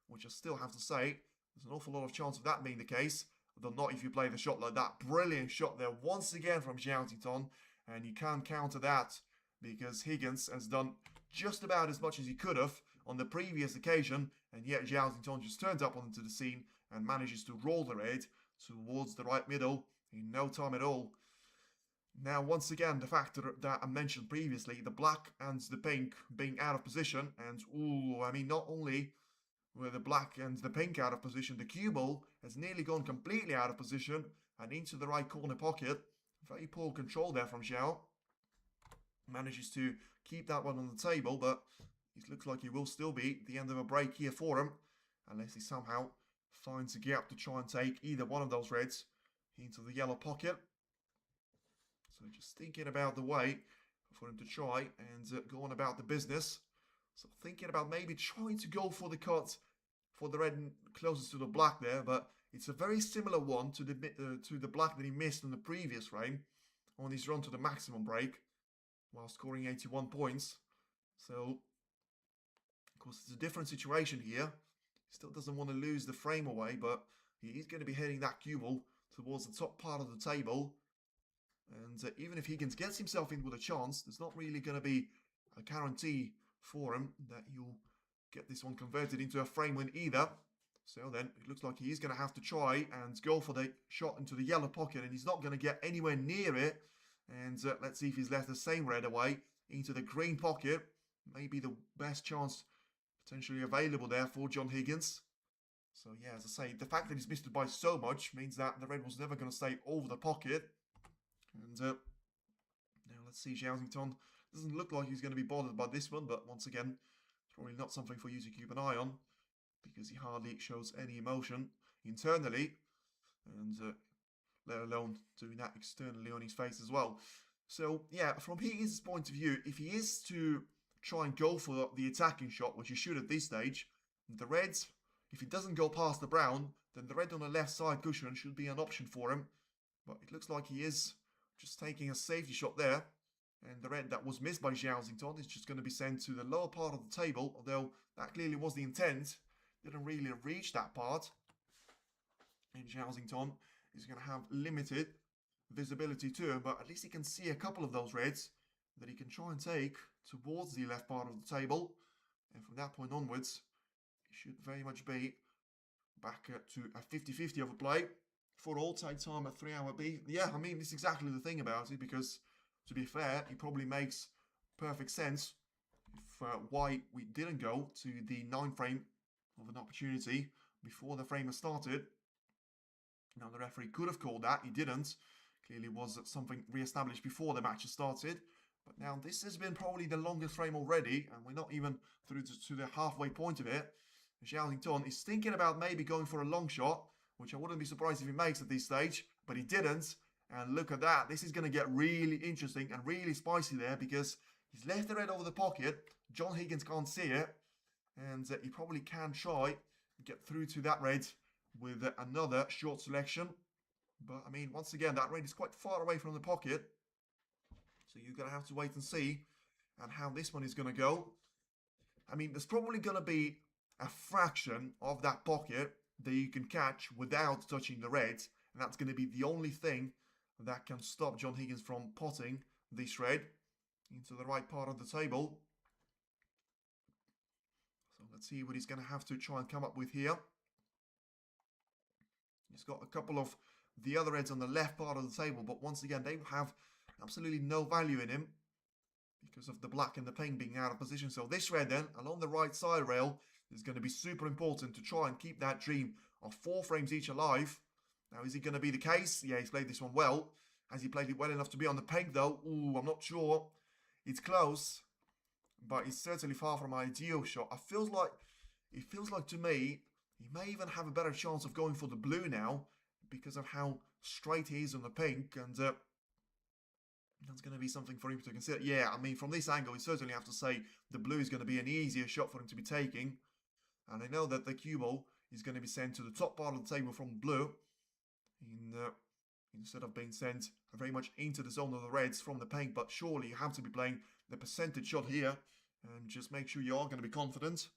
Speaker 2: which I still have to say, there's an awful lot of chance of that being the case, although not if you play the shot like that. Brilliant shot there once again from Zhao, and you can't counter that because Higgins has done just about as much as he could have on the previous occasion, and yet Zhao just turns up onto the scene and manages to roll the red towards the right middle in no time at all. Now, once again, the factor that I mentioned previously, the black and the pink being out of position, and ooh, I mean, not only were the black and the pink out of position, the cue ball has nearly gone completely out of position and into the right corner pocket. Very poor control there from Zhao. Manages to keep that one on the table, but it looks like it will still be the end of a break here for him, unless he somehow finds a gap to try and take either one of those reds into the yellow pocket. So just thinking about the way for him to try and go on about the business. So thinking about maybe trying to go for the cut for the red closest to the black there, but it's a very similar one to the black that he missed in the previous frame on his run to the maximum break while scoring 81 points. So, of course, it's a different situation here. He still doesn't want to lose the frame away, but he is going to be heading that cue ball towards the top part of the table. And even if Higgins gets himself in with a chance, there's not really going to be a guarantee for him that he'll get this one converted into a frame win either. So then it looks like he is going to have to try and go for the shot into the yellow pocket, and he's not going to get anywhere near it. And let's see if he's left the same red away into the green pocket. Maybe the best chance potentially available there for John Higgins. So yeah, as I say, the fact that he's missed it by so much means that the red was never going to stay over the pocket. And now let's see, Zhao. Doesn't look like he's going to be bothered by this one, but once again, it's probably not something for you to keep an eye on because he hardly shows any emotion internally, and let alone doing that externally on his face as well. So yeah, from his point of view, if he is to try and go for the attacking shot, which he should at this stage, the reds, if he doesn't go past the brown, then the red on the left side cushion should be an option for him. But it looks like he is just taking a safety shot there. And the red that was missed by Zhao is just going to be sent to the lower part of the table, although that clearly was the intent. Didn't really reach that part. And Zhao is going to have limited visibility to him, but at least he can see a couple of those reds that he can try and take towards the left part of the table. And from that point onwards, it should very much be back to a 50-50 of a play for all. Take time at 3-hour B. Yeah, I mean, it's exactly the thing about it, because to be fair, it probably makes perfect sense if why we didn't go to the 9 frame of an opportunity before the frame has started. Now, the referee could have called that. He didn't. Clearly was something re-established before the match started. But now this has been probably the longest frame already, and we're not even through to the halfway point of it. Zhao is thinking about maybe going for a long shot, which I wouldn't be surprised if he makes at this stage, but he didn't. And look at that. This is going to get really interesting and really spicy there, because he's left the red over the pocket. John Higgins can't see it, and he probably can try and get through to that red with another short selection. But, I mean, once again, that red is quite far away from the pocket. So you're going to have to wait and see and how this one is going to go. I mean, there's probably going to be a fraction of that pocket that you can catch without touching the red. And that's going to be the only thing that can stop John Higgins from potting this red into the right part of the table. So let's see what he's going to have to try and come up with here. He's got a couple of the other reds on the left part of the table, but once again, they have absolutely no value in him because of the black and the pink being out of position. So this red then, along the right side rail, is going to be super important to try and keep that dream of 4 frames each alive. Now, is it going to be the case? Yeah, he's played this one well. Has he played it well enough to be on the pink, though? Ooh, I'm not sure. It's close, but it's certainly far from an ideal shot. It feels like to me, he may even have a better chance of going for the blue now because of how straight he is on the pink, and that's going to be something for him to consider. Yeah, I mean, from this angle, we certainly have to say the blue is going to be an easier shot for him to be taking. And I know that the cue ball is going to be sent to the top part of the table from blue, instead of being sent very much into the zone of the reds from the pink. But surely you have to be playing the percentage shot here, and just make sure you are going to be confident.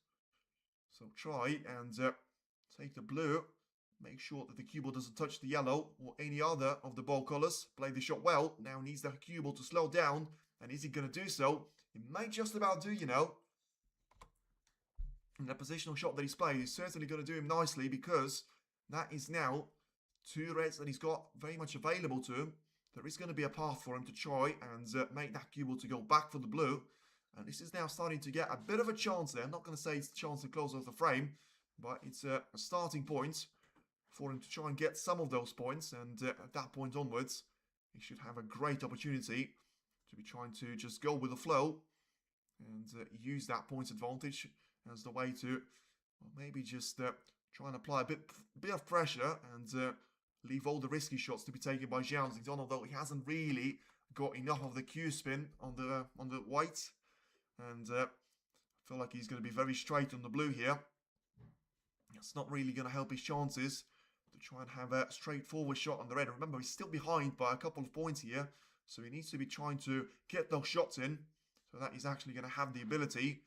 Speaker 2: So try and take the blue. Make sure that the cue ball doesn't touch the yellow or any other of the ball colours. Play the shot well. Now needs the cue ball to slow down. And is he going to do so? He might just about do, you know. And the positional shot that he's played is certainly going to do him nicely, because that is now 2 reds that he's got very much available to him. There is going to be a path for him to try and make that cue ball to go back for the blue. And this is now starting to get a bit of a chance there. I'm not going to say it's a chance to close off the frame, but it's a starting point for him to try and get some of those points. And at that point onwards, he should have a great opportunity to be trying to just go with the flow and use that points advantage as the way to maybe just try and apply a bit of pressure and leave all the risky shots to be taken by Zhao, although he hasn't really got enough of the Q spin on the white. And I feel like he's going to be very straight on the blue here. It's not really going to help his chances to try and have a straightforward shot on the red. Remember, he's still behind by a couple of points here, so he needs to be trying to get those shots in so that he's actually going to have the ability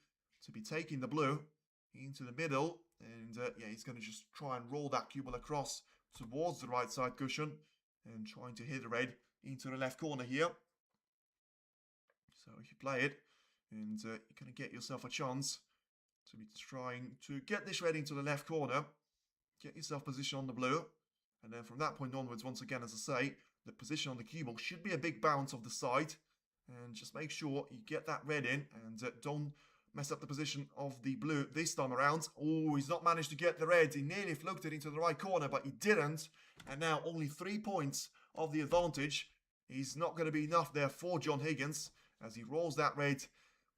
Speaker 2: to be taking the blue into the middle. And yeah, he's going to just try and roll that cue ball across towards the right side cushion and trying to hit the red into the left corner here. So if you play it, and you're going to get yourself a chance to be trying to get this red into the left corner, get yourself position on the blue, and then from that point onwards, once again, as I say, the position on the cue ball should be a big bounce off the side, and just make sure you get that red in, and don't mess up the position of the blue this time around. Oh, he's not managed to get the red. He nearly flunked it into the right corner, but he didn't, and now only 3 points of the advantage is not going to be enough there for John Higgins, as he rolls that red,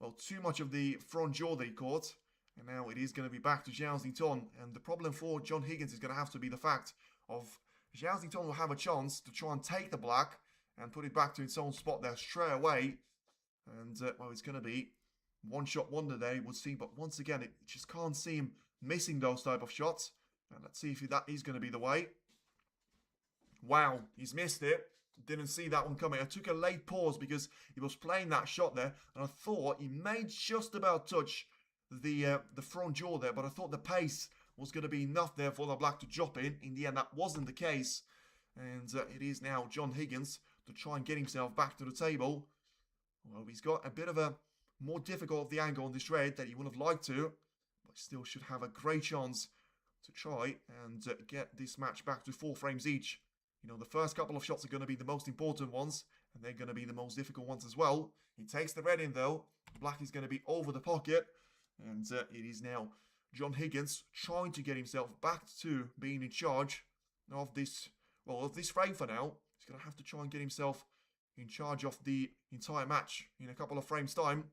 Speaker 2: well, too much of the front jaw that he caught. And now it is going to be back to Zhao. And the problem for John Higgins is going to have to be the fact of Zhao will have a chance to try and take the black and put it back to its own spot there straight away. And, well, it's going to be one-shot wonder there, it would seem. But once again, it just can't see him missing those type of shots. And let's see if that is going to be the way. Wow, he's missed it. Didn't see that one coming. I took a late pause because he was playing that shot there, and I thought he may just about touch the front jaw there, but I thought the pace was going to be enough there for the black to drop in. In the end, that wasn't the case, and it is now John Higgins to try and get himself back to the table. Well, he's got a bit of a more difficult of the angle on this red that he would have liked to, but still should have a great chance to try and get this match back to 4 frames each. You know, the first couple of shots are going to be the most important ones, and they're going to be the most difficult ones as well. He takes the red in, though. Black is going to be over the pocket, and it is now John Higgins trying to get himself back to being in charge of this, well, of this frame for now. He's going to have to try and get himself in charge of the entire match in a couple of frames' time.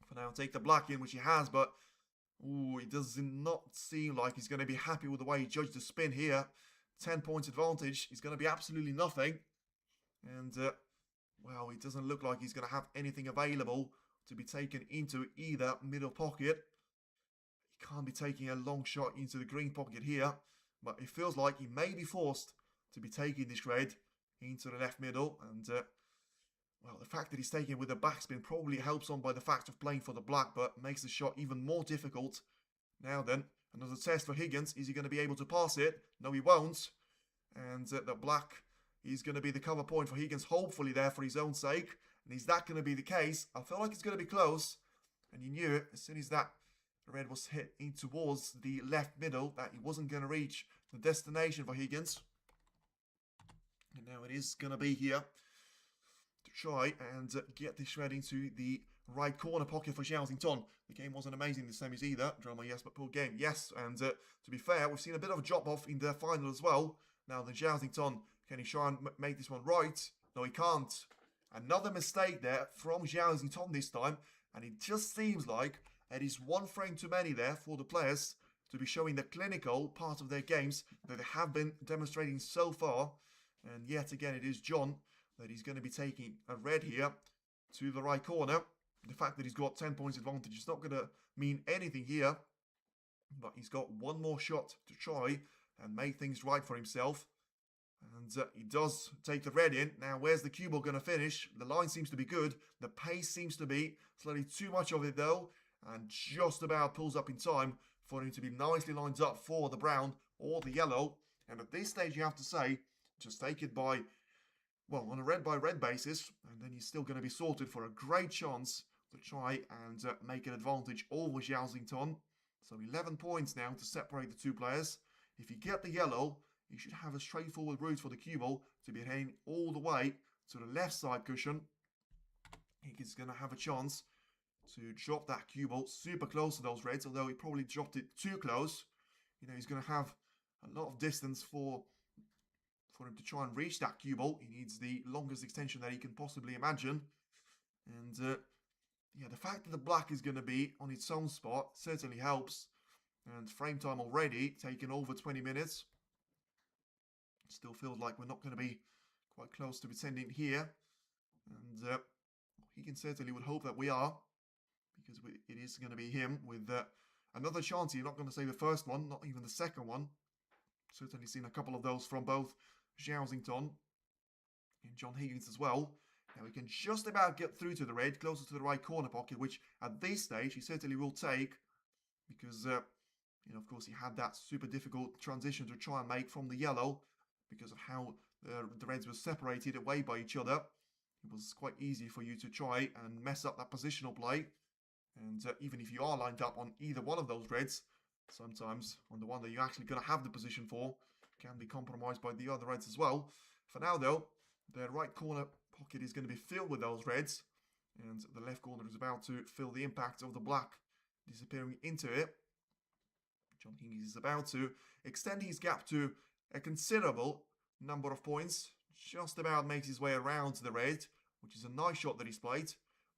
Speaker 2: For now, take the black in, which he has, but ooh, it does not seem like he's going to be happy with the way he judged the spin here. 10 points advantage is going to be absolutely nothing. And, well, it doesn't look like he's going to have anything available to be taken into either middle pocket. He can't be taking a long shot into the green pocket here, but it feels like he may be forced to be taking this red into the left middle. And, well, the fact that he's taking it with a backspin probably helps on by the fact of playing for the black, but makes the shot even more difficult. Now then, another test for Higgins. Is he going to be able to pass it? No, he won't. And the black is going to be the cover point for Higgins, hopefully there for his own sake. And is that going to be the case? I feel like it's going to be close. And you knew as soon as that red was hit in towards the left middle that he wasn't going to reach the destination for Higgins. And now it is going to be here to try and get this red into the right corner pocket for Zhao. The game wasn't amazing in the semis either. Drama, yes, but poor game, yes. And to be fair, we've seen a bit of a drop-off in the final as well. Now the Zhao, can he try and make this one right? No, he can't. Another mistake there from Zhao this time. And it just seems like it is one frame too many there for the players to be showing the clinical part of their games that they have been demonstrating so far. And yet again, it is John that he's going to be taking a red here to the right corner. The fact that he's got 10 points advantage is not going to mean anything here. But he's got one more shot to try and make things right for himself. And he does take the red in. Now, where's the cue ball going to finish? The line seems to be good. The pace seems to be slightly too much of it, though. And just about pulls up in time for him to be nicely lined up for the brown or the yellow. And at this stage, you have to say, just take it by, well, on a red-by-red basis. And then he's still going to be sorted for a great chance to try and make an advantage over Zhao. So 11 points now to separate the two players. If you get the yellow, you should have a straightforward route for the cue ball to be heading all the way to the left side cushion. He's going to have a chance to drop that cue ball super close to those reds, although he probably dropped it too close. You know, he's going to have a lot of distance for him to try and reach that cue ball. He needs the longest extension that he can possibly imagine. And, yeah, the fact that the black is going to be on its own spot certainly helps. And frame time already taken over 20 minutes. Still feels like we're not going to be quite close to pretending here. And Higgins certainly would hope that we are. Because it is going to be him with another chance. You're not going to say the first one, not even the second one. Certainly seen a couple of those from both Zhao and John Higgins as well. Now we can just about get through to the red, closer to the right corner pocket, which at this stage he certainly will take. Because, you know, of course, he had that super difficult transition to try and make from the yellow. Because of how the reds were separated away by each other. It was quite easy for you to try and mess up that positional play. And even if you are lined up on either one of those reds, sometimes on the one that you're actually going to have the position for, can be compromised by the other reds as well. For now, though, the right corner pocket is going to be filled with those reds. And the left corner is about to feel the impact of the black disappearing into it. John Higgins is about to extend his gap to a considerable number of points. Just about makes his way around to the red, which is a nice shot that he's played.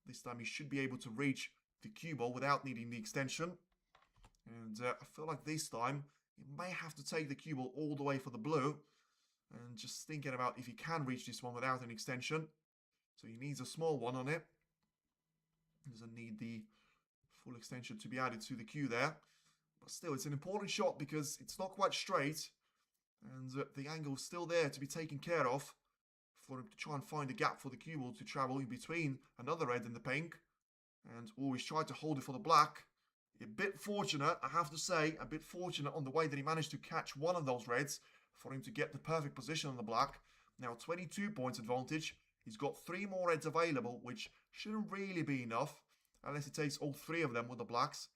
Speaker 2: This time he should be able to reach the cue ball without needing the extension. And I feel like this time he may have to take the cue ball all the way for the blue. And just thinking about if he can reach this one without an extension. So he needs a small one on it. He doesn't need the full extension to be added to the cue there. But still, it's an important shot because it's not quite straight. And the angle is still there to be taken care of for him to try and find a gap for the cue ball to travel in between another red and the pink. And always tried to hold it for the black. A bit fortunate, I have to say, a bit fortunate on the way that he managed to catch one of those reds for him to get the perfect position on the black. Now 22 points advantage. He's got 3 more reds available, which shouldn't really be enough unless he takes all 3 of them with the blacks.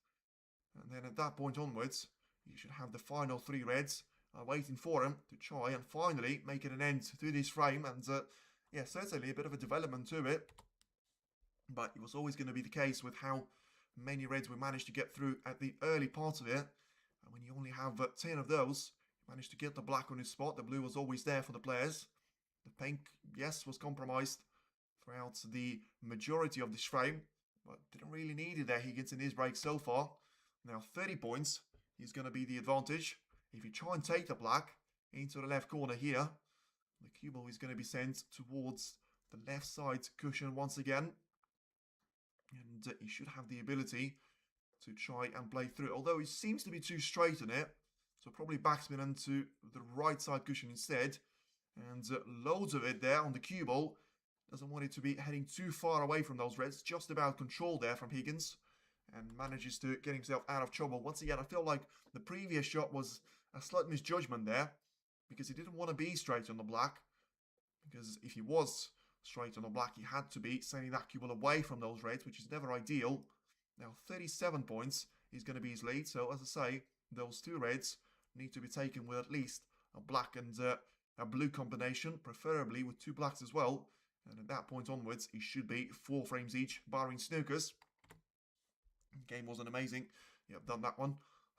Speaker 2: And then at that point onwards, you should have the final 3 reds waiting for him to try and finally make it an end to this frame. And yeah, certainly a bit of a development to it. But it was always going to be the case with how many reds we managed to get through at the early part of it. And when you only have 10 of those, you managed to get the black on his spot. The blue was always there for the players. The pink, yes, was compromised throughout the majority of this frame, but didn't really need it there, Higgins, in his break so far. Now 30 points is going to be the advantage. If you try and take the black into the left corner here, the cue ball is going to be sent towards the left side cushion once again. And he should have the ability to try and play through it, although he seems to be too straight on it. So probably backspin onto the right side cushion instead. And loads of it there on the cue ball. Doesn't want it to be heading too far away from those reds. Just about control there from Higgins. And manages to get himself out of trouble. Once again, I feel like the previous shot was a slight misjudgment there. Because he didn't want to be straight on the black. Because if he was straight on the black, he had to be sending that cue ball away from those reds, which is never ideal. Now 37 points is going to be his lead. So as I say, those two reds need to be taken with at least a black and a blue combination, preferably with two blacks as well. And at that point onwards, it should be 4 frames each, barring snookers. Game wasn't amazing. Yeah, I've done that one.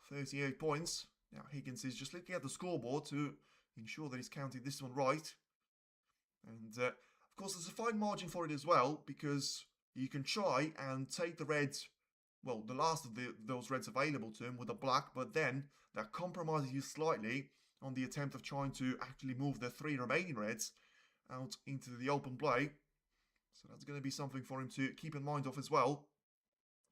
Speaker 2: 38 points. Now Higgins is just looking at the scoreboard to ensure that he's counting this one right. And of course, there's a fine margin for it as well, because you can try and take the reds, well, the last of those reds available to him with a black, but then that compromises you slightly on the attempt of trying to actually move the 3 remaining reds out into the open play. So that's going to be something for him to keep in mind of as well.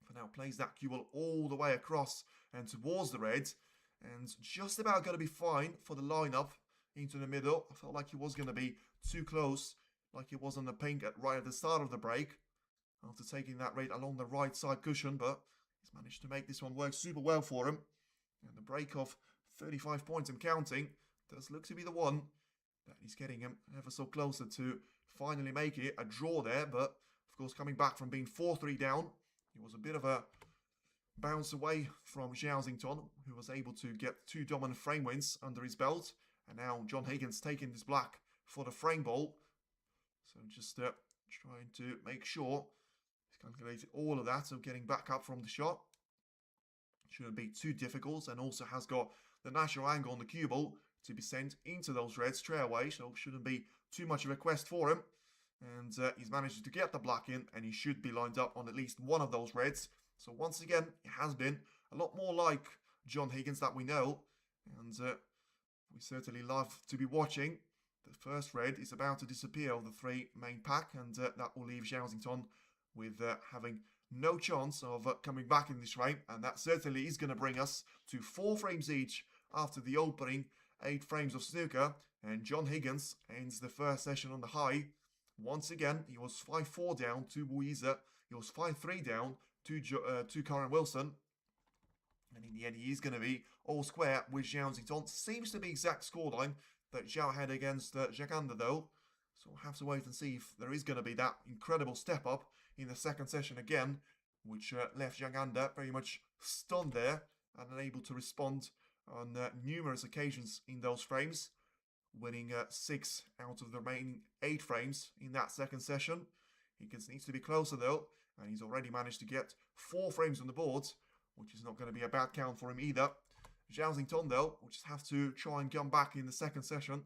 Speaker 2: For now, plays that cue ball all the way across and towards the reds, and just about going to be fine for the lineup into the middle. I felt like he was going to be too close, like he was on the pink right at the start of the break, after taking that red along the right side cushion, but he's managed to make this one work super well for him. And the break of 35 points and counting does look to be the one that is getting him ever so closer to finally make it a draw there. But of course, coming back from being 4-3 down, it was a bit of a bounce away from Zhao, who was able to get 2 dominant frame wins under his belt. And now John Higgins taking this black for the frame ball. So just trying to make sure he's calculated all of that. So getting back up from the shot shouldn't be too difficult, and also has got the natural angle on the cue ball to be sent into those reds straight away, so shouldn't be too much of a quest for him. And he's managed to get the black in, and he should be lined up on at least one of those reds. So once again, it has been a lot more like John Higgins that we know, and we certainly love to be watching. The first red is about to disappear of the 3 main pack, and that will leave Zhao with having no chance of coming back in this frame, and that certainly is going to bring us to 4 frames each after the opening 8 frames of snooker. And John Higgins ends the first session on the high. Once again, he was 5-4 down to Buiza. He was 5-3 down to Karen Wilson. And in the end, he is going to be all square with Zhao Xingtong. Seems to be exact scoreline that Zhao had against Jaganda, though. So we'll have to wait and see if there is going to be that incredible step up in the second session again, which left Jaganda very much stunned there and unable to respond on numerous occasions in those frames, winning 6 out of the remaining 8 frames in that second session. Higgins needs to be closer though, and he's already managed to get 4 frames on the board, which is not going to be a bad count for him either. Zhao Xingtong though will just have to try and come back in the second session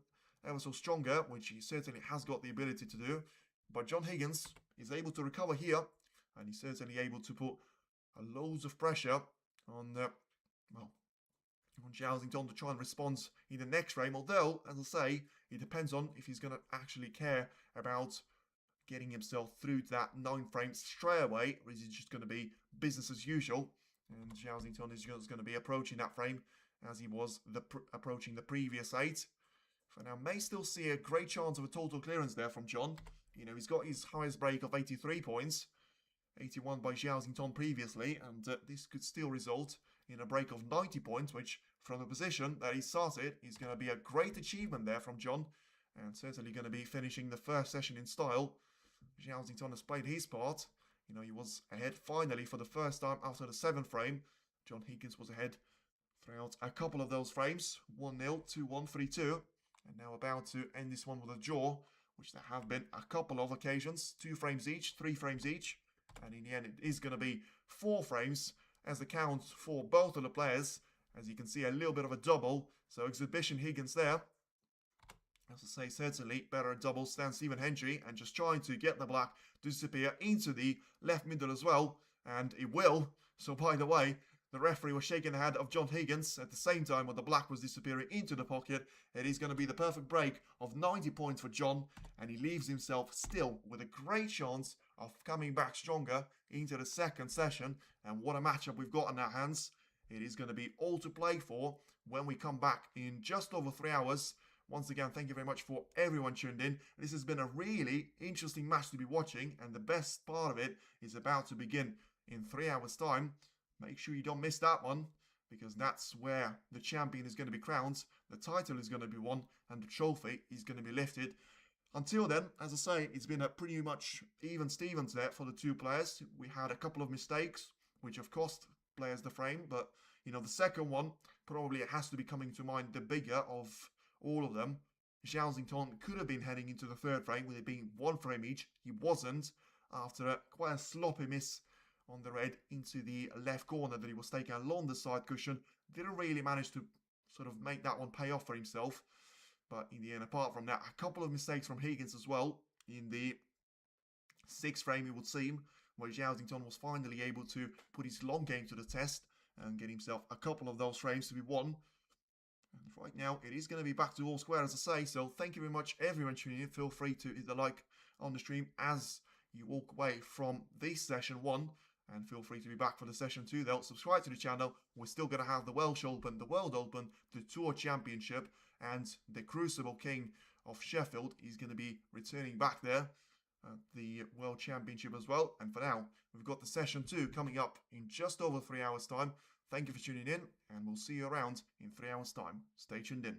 Speaker 2: ever so stronger, which he certainly has got the ability to do. But John Higgins is able to recover here, and he's certainly able to put loads of pressure on on Zhao Xingtong to try and respond in the next frame. Although, as I say, it depends on if he's going to actually care about getting himself through to that 9 frames straight away, or is it just going to be business as usual? And Zhao Xingtong is just going to be approaching that frame as he was approaching the previous 8. For now, may still see a great chance of a total clearance there from John. You know, he's got his highest break of 83 points, 81 by Zhao Xingtong previously, and this could still result in a break of 90 points, which, from the position that he started, is going to be a great achievement there from John, and certainly going to be finishing the first session in style. Zhao Xingtong has played his part. You know, he was ahead finally for the first time after the 7th frame. John Higgins was ahead throughout a couple of those frames, 1-0, 2-1, 3-2, and now about to end this one with a draw, which there have been a couple of occasions, 2 frames each, 3 frames each, and in the end it is going to be 4 frames as the count for both of the players. As you can see, a little bit of a double, so exhibition Higgins there, As I say, certainly better at doubles than Stephen Hendry, and just trying to get the black to disappear into the left middle as well, and it will. So by the way, the referee was shaking the hand of John Higgins at the same time when the black was disappearing into the pocket. It is going to be the perfect break of 90 points for John, and he leaves himself still with a great chance of coming back stronger into the second session. And what a matchup we've got in our hands. It is going to be all to play for when we come back in just over 3 hours. Once again, thank you very much for everyone tuned in. This has been a really interesting match to be watching, and the best part of it is about to begin in 3 hours' time. Make sure you don't miss that one, because that's where the champion is going to be crowned, the title is going to be won, and the trophy is going to be lifted. Until then, as I say, it's been a pretty much even Stevens there for the two players. We had a couple of mistakes, which have cost players the frame, but you know, the second one probably has to be coming to mind, the bigger of all of them. Zhao could have been heading into the third frame with it being 1 frame each. He wasn't, after quite a sloppy miss on the red into the left corner that he was taking along the side cushion. Didn't really manage to sort of make that one pay off for himself. But in the end, apart from that, a couple of mistakes from Higgins as well in the 6th frame, it would seem, where Zhao was finally able to put his long game to the test and get himself a couple of those frames to be won. And right now, it is going to be back to all square, as I say. So thank you very much, everyone tuning in. Feel free to hit the like on the stream as you walk away from this session 1. And feel free to be back for the session 2 though. Subscribe to the channel. We're still going to have the Welsh Open, the World Open, the Tour Championship, and the Crucible King of Sheffield is going to be returning back there. The World Championship as well. And for now, we've got the session 2 coming up in just over 3 hours' time. Thank you for tuning in, and we'll see you around in 3 hours' time. Stay tuned in.